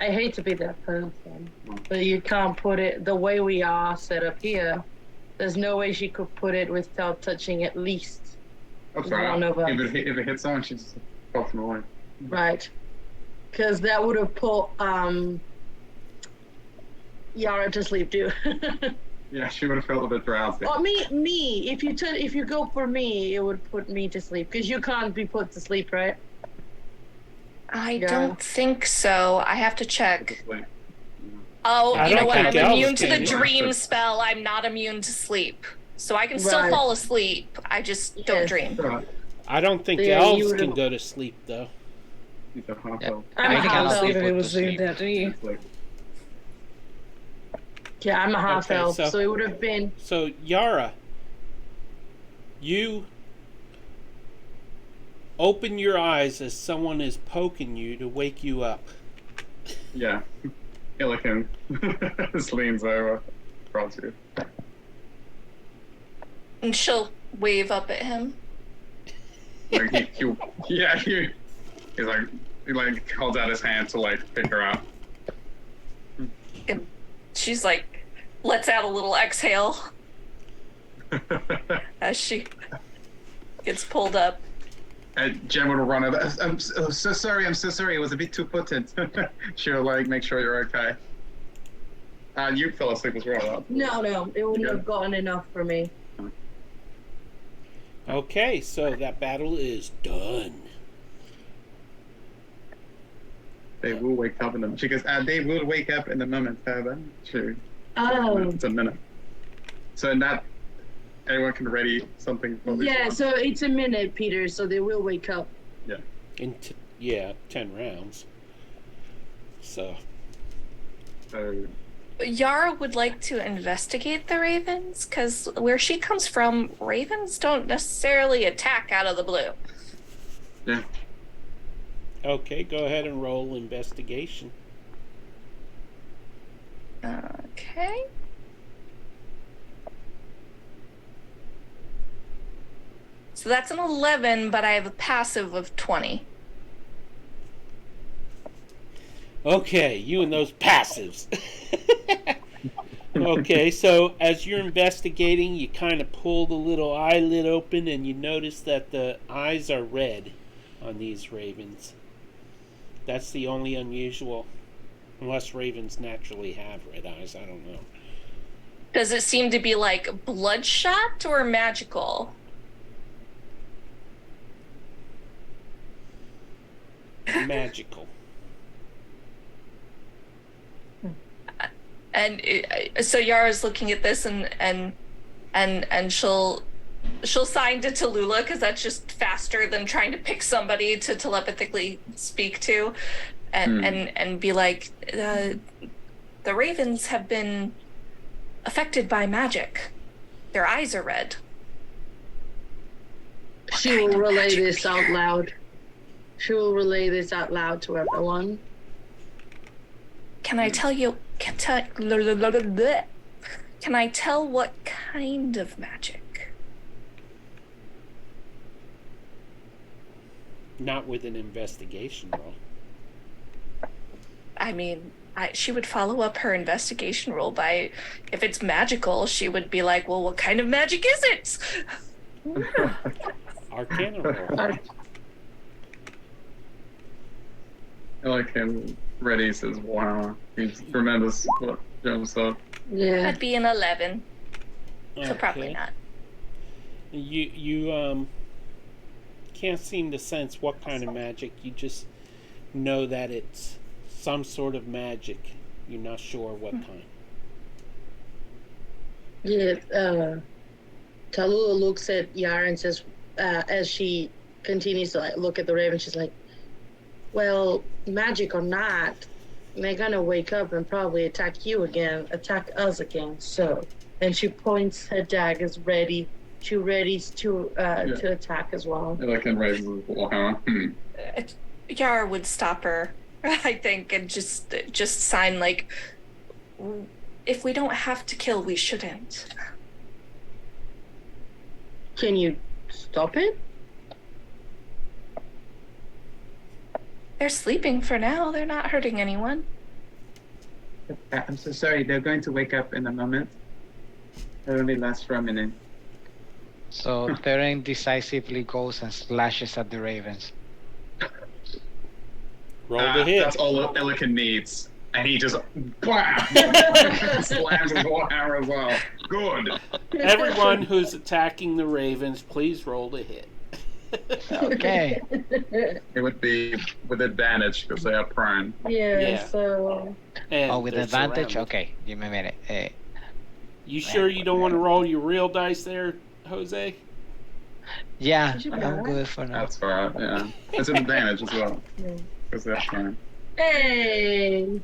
I hate to be that person, but you can't put it the way we are set up here. There's no way she could put it without touching at least I'm sorry. one of us. If it hits someone, she just pops them away. Right. Because that would have put Yara to sleep too. Yeah, she would have felt a bit drowsy. Or me. If you go for me, it would put me to sleep. Because you can't be put to sleep, right? I don't think so. I have to check. Like, Oh, I you know don't what? I'm think elves immune to the can. dream spell. I'm not immune to sleep. So I can still Right. fall asleep. I just don't Yes. dream. I don't think Yeah, you elves would've- can go to sleep, though. he's a half Yeah. elf. I'm I a cannot half be elf. If put it to was doing sleep. that to me. It's like, Yeah, I'm a half Okay, elf, so- so it would have been. So, Yara, you open your eyes as someone is poking you to wake you up. yeah. Illican just leans over, across you. And she'll wave up at him. Like he's like he like holds out his hand to like pick her up. And she's like, lets out a little exhale as she gets pulled up. And Jem will run over. I'm so sorry. It was a bit too potent. She'll like make sure you're okay. You fell asleep as well. Huh? No, it wouldn't Yeah. have gotten enough for me. Okay, so that battle is done. They will wake up in the. She goes. They will wake up in the moment. However, sure. Oh. It's a minute. So in that, anyone can ready something for this. Yeah, so it's a minute, Peter, so they will wake up. In 10 rounds. So, So Yara would like to investigate the ravens, because where she comes from, ravens don't necessarily attack out of the blue. yeah. okay, go ahead and roll investigation. Okay. So that's an 11, but I have a passive of 20. Okay, you and those passives. Okay, so as you're investigating, you kind of pull the little eyelid open and you notice that the eyes are red on these ravens. That's the only unusual, unless ravens naturally have red eyes, I don't know. Does it seem to be like bloodshot or magical? Magical. And so Yara's looking at this and she'll sign to Tallulah, because that's just faster than trying to pick somebody to telepathically speak to, and be like, the ravens have been affected by magic. Their eyes are red. She will relay this out loud. She will relay this out loud to everyone. Can I tell you? Can I tell what kind of magic? Not with an investigation roll. I mean, she would follow up her investigation roll by, if it's magical, she would be like, well, what kind of magic is it? Arcana roll. I like him. Ready says, "Wow, he remembers what Jem said." Yeah. That'd be an 11, so probably Okay. not. You can't seem to sense what kind of magic. You just know that it's some sort of magic. You're not sure what kind. Yeah. Tallulah looks at Yara and says, as she continues to like look at the raven, she's like, "Well, magic or not, they're gonna wake up and probably attack you again, attack us again. So, and she points her daggers ready. She readies to attack as well. Illiken raises his warhammer. Yara would stop her, I think, and just sign like, if we don't have to kill, we shouldn't. Can you stop it? They're sleeping for now. They're not hurting anyone. I'm so sorry. They're going to wake up in a moment. It only lasts for a minute. So Theron decisively goes and slashes at the ravens. Roll the hit. That's all Illiken needs. And he just blam! slams his warhammer as well. Good. Everyone who's attacking the ravens, please roll the hit. Okay. It would be with advantage because they are prone. Yeah. So. And Oh, with they're advantage? surrounded. Okay, give me a minute. You sure you don't want to roll your real dice there, Jose? Yeah, You should I'm be good for now. That's right, yeah. It's an advantage as well. Yeah. Because they're prone. Hey.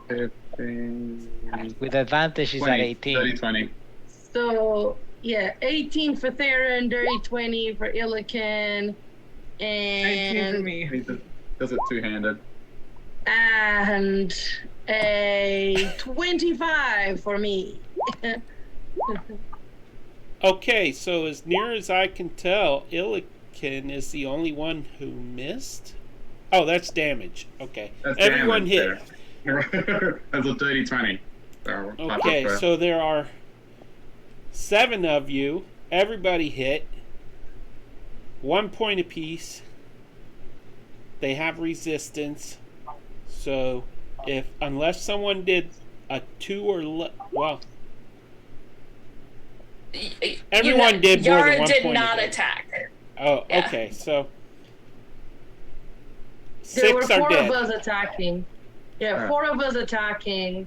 15, With advantage, is at 20, 18. 30, 20. So yeah, 18 for Theron, dirty 20 for Illiken, 19 for and me. He does it two-handed. and a 25 for me. Okay, so as near as I can tell, Illiken is the only one who missed. Oh, that's damage. Okay. That's Everyone damage hit. there. That's a dirty 20. So, Okay, so there are 7 of you. Everybody hit. 1 point apiece. They have resistance. So, unless someone did a 2 or well, everyone did more Yara than 1 did point not of attack. Oh, Yeah. okay. So There were 6 are 4 dead. of us attacking. Yeah, Alright. 4 of us attacking.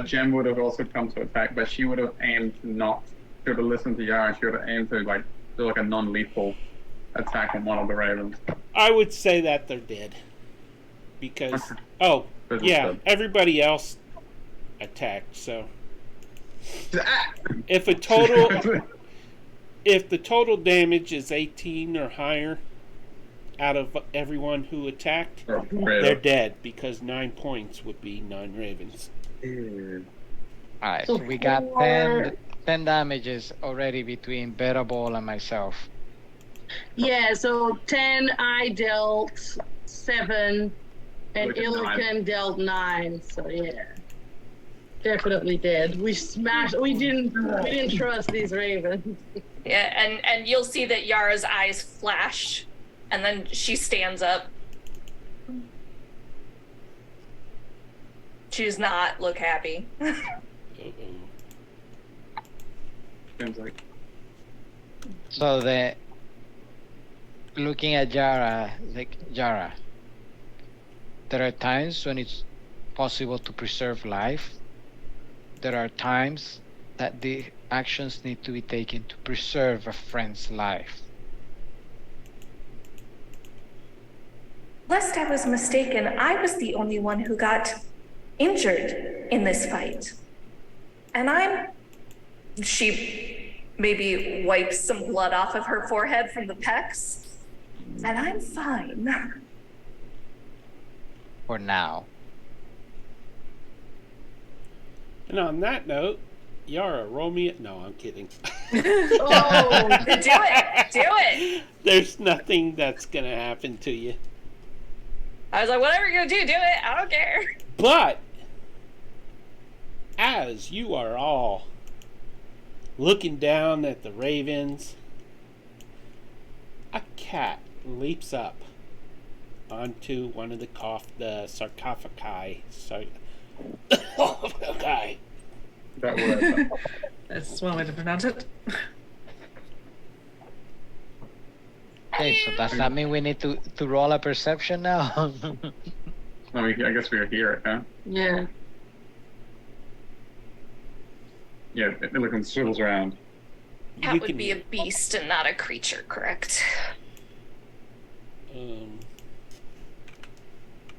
Jem would have also come to attack, but she would have aimed not. She would have listened to Yara. She would have aimed to do like a non-lethal attack on one of the ravens. I would say that they're dead. Because oh, But yeah, everybody else attacked, so if the total damage is 18 or higher out of everyone who attacked, they're dead because 9 points would be 9 ravens. Alright, So so we got for- 10 damages already between Beta Ball and myself. Yeah, so 10 I dealt, 7, and Illiken Illiken dealt 9. So yeah, definitely dead. We didn't trust these ravens. Yeah, and you'll see that Yara's eyes flash, and then she stands up. She does not look happy. Seems like So looking at Yara, Yara, there are times when it's possible to preserve life. There are times that the actions need to be taken to preserve a friend's life. Lest I was mistaken, I was the only one who got injured in this fight. And she maybe wipes some blood off of her forehead from the pecs, and I'm fine. For now. And on that note, Yara, roll me it. No, I'm kidding. Oh, Do it. There's nothing that's going to happen to you. I was like, whatever you're gonna do it. I don't care. But as you are all looking down at the ravens, a cat leaps up onto one of the sarcophagi. Sarcophagi. that word. That's one way to pronounce it. Okay, so does that mean we need to roll a perception now? I guess we're here, huh? yeah. Yeah, Illiken swivels around. Cat You would can- be a beast and not a creature, correct?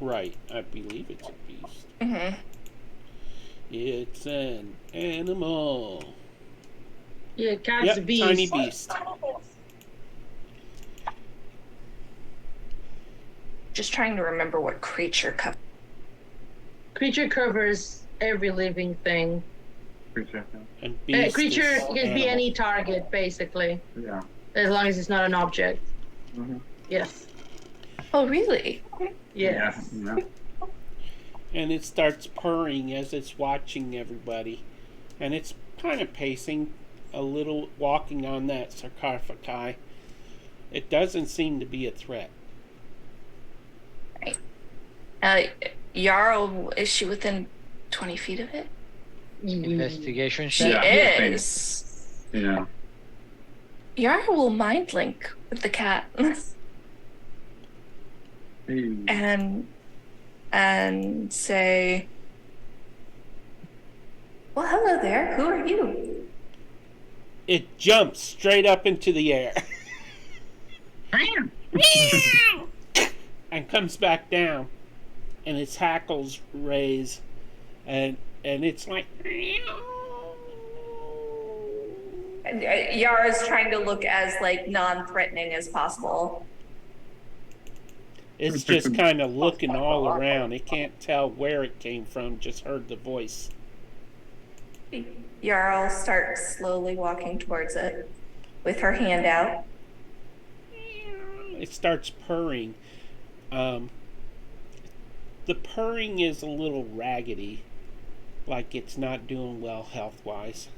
Right. I believe it's a beast. Mm-hmm. It's an animal. Yeah, cat's Yep, a beast. tiny beast. Just trying to remember what creature cup. Creature covers every living thing. Creature. And beast Creature is can be animal. any target, basically, Yeah. as long as it's not an object. Mm-hmm. Yes. Oh, really? Yes. Yeah. And it starts purring as it's watching everybody. And it's kind of pacing a little, walking on that sarcophagi. It doesn't seem to be a threat. Yara, is she within 20 feet of it? Investigation She check. Yeah. is. Yeah. Yara will mind link with the cat and say, "Well, hello there. Who are you?" It jumps straight up into the air. And comes back down. And its hackles raise. And it's like... Yara's trying to look as like non-threatening as possible. It's just kind of looking all around. It can't tell where it came from, just heard the voice. Yara will start slowly walking towards it with her hand out. It starts purring. The purring is a little raggedy, like it's not doing well health-wise.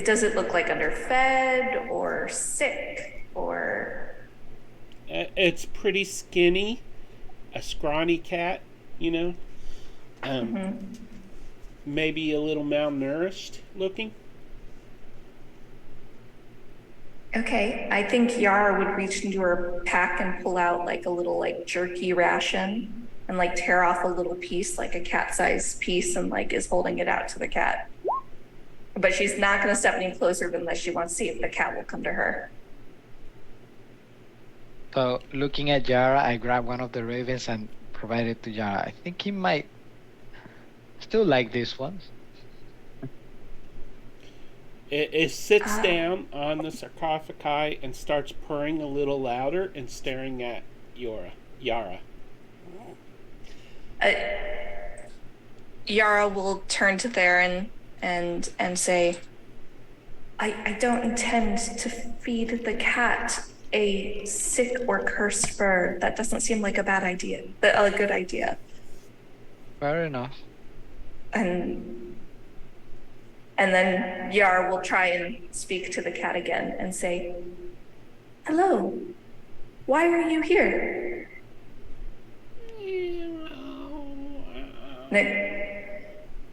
Does it look like underfed or sick or? It's pretty skinny, a scrawny cat, you know. Maybe a little malnourished looking. Okay, I think Yara would reach into her pack and pull out like a little like jerky ration and like tear off a little piece, like a cat-sized piece, and like is holding it out to the cat. But she's not going to step any closer unless she wants to see if the cat will come to her. So looking at Yara, I grab one of the ravens and provide it to Yara. I think he might still like this one. It sits down on the sarcophagi and starts purring a little louder and staring at Yara. Yara will turn to Theron and say, I don't intend to feed the cat a sick or cursed bird. That doesn't seem like a bad idea, a good idea. Fair enough. And then Yara will try and speak to the cat again and say, "Hello, why are you here?"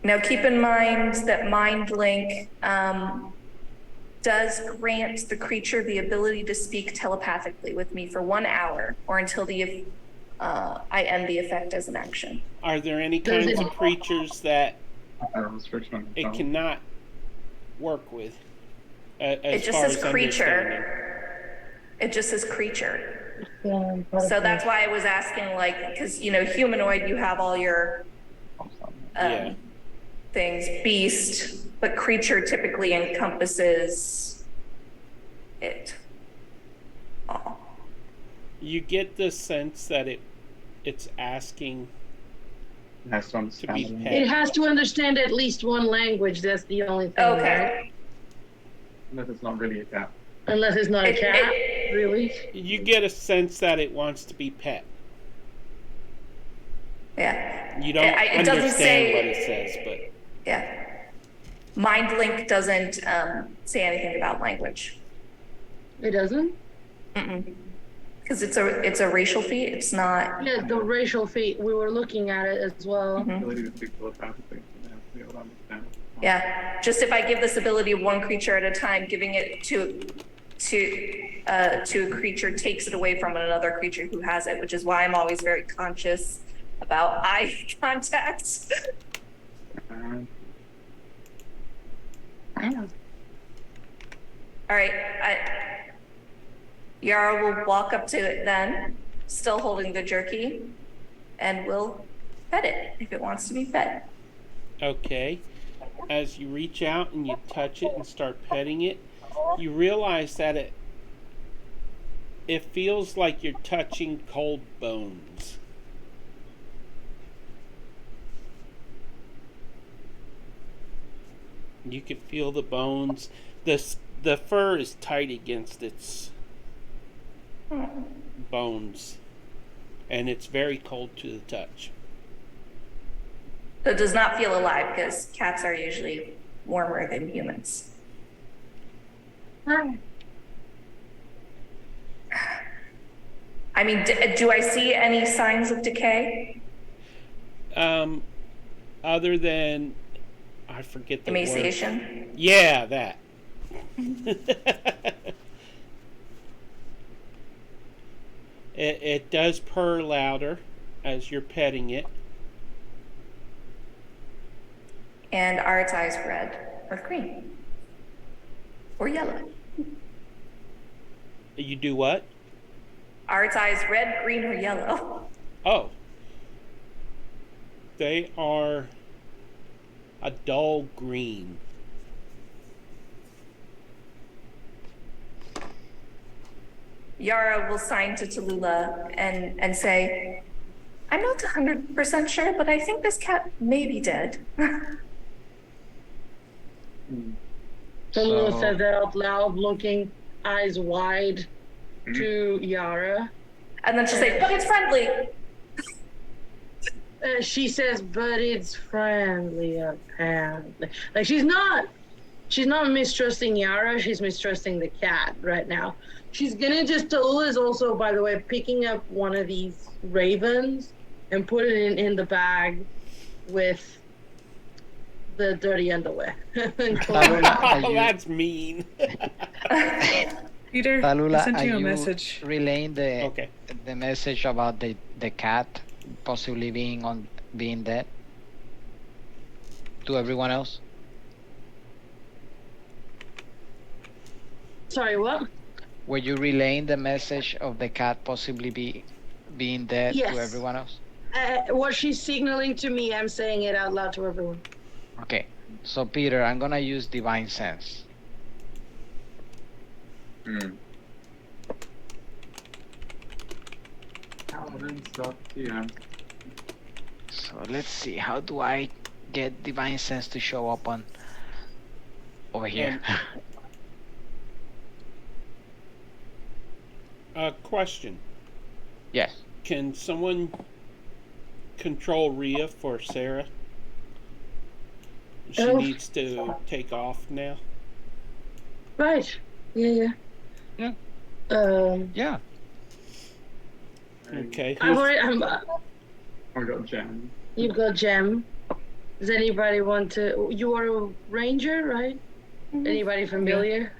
Now keep in mind that Mind Link does grant the creature the ability to speak telepathically with me for 1 hour or until I end the effect as an action. Are there any kinds of creatures that it cannot work with? It just says creature. It just says creature. So that's why I was asking, like, because, you know, humanoid, you have all your things, beast, but creature typically encompasses it all. You get the sense that it's asking to be pet. It has to understand at least one language. That's the only thing. Okay. Right? Unless it's not really a cat. Unless it's not a cat, really. You get a sense that it wants to be pet. Yeah. You don't It doesn't understand say what it says, but yeah. Mind Link doesn't say anything about language. It doesn't? Because it's a racial feat. It's not. Yeah, the racial feat. We were looking at it as well. Ability to speak telepathically. Be able to understand. Yeah. Just if I give this ability of one creature at a time, giving it to a creature takes it away from another creature who has it, which is why I'm always very conscious about eye contact. I know. All right. Yara will walk up to it then, still holding the jerky, and will pet it if it wants to be fed. Okay. As you reach out and you touch it and start petting it, you realize that it feels like you're touching cold bones. You can feel the bones. The fur is tight against its bones, and it's very cold to the touch. So it does not feel alive because cats are usually warmer than humans. I mean, do I see any signs of decay? Other than, I forget the word. Emaciation? Yeah, that. It does purr louder as you're petting it. And are its eyes red or green? Or yellow? You do what? Are its eyes red, green, or yellow? Oh. They are a dull green. Yara will sign to Tallulah and say, I'm not 100% sure, but I think this cat may be dead. Tallulah says that out loud, looking eyes wide to Yara. And then she'll say, but it's friendly. She says, but it's friendly, apparently. Like, she's not mistrusting Yara, she's mistrusting the cat right now. She's gonna Tallulah is also, by the way, picking up one of these ravens and put it in the bag with the dirty underwear. Oh, that's mean. Peter, Tallulah, I sent you are a you message. relaying the message about the cat possibly being dead to everyone else? Sorry, what? Were you relaying the message of the cat possibly being dead Yes. to everyone else? What she's signaling to me, I'm saying it out loud to everyone. Okay, so Peter, I'm gonna use Divine Sense. Paladin stuff, yeah. So let's see, how do I get Divine Sense to show up on over here? Question. Yes. Can someone control Rhea for Sarah? She needs to take off now. Right. Yeah. Yeah. Yeah. Okay. I got Gem. You've got Gem. Does anybody want to? You are a ranger, right? Anybody familiar?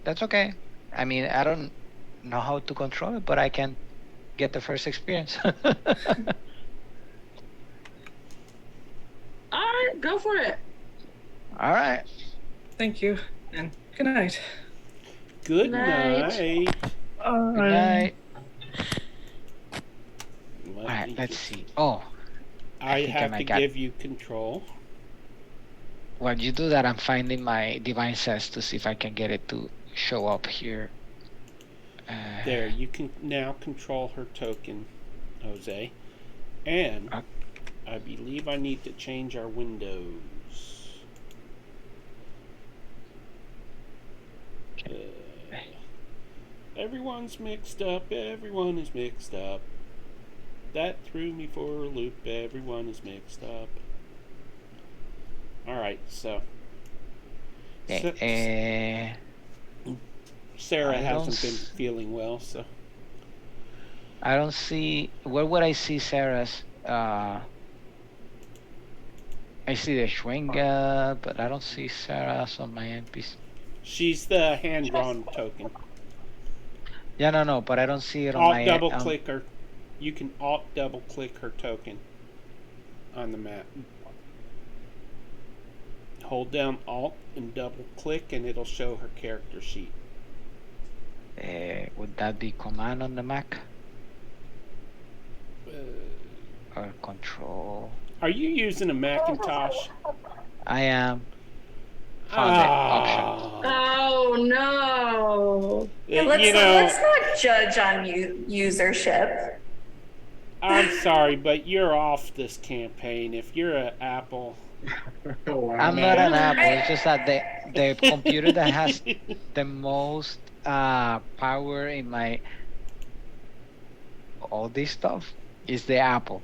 That's okay. I mean, I don't know how to control it, but I can get the first experience. All right, go for it. All right. Thank you, and good night. Good Night. night. Good night. All right, let's see. Oh, I think I have might to got- give you control. while you do that, I'm finding my Divine Sense to see if I can get it to show up here. There, you can now control her token, Jose. And I believe I need to change our windows. Everyone's mixed up. Everyone is mixed up. That threw me for a loop. Everyone is mixed up. Alright, so. Sarah I don't hasn't been s- feeling well, so. I don't see. Where would I see Sarah's? I see the Schwenga, but I don't see Sarah's on my NPC. She's the hand-drawn token. Yeah, no, but I don't see it on Alt my. double click her. You can alt double click her token on the map. Hold down alt and double click and it'll show her character sheet. Would that be command on the Mac or control? Are you using a Macintosh? I am. Found it. Options. Oh no! Yeah, let's not judge on usership. I'm sorry, but you're off this campaign. If you're an Apple, Oh, wow. I'm not an Apple. It's just that the computer that has the most power in my all this stuff is the Apple,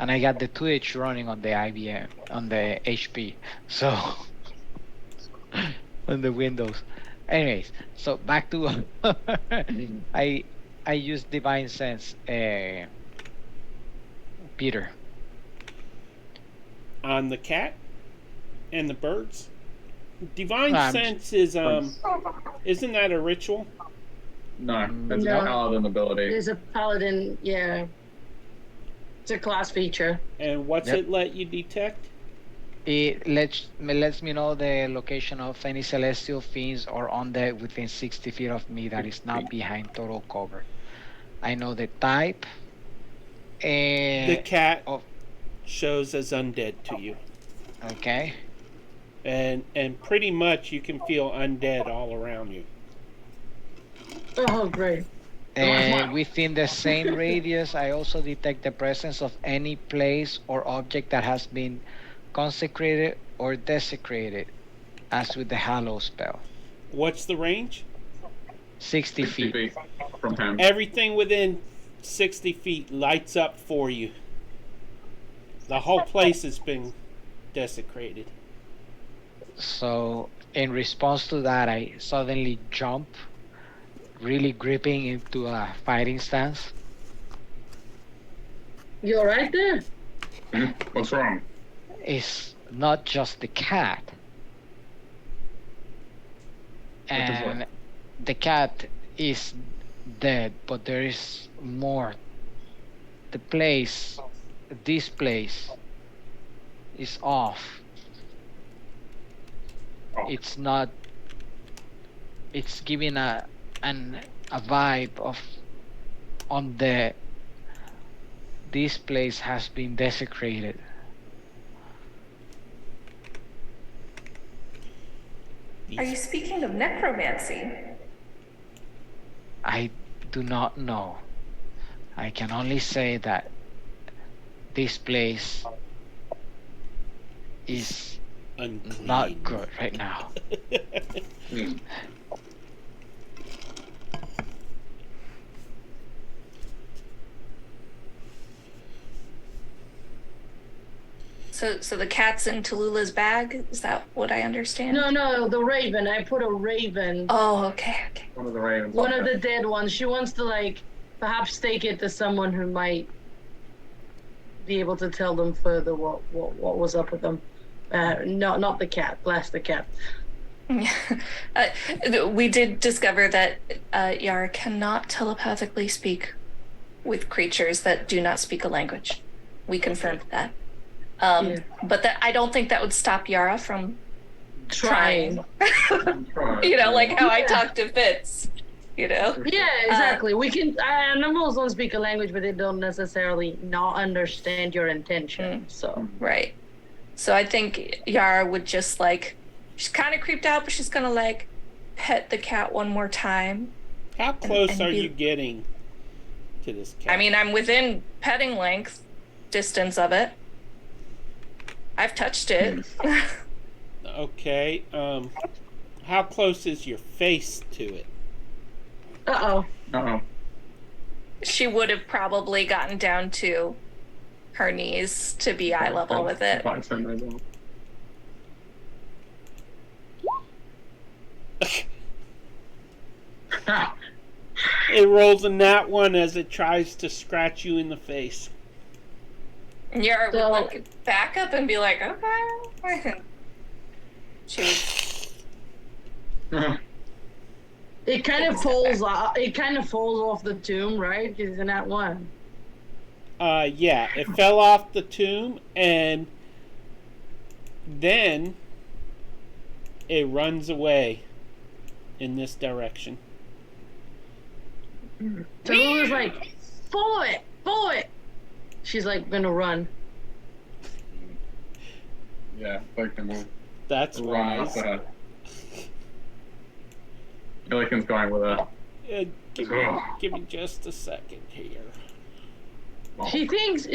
and I got the Twitch running on the IBM on the HP. So on the Windows. Anyways, so back to I use Divine Sense, Peter. on the cat and the birds. Divine No, I'm Sense is isn't that a ritual? No, it's No. a paladin ability. There's a paladin, yeah. It's a class feature. And what's Yep. it let you detect? It lets me know the location of any celestial fiends or undead within 60 feet of me that is not behind total cover. I know the type. The cat Oh, shows as undead to you, okay. and pretty much you can feel undead all around you. Oh, great. And within the same radius, I also detect the presence of any place or object that has been consecrated or desecrated, as with the Hallow spell. What's the range? 60 60 feet. feet from him. Everything within 60 feet lights up for you. The whole place has been desecrated. So, in response to that, I suddenly jump, really gripping into a fighting stance. You alright there? What's wrong? It's not just the cat. What is And the cat is dead, but there is more. This place is off. Oh. It's not. It's giving a vibe of on the. This place has been desecrated. Are you speaking of necromancy? I do not know. I can only say that this place is Unclean. not good right now. Hmm. So the cat's in Tallulah's bag? Is that what I understand? No, the raven. I put a raven. Oh, okay. One of the ravens. One of the dead ones. She wants to, like, perhaps take it to someone who might be able to tell them further what was up with them. Not the cat. Blast the cat. We did discover that Yara cannot telepathically speak with creatures that do not speak a language. We confirmed that. Yeah. But that I don't think that would stop Yara from trying. Right. You know, like how I talk to Fitz. You know. Yeah, exactly. We can. Animals don't speak a language, but they don't necessarily not understand your intention. So Right. So I think Yara would just like, she's kind of creeped out, but she's gonna like pet the cat one more time. How close and are be- you getting to this cat? I mean, I'm within petting length distance of it. I've touched it. Okay. How close is your face to it? Uh-oh. Uh-oh. She would have probably gotten down to her knees to be eye level with it. Bites him as well. It rolls a nat one as it tries to scratch you in the face. Yara would So- look back up and be like, okay. She would, It kind of falls off. It kind of falls off the tomb, right? Because it's not one. Yeah, it fell off the tomb, and then it runs away in this direction. Tallulah is like, follow it. She's like gonna run. Yeah, Gillikin will That's run wise. after her. Gillikin's going with her. Give me just a second here. She thinks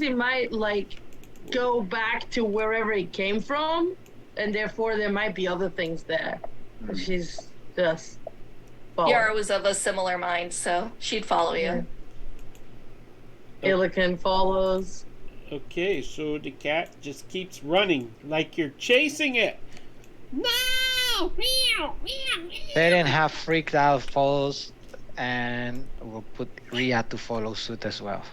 it might like go back to wherever it came from, and therefore there might be other things there. But she's just following. Yara was of a similar mind, so she'd follow you. Gillikin follows. Okay, so the cat just keeps running like you're chasing it. No! Meow, meow, meow. Beren have freaked out follows, and we'll put Rhea to follow suit as well.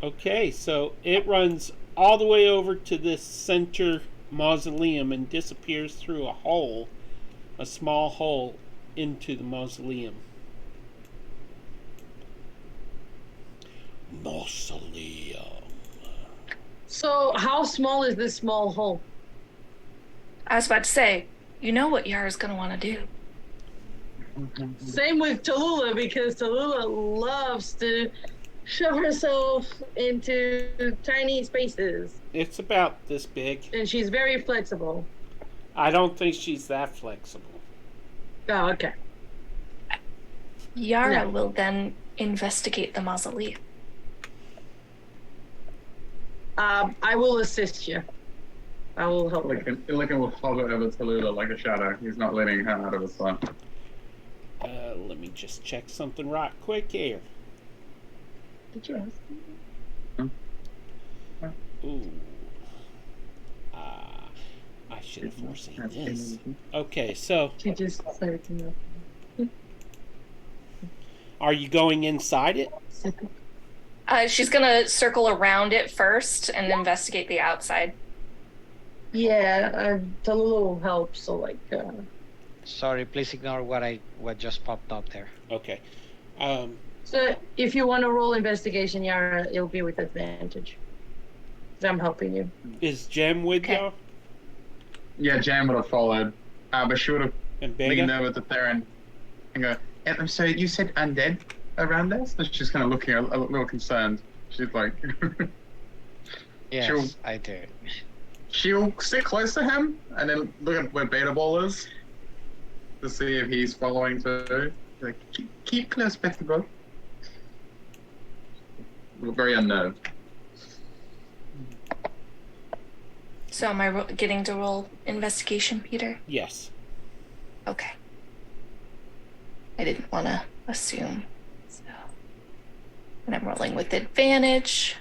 Okay, so it runs all the way over to this center mausoleum and disappears through a small hole into the mausoleum. Mausoleum. So how small is this small hole? I was about to say, you know what Yara's gonna want to do. Same with Tallulah, because Tallulah loves to shove herself into tiny spaces, It's about this big. and she's very flexible. I don't think she's that flexible. Oh, okay. Yara No. will then investigate the mausoleum. I will assist you. I will help you. Gillikin will hover over Tallulah like a shadow. He's not letting her out of his sight. Let me just check something right quick here. Did you ask me? Ooh. I should have foreseen this. Okay, so She just said no. are you going inside it? She's gonna circle around it first and investigate the outside. Yeah, Tallulah will help. So like, Sorry, please ignore what just popped up there. Okay. so if you want to roll investigation, Yara, it'll be with advantage. 'Cause I'm helping you. Is Jem with Okay. y'all? Yeah, Jan would have followed. But she would have And leaned Beta? over to Theron and go, I'm sorry, you said undead around us? And she's kind of looking a little concerned. She's like, Yes, Sure. I did. she'll sit close to him and then look at where Beta Ball is to see if he's following too. Like, keep close, Beta Ball. Very unnerved. So am I getting to roll investigation, Peter? Yes. Okay. I didn't want to assume. So, and I'm rolling with advantage.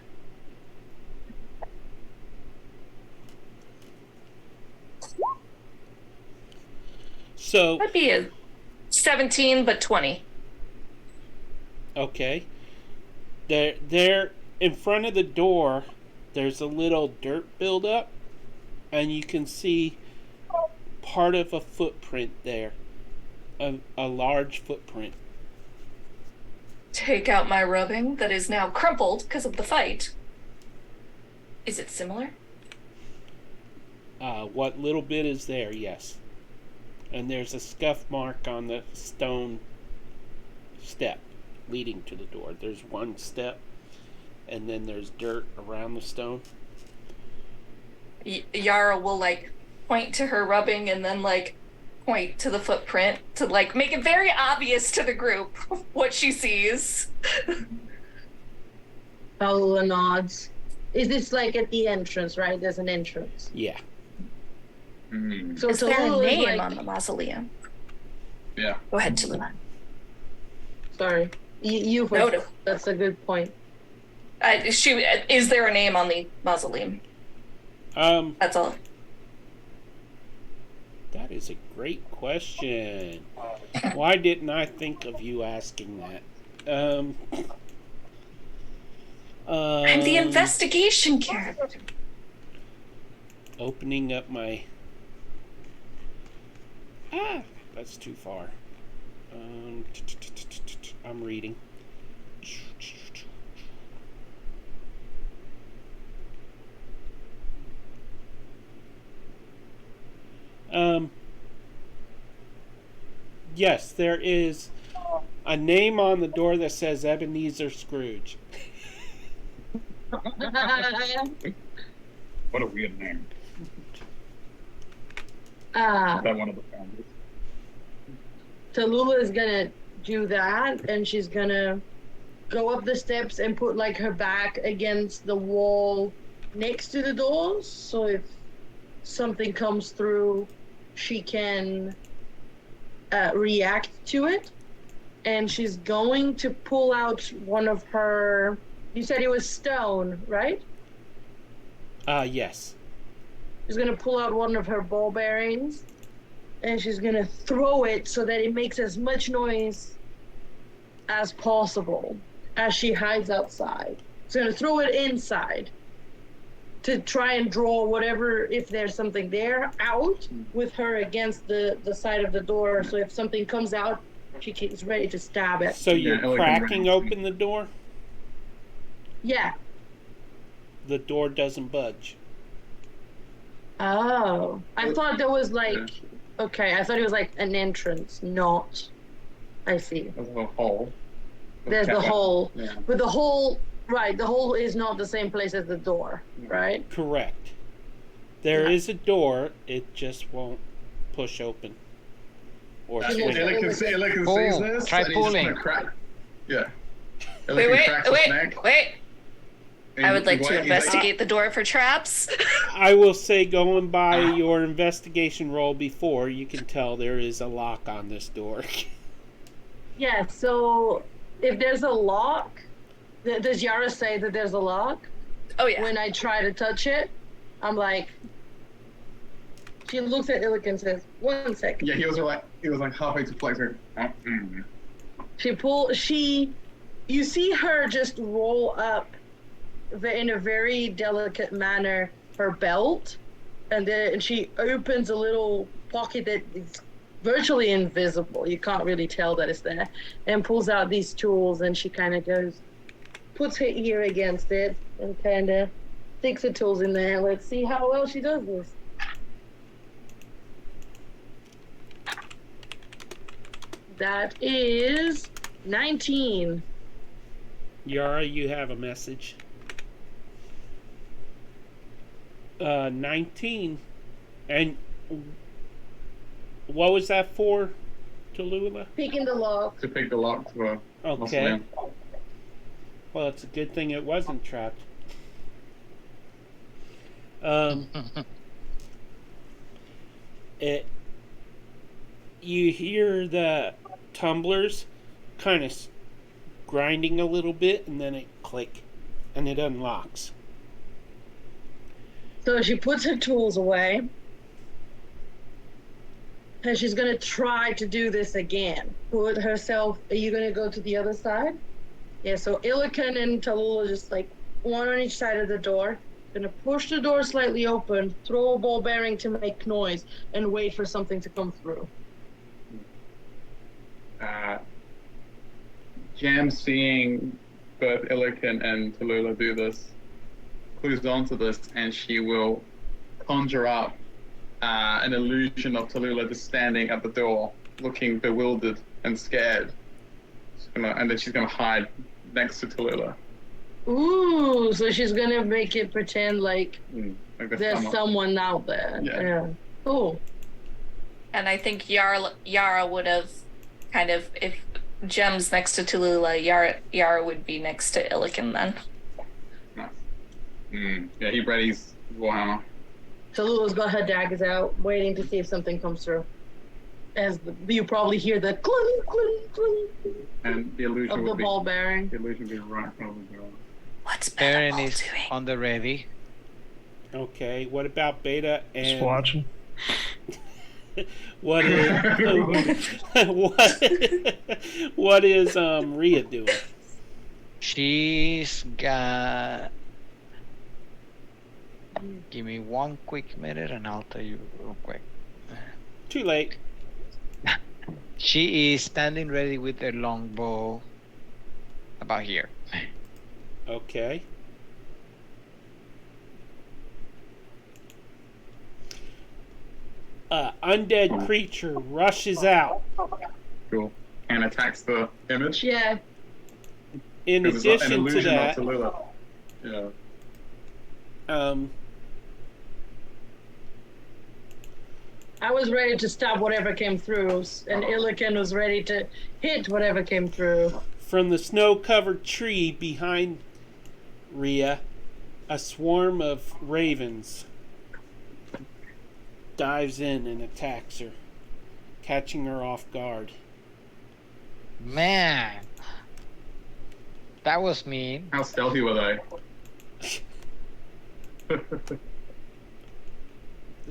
So, That'd be a 17, but 20. okay. There in front of the door, there's a little dirt buildup, and you can see part of a footprint there. A large footprint. Take out my rubbing that is now crumpled because of the fight. Is it similar? What little bit is there, yes. And there's a scuff mark on the stone step leading to the door. There's one step, and then there's dirt around the stone. Yara will like point to her rubbing and then like point to the footprint to like make it very obvious to the group what she sees. Tallulah nods. Is this like at the entrance, right? There's an entrance. Yeah. So Is there a Tallulah is name like, on the mausoleum? Yeah. Go ahead, Tallulah. sorry, you No, first. That's a good point. Is there a name on the mausoleum? That's all. That is a great question. Why didn't I think of you asking that? I'm the investigation character. Opening up my... that's too far. I'm reading. Yes, there is a name on the door that says Ebenezer Scrooge. What a weird name. That one of the founders. Tallulah is gonna do that, and she's gonna go up the steps and put like her back against the wall next to the doors, so if something comes through, she can react to it. And she's going to pull out one of her. You said it was stone, right? Yes. She's gonna pull out one of her ball bearings, and she's gonna throw it so that it makes as much noise as possible as she hides outside. She's gonna throw it inside to try and draw whatever, if there's something there, out with her against the side of the door. So if something comes out, she is ready to stab it. So you're cracking open the door? Yeah. The door doesn't budge. Oh. I thought there was like, okay, I thought it was like an entrance, not. I see. There's a hole. There's the hole. Yeah. But the hole, right, the hole is not the same place as the door, right? Correct. There is a door, it just won't push open. Or swing. Illican sees Pull. this. Try and he's just pulling. gonna crack. Yeah. Wait. And I would like to he's like, investigate the door for traps. I will say, going by your investigation roll before, you can tell there is a lock on this door. Yeah, so if there's a lock, does Yara say that there's a lock? Oh yeah. When I try to touch it, I'm like, she looks at Illic and says, 1 second. Yeah, he was like halfway to flex her. You see her just roll up in a very delicate manner her belt, and then she opens a little pocket that is virtually invisible. You can't really tell that it's there, and pulls out these tools, and she kind of puts her ear against it and kind of sticks the tools in there. Let's see how well she does this. That is 19. Yara, you have a message. 19. And what was that for, Tallulah? Picking the lock. To pick the lock to Okay. Well, it's a good thing it wasn't trapped. You hear the tumblers kind of grinding a little bit, and then it click, and it unlocks. So she puts her tools away, and she's gonna try to do this again. Put herself. Are you gonna go to the other side? Yeah. So Illican and Tallulah just like one on each side of the door. Gonna push the door slightly open, throw a ball bearing to make noise, and wait for something to come through. Jam, seeing both Illican and Tallulah do this, clues onto this, and she will conjure up an illusion of Tallulah just standing at the door, looking bewildered and scared. And then she's gonna hide next to Tallulah. Ooh, so she's gonna make it pretend like there's someone out there. Yeah. Cool. And I think Yara would have kind of, if Gem's next to Tallulah, Yara would be next to Illican then. Nice. Yeah, he readies Warhammer. Tallulah's got her daggers out, waiting to see if something comes through. As you probably hear the clink, clink, clink And the illusion of the ball bearing. The illusion would be right in front of the door. What's Baron Beta is doing? on the ready. Okay, what about Beta and... Just watching. What is Rhea doing? She's got. Give me 1 quick minute and I'll tell you real quick. Too late. She is standing ready with her longbow about here. Okay. Undead creature rushes out. Cool. And and attacks the image. Yeah. In 'Cause it's an addition to illusion that, of Tallulah. Yeah. I was ready to stop whatever came through, and Illiken was ready to hit whatever came through. from the snow-covered tree behind Rhea, a swarm of ravens dives in and attacks her, catching her off guard. Man, that was mean. How stealthy were they?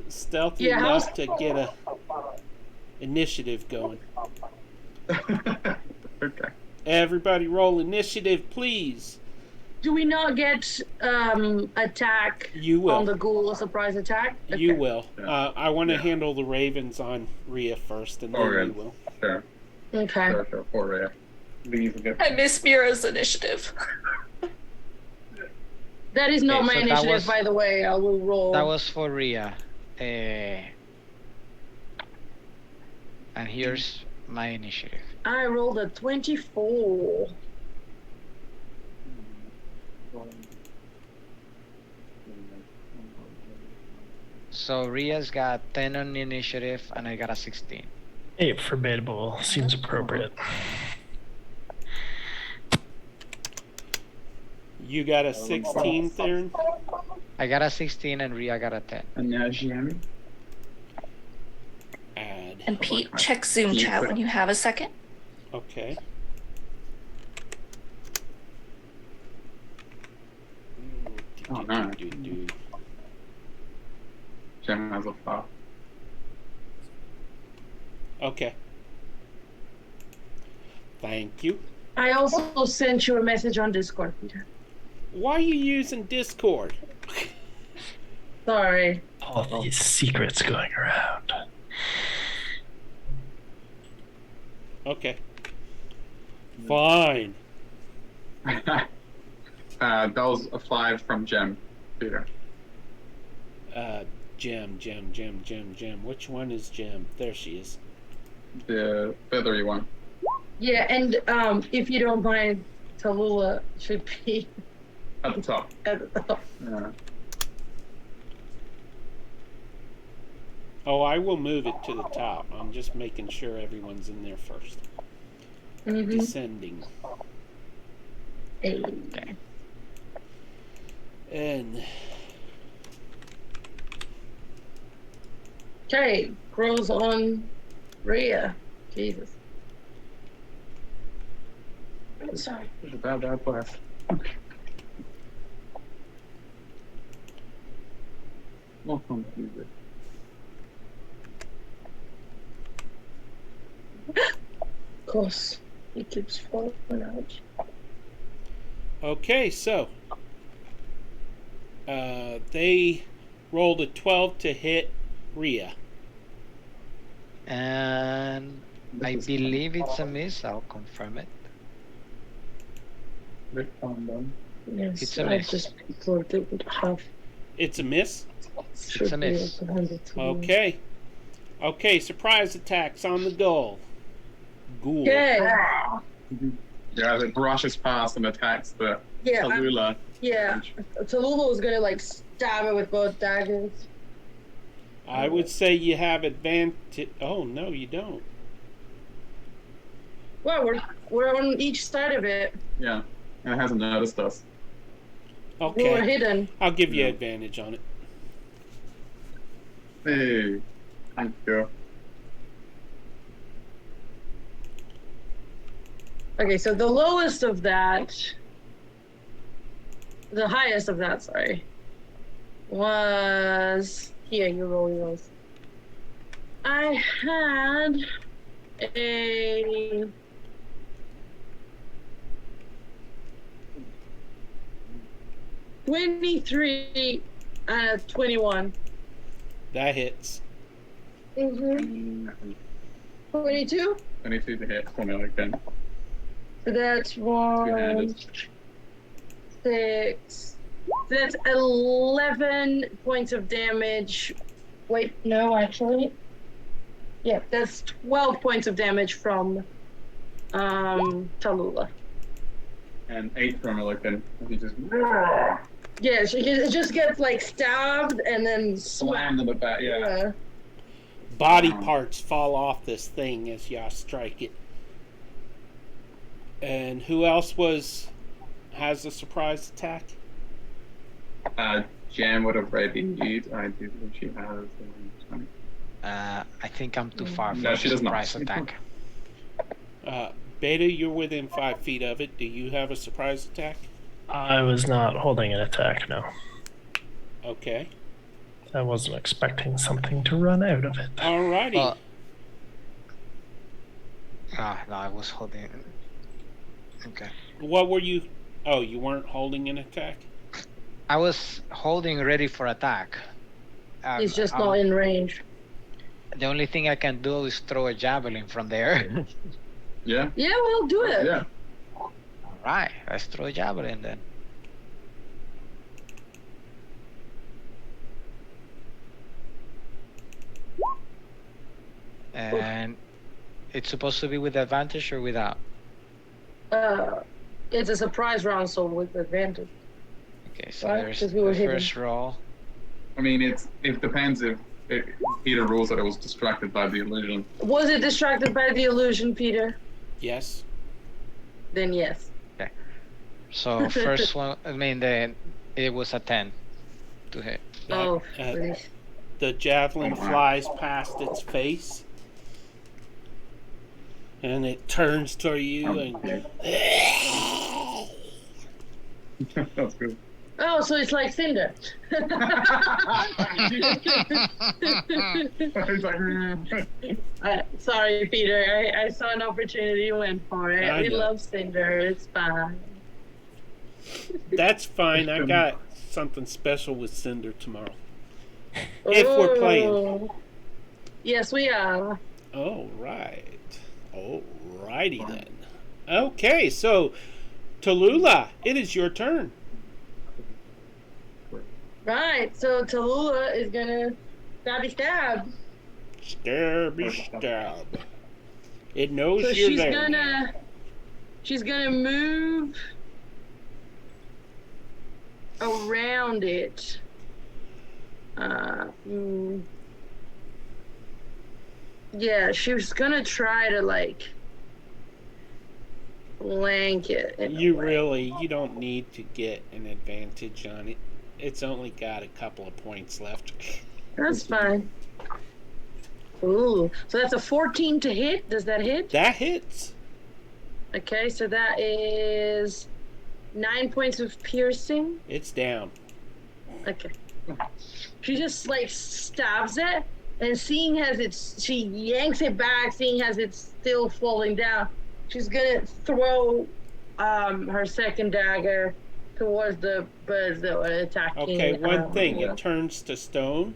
Stealthy Yeah, enough to get a initiative going. Okay. Everybody roll initiative, please. Do we not get attack You will. on the ghoul, a surprise attack? You Okay. will. I want to Yeah. handle the ravens on Rhea first, and then Okay. you will. Sure. Okay. Sure. Poor Rhea. These get I miss Mira's initiative. That is not Okay, my so that initiative, was- by the way. I will roll. That was for Rhea. And here's my initiative. I rolled a 24. So Rhea's got 10 on the initiative, and I got a 16. 8 for Bedbull seems appropriate. You got a 16, Theron? I got a 16, and Rhea got a 10. And now GM. Add. And Pete, check Zoom chat when you have a second. Okay. Oh, no. Jen has a 5. Okay. Thank you. I also sent you a message on Discord, Peter. Why are you using Discord? Sorry. All these secrets going around. Okay. Fine. That was a 5 from Jem, Peter. Gem. Which one is Gem? There she is. The feathery one. Yeah, and if you don't mind, Tallulah should be At the top. at the top. Yeah. Oh, I will move it to the top. I'm just making sure everyone's in there first. Mm-hmm. Descending. And Okay, grows on Rhea. Jesus. Sorry. It's a bad place. Welcome to this. Of course, he keeps falling out. okay, so they rolled a 12 to hit Rhea. And I This is- believe it's a miss. I'll confirm it. Rick Condon. Yes, It's a I miss. just thought it would have. It's a miss. Should a be miss. able to hand it to me. Okay. Okay, surprise attacks on the goal. Ghoul. Okay. Yeah, as it brushes past and attacks the Yeah. Tallulah. Yeah. Tallulah was gonna like stab it with both daggers. I would say you have advantage. Oh, no, you don't. Well, we're on each side of it. Yeah. And it hasn't noticed us. We're Okay. hidden. I'll give you Yeah. advantage on it. Hey. Thank you. Okay, so the lowest of that, the highest of that, sorry, was here. You roll yours. I had a 23 and a 21. That hits. Mm-hmm. 22. 22 to hit for me again. So that's one, Two-handed. 6. So that's 11 points of damage. Wait, no, actually. Yeah, that's 12 points of damage from Tallulah. And 8 from Illican. He just Yeah, it just gets like stabbed and then slammed in the back. Yeah. Body parts fall off this thing as y'all strike it. And who else has a surprise attack? Jan would have read indeed. I do believe she has. I think I'm too far for No, a she does not. surprise attack. Beta, you're within 5 feet of it. Do you have a surprise attack? I was not holding an attack, no. Okay. I wasn't expecting something to run out of it. Alrighty. No, I was holding. Okay. What were you? Oh, you weren't holding an attack? I was holding ready for attack. He's just not in range. The only thing I can do is throw a javelin from there. Yeah. Yeah, we'll do it. Yeah. All right, let's throw a javelin then. And it's supposed to be with advantage or without? It's a surprise round, so with advantage. Okay, so Right, there's 'cause we were the first roll. I mean, it depends if Peter rules that it was distracted by the illusion. Was it distracted by the illusion, Peter? Yes. Then yes. So first one, I mean, it was a 10 to hit. Oh, Uh, please. the javelin flies past its face. And it turns toward you and... That's good. Oh, so it's like Cinder. Sorry, Peter. I saw an opportunity, went for it. I We know. love Cinder. It's fine. That's fine. I got something special with Cinder tomorrow. If we're playing. Ooh. Yes, we are. All right. Alrighty then. Okay, so Tallulah, it is your turn. Right. So Tallulah is gonna stab. Stabby stab. It knows So you're she's there. she's gonna move around it. Yeah, she was gonna try to like flank it. in a way. You don't need to get an advantage on it. It's only got a couple of points left. That's fine. Ooh, so that's a 14 to hit. Does that hit? That hits. Okay, so that is 9 points of piercing. It's down. Okay. She just like stabs it, and seeing as she yanks it back, seeing as it's still falling down, she's gonna throw her second dagger towards the birds that were attacking. Okay, one thing. It turns to stone,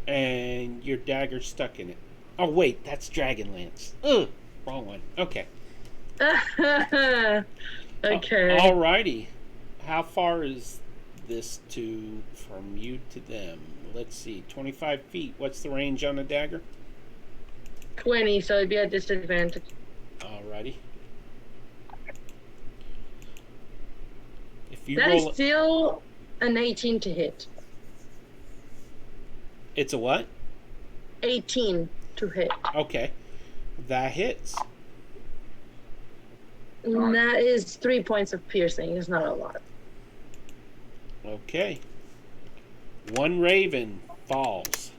and your dagger's stuck in it. Oh, wait, that's Dragonlance. Ugh, wrong one. Okay. Okay. Alrighty. How far is this from you to them? Let's see, 25 feet. What's the range on a dagger? 20, so it'd be a disadvantage. Alrighty. If you That roll, is still an 18 to hit. it's a what? 18 to hit. Okay, that hits. And that is 3 points of piercing. It's not a lot. Okay. One raven falls.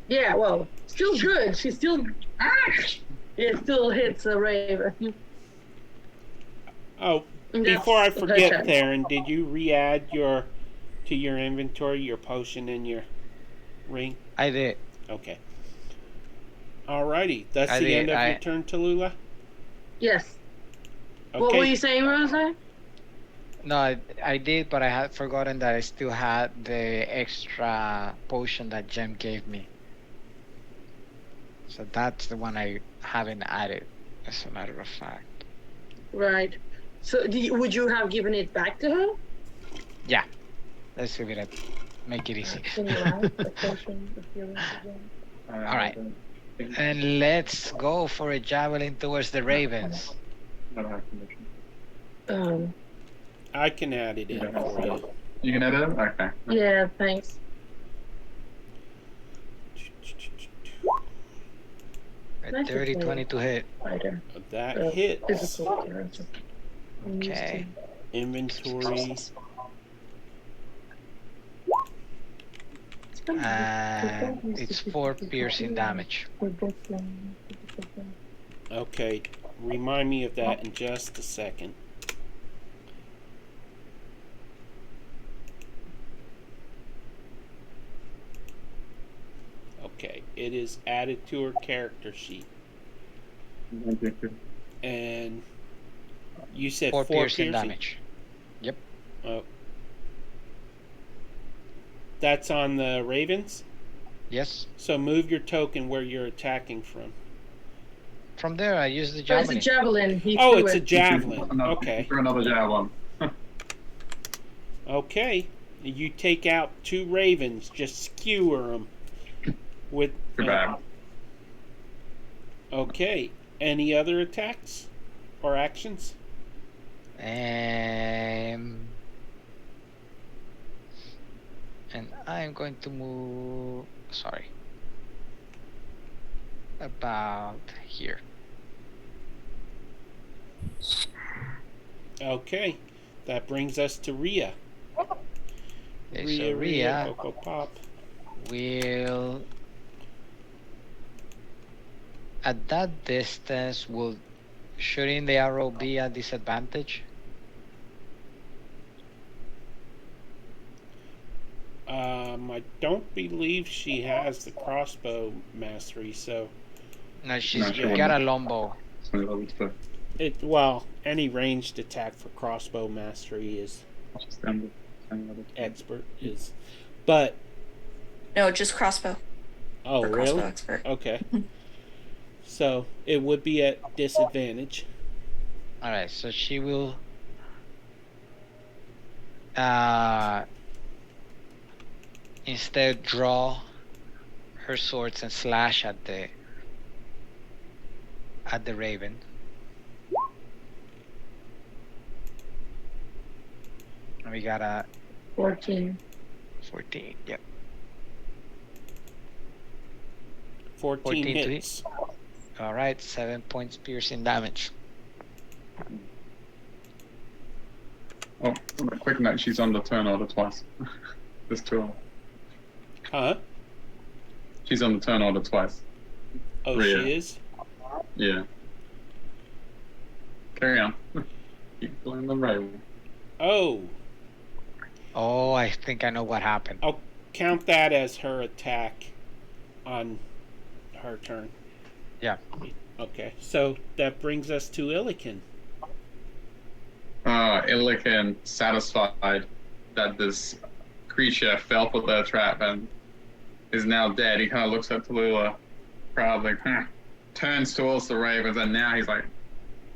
Yeah, well, still good. She still. It still hits a raven. Oh, And before I that's her forget, turn. Theron, did you re-add to your inventory your potion and your ring? I did. Okay. Alrighty, that's I the did, end of your turn, Tallulah? Yes. Okay. What were you saying, Rosa? No, I did, but I had forgotten that I still had the extra potion that Jem gave me. So that's the one I haven't added, as a matter of fact. Right. So, would you have given it back to her? Yeah. Let's leave it at. Make it easy. Can you add the potion of healing again? All right. And let's go for a javelin towards the ravens. Not a high condition. I can add it in for you. You can edit it? Okay. Yeah, thanks. A Nice to dirty play. 20 to hit. Fighter. That Uh, hits. Physical character. I'm used Okay. Inventory. to- And it's 4 piercing damage. Okay, remind me of that in just a second. Okay, it is added to her character sheet. And you said 4 4 piercing damage. Yep. Oh. That's on the ravens? Yes. So move your token where you're attacking from. From there, I use the Oh, it's javelin. a javelin. He Oh, threw it's a it. javelin. Okay. For another javelin. Okay. You take out 2 ravens, just skewer them with. Too bad. Okay. Any other attacks or actions? And I'm going to move. Sorry. About here. Okay. That brings us to Rhea. Okay, so Rhea Coco Pop. will, at that distance, will shooting the arrow be a disadvantage? I don't believe she has the crossbow mastery, so No, she's No, she got a wouldn't. longbow. any ranged attack for crossbow mastery is expert is, but No, just crossbow. oh For crossbow really? expert. Okay, so it would be at disadvantage. All right, so she will instead draw her swords and slash at the raven. And we got a 14. 14. Yep. 14 14 to hits. All right, 7 points piercing damage. Oh, a quick note, she's on the turn order twice. This tool. Huh? She's on the turn order twice. Oh, Rhea. she is? Yeah. Carry on. Keep playing the raven. Oh, Oh, I think I know what happened. I'll count that as her attack on her turn. Yeah. Okay, so that brings us to Illiken. Illiken, satisfied that this creature fell for their trap and is now dead, he kind of looks at Tallulah proudly, turns towards the ravens, and now he's like,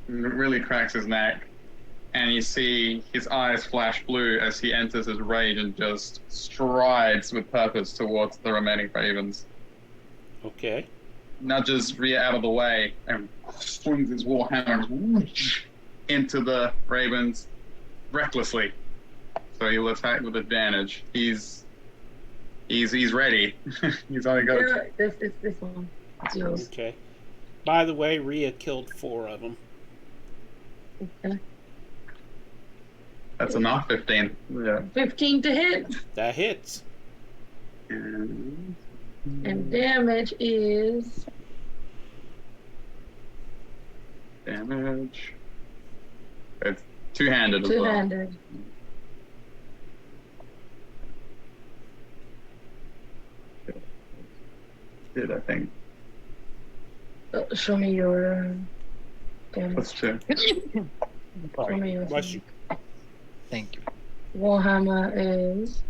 really cracks his neck. And you see his eyes flash blue as he enters his rage and just strides with purpose towards the remaining ravens. Okay. Nudges Rhea out of the way and swings his warhammer into the ravens recklessly. So he'll attack with advantage. He's ready. He's only got. Yeah, this one. It's yours. Okay. By the way, Rhea killed 4 of them. Okay. That's enough. 15. Yeah. 15 to hit. That hits. And And damage is damage. It's two-handed as well. two-handed. Did I think? Show me your damage. Let's check. Show me your Bless you. Thank you. Warhammer is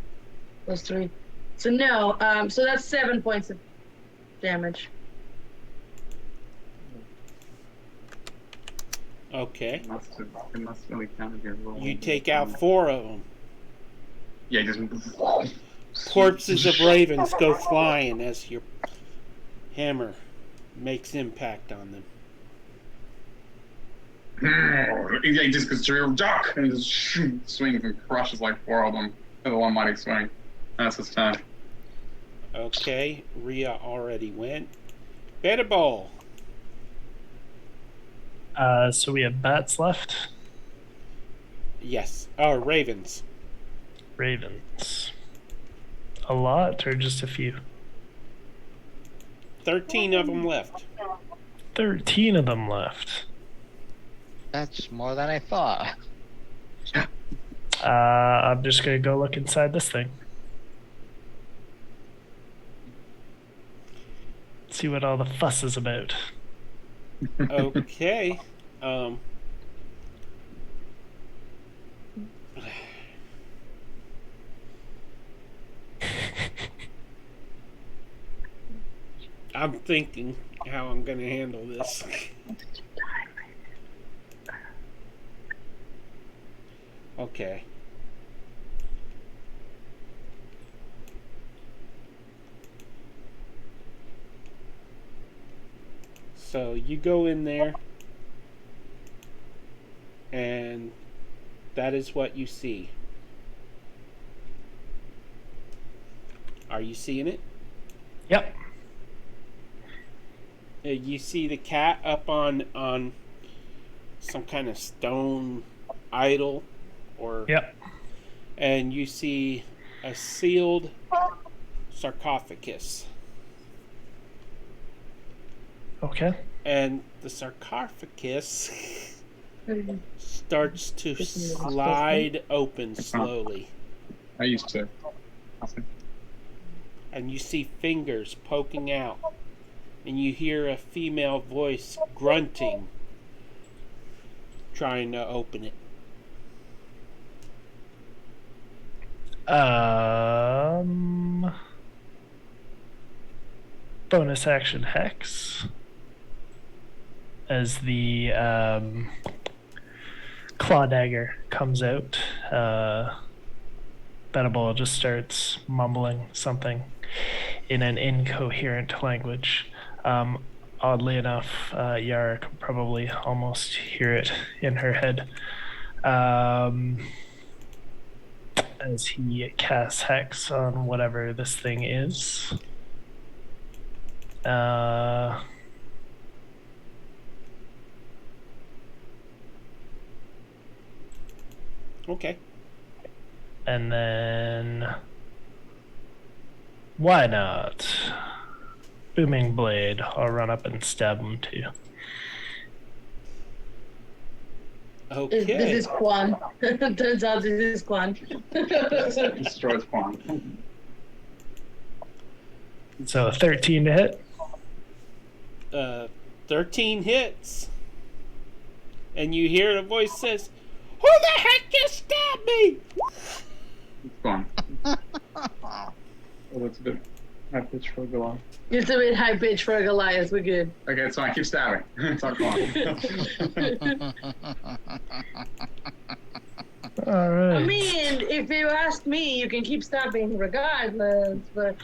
+3. So no, so that's 7 points of damage. Okay. It must really count as your roll. You take out 4 of them. Yeah, just. Corpses of ravens go flying as your hammer makes impact on them. He just goes to duck and just swings and crushes like 4 of them with a one mighty swing. That's his turn. Okay, Rhea already went. Bedable. So we have bats left. Yes. Oh, ravens. Ravens. A lot or just a few? 13 of them left. 13 of them left. That's more than I thought. I'm just gonna go look inside this thing. See what all the fuss is about. Okay. I'm thinking how I'm going to handle this. Okay. So you go in there, and that is what you see. Are you seeing it? Yep. You see the cat up on some kind of stone idol, or Yep. and you see a sealed sarcophagus. Okay. And the sarcophagus starts to slide open slowly. I used to. And you see fingers poking out. And you hear a female voice grunting, trying to open it. Bonus action hex. As the claw dagger comes out, Benable just starts mumbling something in an incoherent language. Oddly enough, Yara can probably almost hear it in her head. As he casts hex on whatever this thing is. Okay. And then why not? Booming blade. I'll run up and stab him too. Okay. This is Quan. Turns out this is Quan. Destroys Quan. So 13 to hit. 13 hits. And you hear a voice says, "Who the heck just stabbed me?" It's gone. Oh, that's a bit high pitch for Goliath. It's a bit high pitch for a Goliath. We're good. Okay, it's fine. Keep stabbing. It's not gone. All right. I mean, if you ask me, you can keep stabbing regardless, but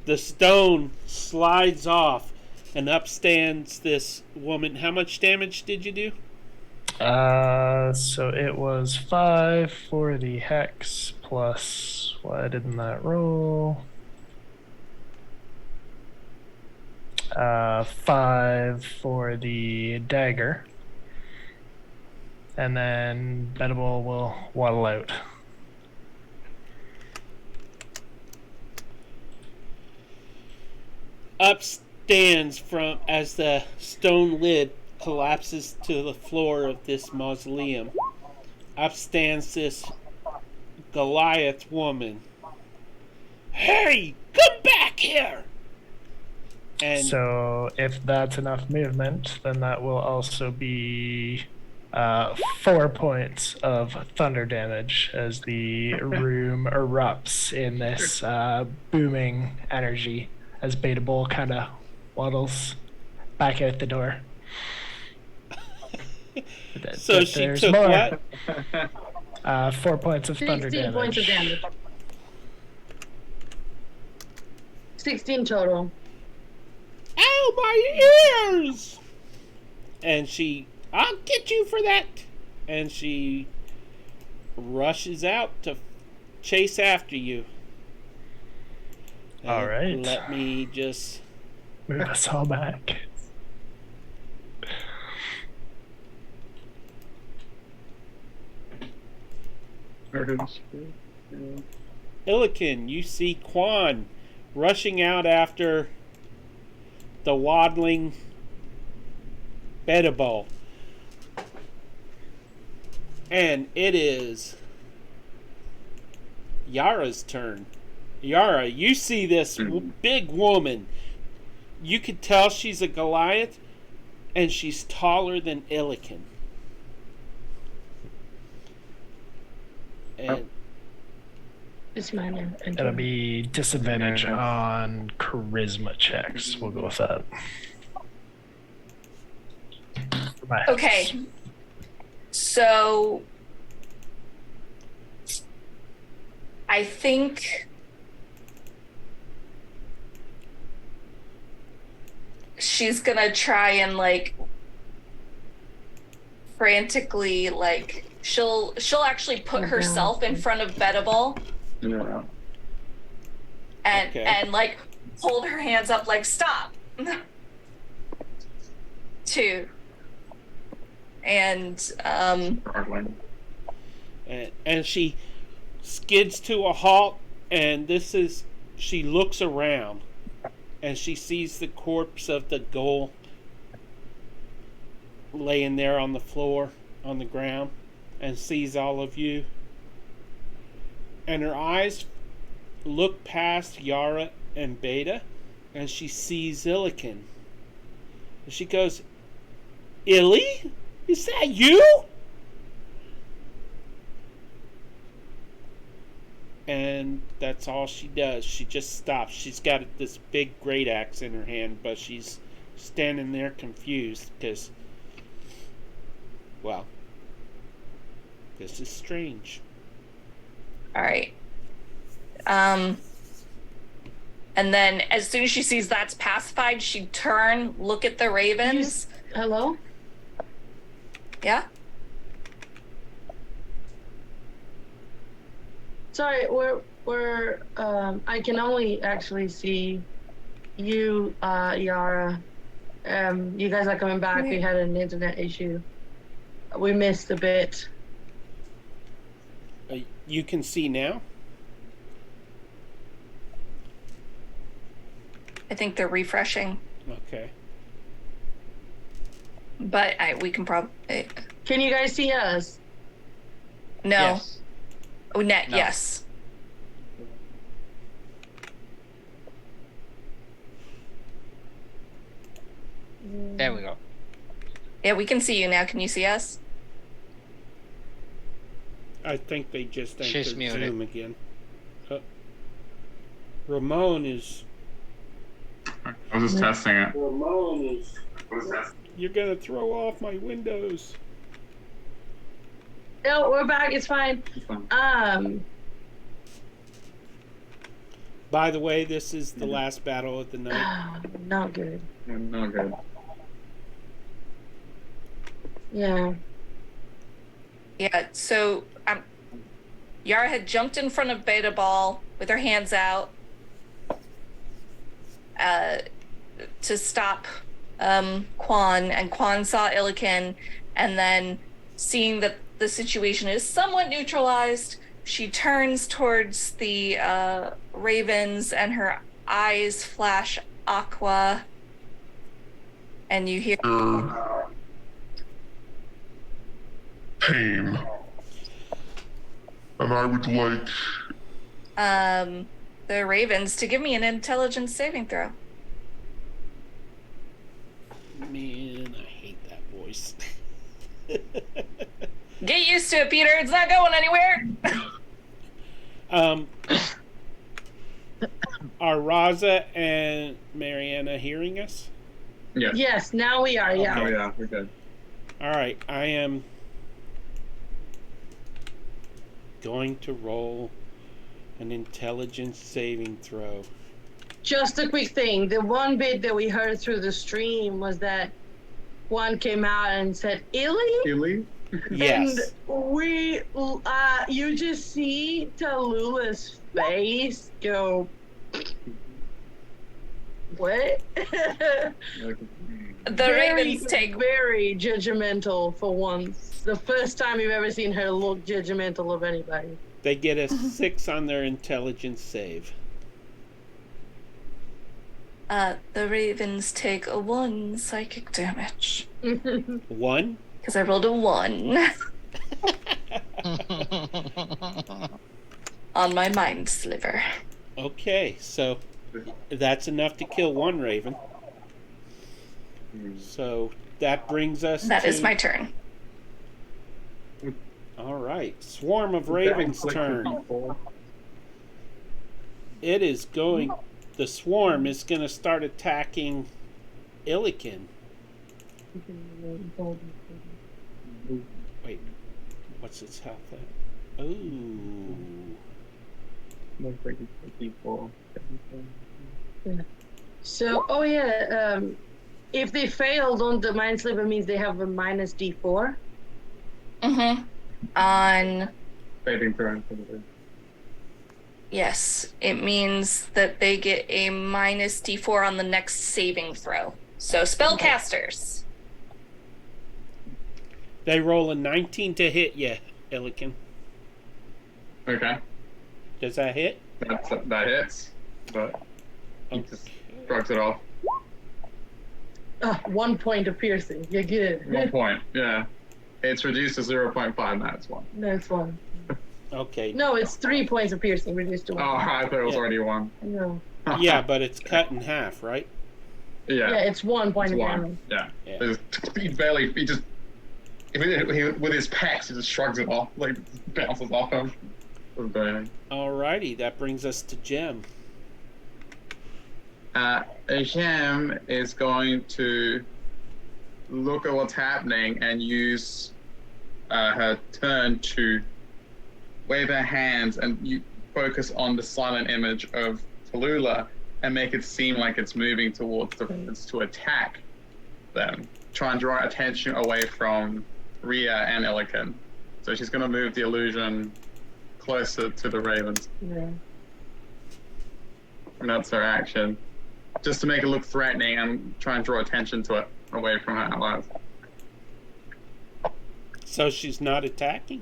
The stone slides off, and up stands this woman. How much damage did you do? So it was 5 for the hex plus why didn't that roll? 5 for the dagger. And then Benable will waddle out. Up stands from as the stone lid collapses to the floor of this mausoleum. Up stands this Goliath woman. "Hey, come back here!" And So if that's enough movement, then that will also be 4 points of thunder damage as the room erupts in this booming energy as Beta Bull kind of waddles back out the door. so she There's took more. what? 4 points of thunder 16 damage. points of damage. 16 total. Ow, my ears! And I'll get you for that. And she rushes out to chase after you. All right. Let me just... Move us all back. Illiken, you see Quan rushing out after the waddling Bedibol. And it is Yara's turn. Yara, you see this big woman. You could tell she's a Goliath, and she's taller than Illiken. And It's minor. That'll be disadvantage on charisma checks. We'll go with that. Okay. So I think she's gonna try and like frantically like she'll actually put herself in front of Bedibol Yeah. and like hold her hands up like stop. Two. And and she skids to a halt, and she looks around and she sees the corpse of the ghoul laying there on the floor on the ground, and sees all of you, and her eyes look past Yara and Beta, and she sees Illiken, and she goes, Illy? Is that you? And that's all she does. She just stops. She's got this big great axe in her hand, but she's standing there confused because, well, this is strange. all right. And then as soon as she sees that's pacified, she'd turn, look at the ravens. Hello? Yeah? Sorry, we're I can only actually see you, Yara. You guys are coming back. We had an internet issue. We missed a bit. You can see now? I think they're refreshing, Okay. but we can probably Can you guys see us? no. Yes. Oh, net, No. yes. There we go. Yeah, we can see you now. Can you see us? I think they just She's entered muted. Zoom again. Ramon is... I was just testing it. Ramon is... You're gonna throw off my windows. No, we're back. It's fine. By the way, this is the last battle of the night. Not good. Not good. Yeah. Yeah, so Yara had jumped in front of Beta Ball with her hands out to stop Quan, and Quan saw Illiken, and then seeing that the situation is somewhat neutralized, she turns towards the ravens, and her eyes flash aqua, and you hear pain. And I would like the ravens to give me an intelligence saving throw. Man, I hate that voice. Get used to it, Peter. It's not going anywhere. Are Raza and Mariana hearing us? Yes. Yes, now we are. Yeah. Oh yeah, we're good. All right, I am going to roll an intelligence saving throw. Just a quick thing. The one bit that we heard through the stream was that one came out and said, Illy? Illy? Yes. And you just see Tallulah's face go, what? The ravens take very judgmental for once. The first time you've ever seen her look judgmental of anybody. They get a 6 on their intelligence save. The ravens take a 1 psychic damage 1? because I rolled a 1 on my mind sliver. Okay, so that's enough to kill one raven. So that brings us That to... is my turn. All right, Swarm of Ravens' turn. It is going... The swarm is going to start attacking Illiken. Wait, what's its health at? Ooh. So, if they failed on the mind sliver, means they have a minus D4. Mm-hmm. On... Saving throw. Yes, it means that they get a minus D4 on the next saving throw. So spellcasters. They roll a 19 to hit you, Illiken. Okay. Does that hit? That hits, but he just shrugs it off. 1 point of piercing. You're good. 1 point, yeah. It's reduced to 0.5, that's one. That's one. Okay. No, it's 3 points of piercing reduced to 1. Oh, I thought it was already one. No. Yeah, but it's cut in half, right? Yeah. Yeah, it's 1 point It's of one. damage. Yeah. Yeah. He just, with his pecs, he just shrugs it off, like bounces off him. Doesn't do anything. Alrighty, that brings us to Jem. Jem is going to look at what's happening and use her turn to wave her hands and you focus on the silent image of Tallulah and make it seem like it's moving towards the ravens to attack them. Try and draw attention away from Rhea and Illiken. So she's going to move the illusion closer to the ravens. Yeah. And that's her action. Just to make it look threatening and try and draw attention to it away from her allies. So she's not attacking?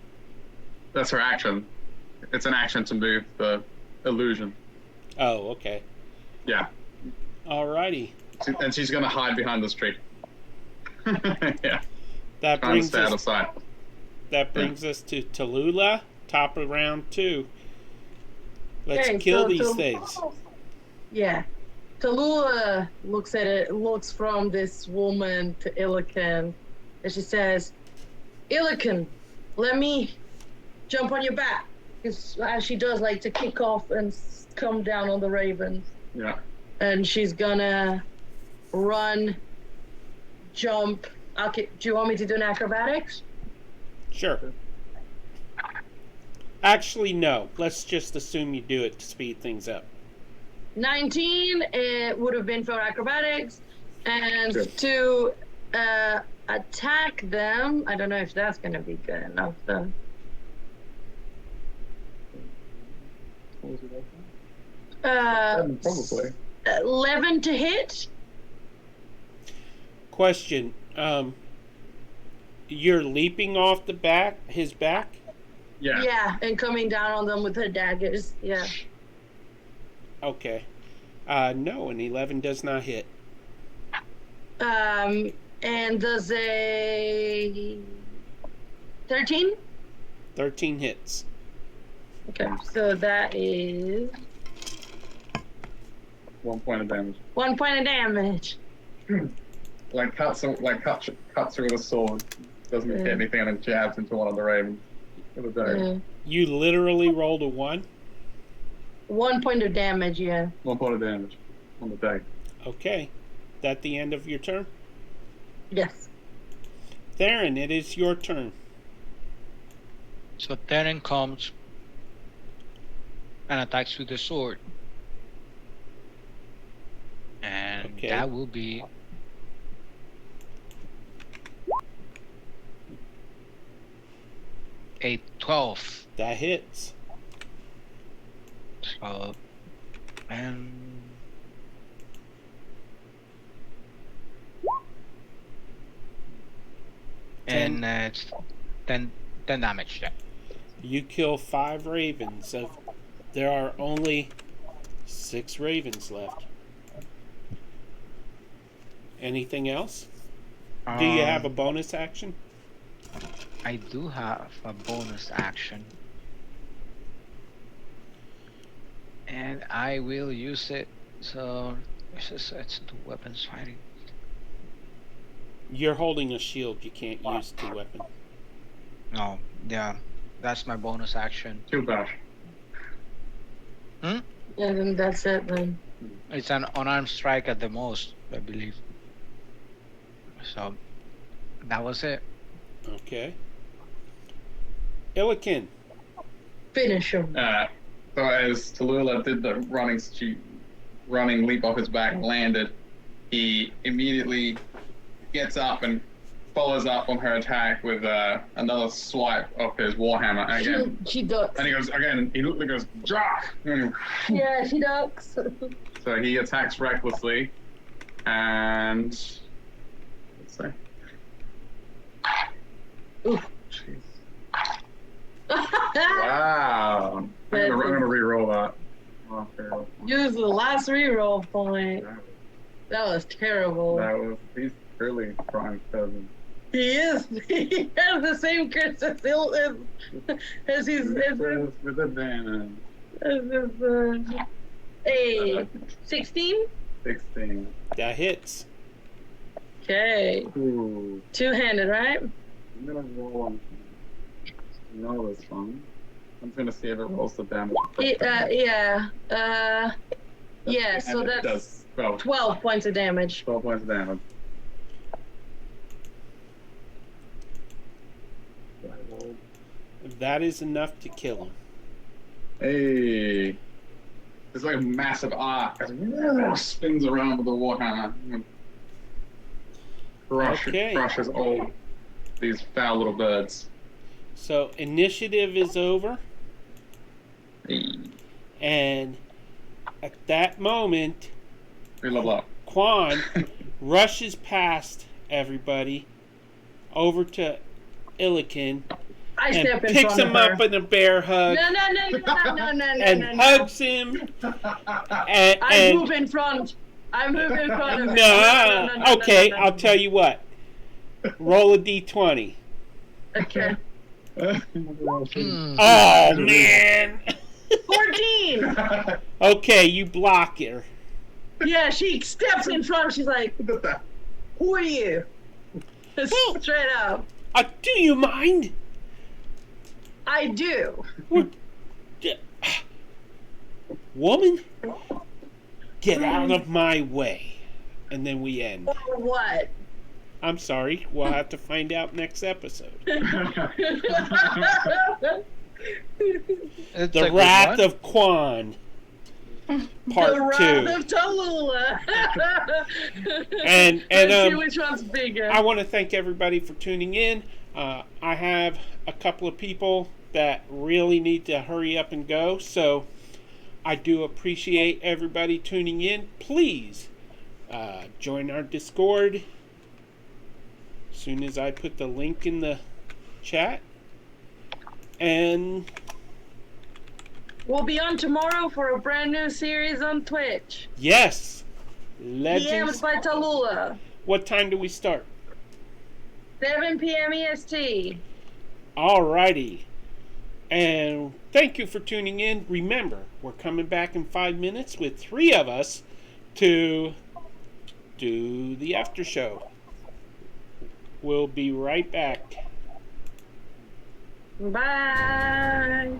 That's her action. It's an action to move the illusion. Oh, okay. Yeah. Alrighty. And she's going to hide behind this tree. Yeah. That Trying to stay out of sight. brings us to Tallulah, top of round 2. Let's Okay, kill so these things. Yeah. Tallulah looks at it, looks from this woman to Illiken, and she says, Illiken, let me jump on your back. Because she does like to kick off and come down on the ravens. Yeah. And she's gonna run, jump. Okay, do you want me to do an acrobatics? Sure. Actually, no. Let's just assume you do it to speed things up. 19, it would have been for acrobatics. And Good. to attack them, I don't know if that's gonna be good enough though. Probably. 11 to hit. Question. You're leaping off his back? Yeah. Yeah, and coming down on them with her daggers. Yeah. Okay. No, an 11 does not hit. And does a 13? 13 hits. Okay, so that is 1 point of damage. 1 point of damage. Like cuts her with a sword. Doesn't hit anything and then jabs into one of the ravens. With a dagger. Yeah. You literally rolled a 1? 1 point of damage, yeah. 1 point of damage on the dagger. Okay. That the end of your turn? Yes. Theron, it is your turn. So Terran comes and attacks with the sword. Okay. That will be a 12. That hits. So, and Ten. it's 10 damage. Yeah. You kill 5 ravens. There are only 6 ravens left. Anything else? Do you have a bonus action? I do have a bonus action. And I will use it. So, it's 2 weapons fighting. You're holding a shield. You can't use 2 weapons. No, yeah. That's my bonus action. Too bad. Yeah, then that's it then. It's an unarmed strike at the most, I believe. So, that was it. Okay. Illikin. Finish him. So as Tallulah did the running leap off his back, landed, he immediately gets up and follows up on her attack with another swipe of his warhammer. And again, She ducks. and he goes again. He goes, "Drop!" Yeah, she ducks. So he attacks recklessly, and let's see. Ooh. Jeez. Wow. I'm gonna re-roll that. Oh, terrible. Use the last reroll point. That was terrible. That was, he's really trying cousin. He is. He has the same curse as he's. With advantage. Hey, 16? 16. That hits. Okay. Ooh. Two-handed, right? I'm gonna roll on. Know this one. I'm gonna see if it rolls the damage. Yeah. Yeah, so And it that's does 12. 12 points of damage. 12 points of damage. That is enough to kill him. Hey. It's like a massive arc. It spins around with the warhammer. Okay. Crushes all these foul little birds. So initiative is over, Hey. and at that moment, We level up. Quan rushes past everybody over to Illikin I and step in picks front him of her. up in a bear hug No, and no. hugs him. And, I move in front. I move in front of her. no, okay, I'll tell you what. Roll a d20. Okay. Oh man. 14! Okay, you block her. Yeah, she steps in front. She's like, who are you? Straight up. Do you mind? I do. Woman, get out of my way. And then we end. Or what? I'm sorry, we'll have to find out next episode. It's a The good Wrath one. of Quan, Part the 2. Wrath of Tallulah. And Let's see um, which one's bigger. I want to thank everybody for tuning in. I have a couple of people that really need to hurry up and go, so I do appreciate everybody tuning in. Please join our Discord as soon as I put the link in the chat. And We'll be on tomorrow for a brand new series on Twitch. yes, DMs Legends. by Tallulah. What time do we start? 7 p.m. EST. Alrighty. And thank you for tuning in. Remember, we're coming back in 5 minutes with 3 of us to do the after show. We'll be right back. Bye.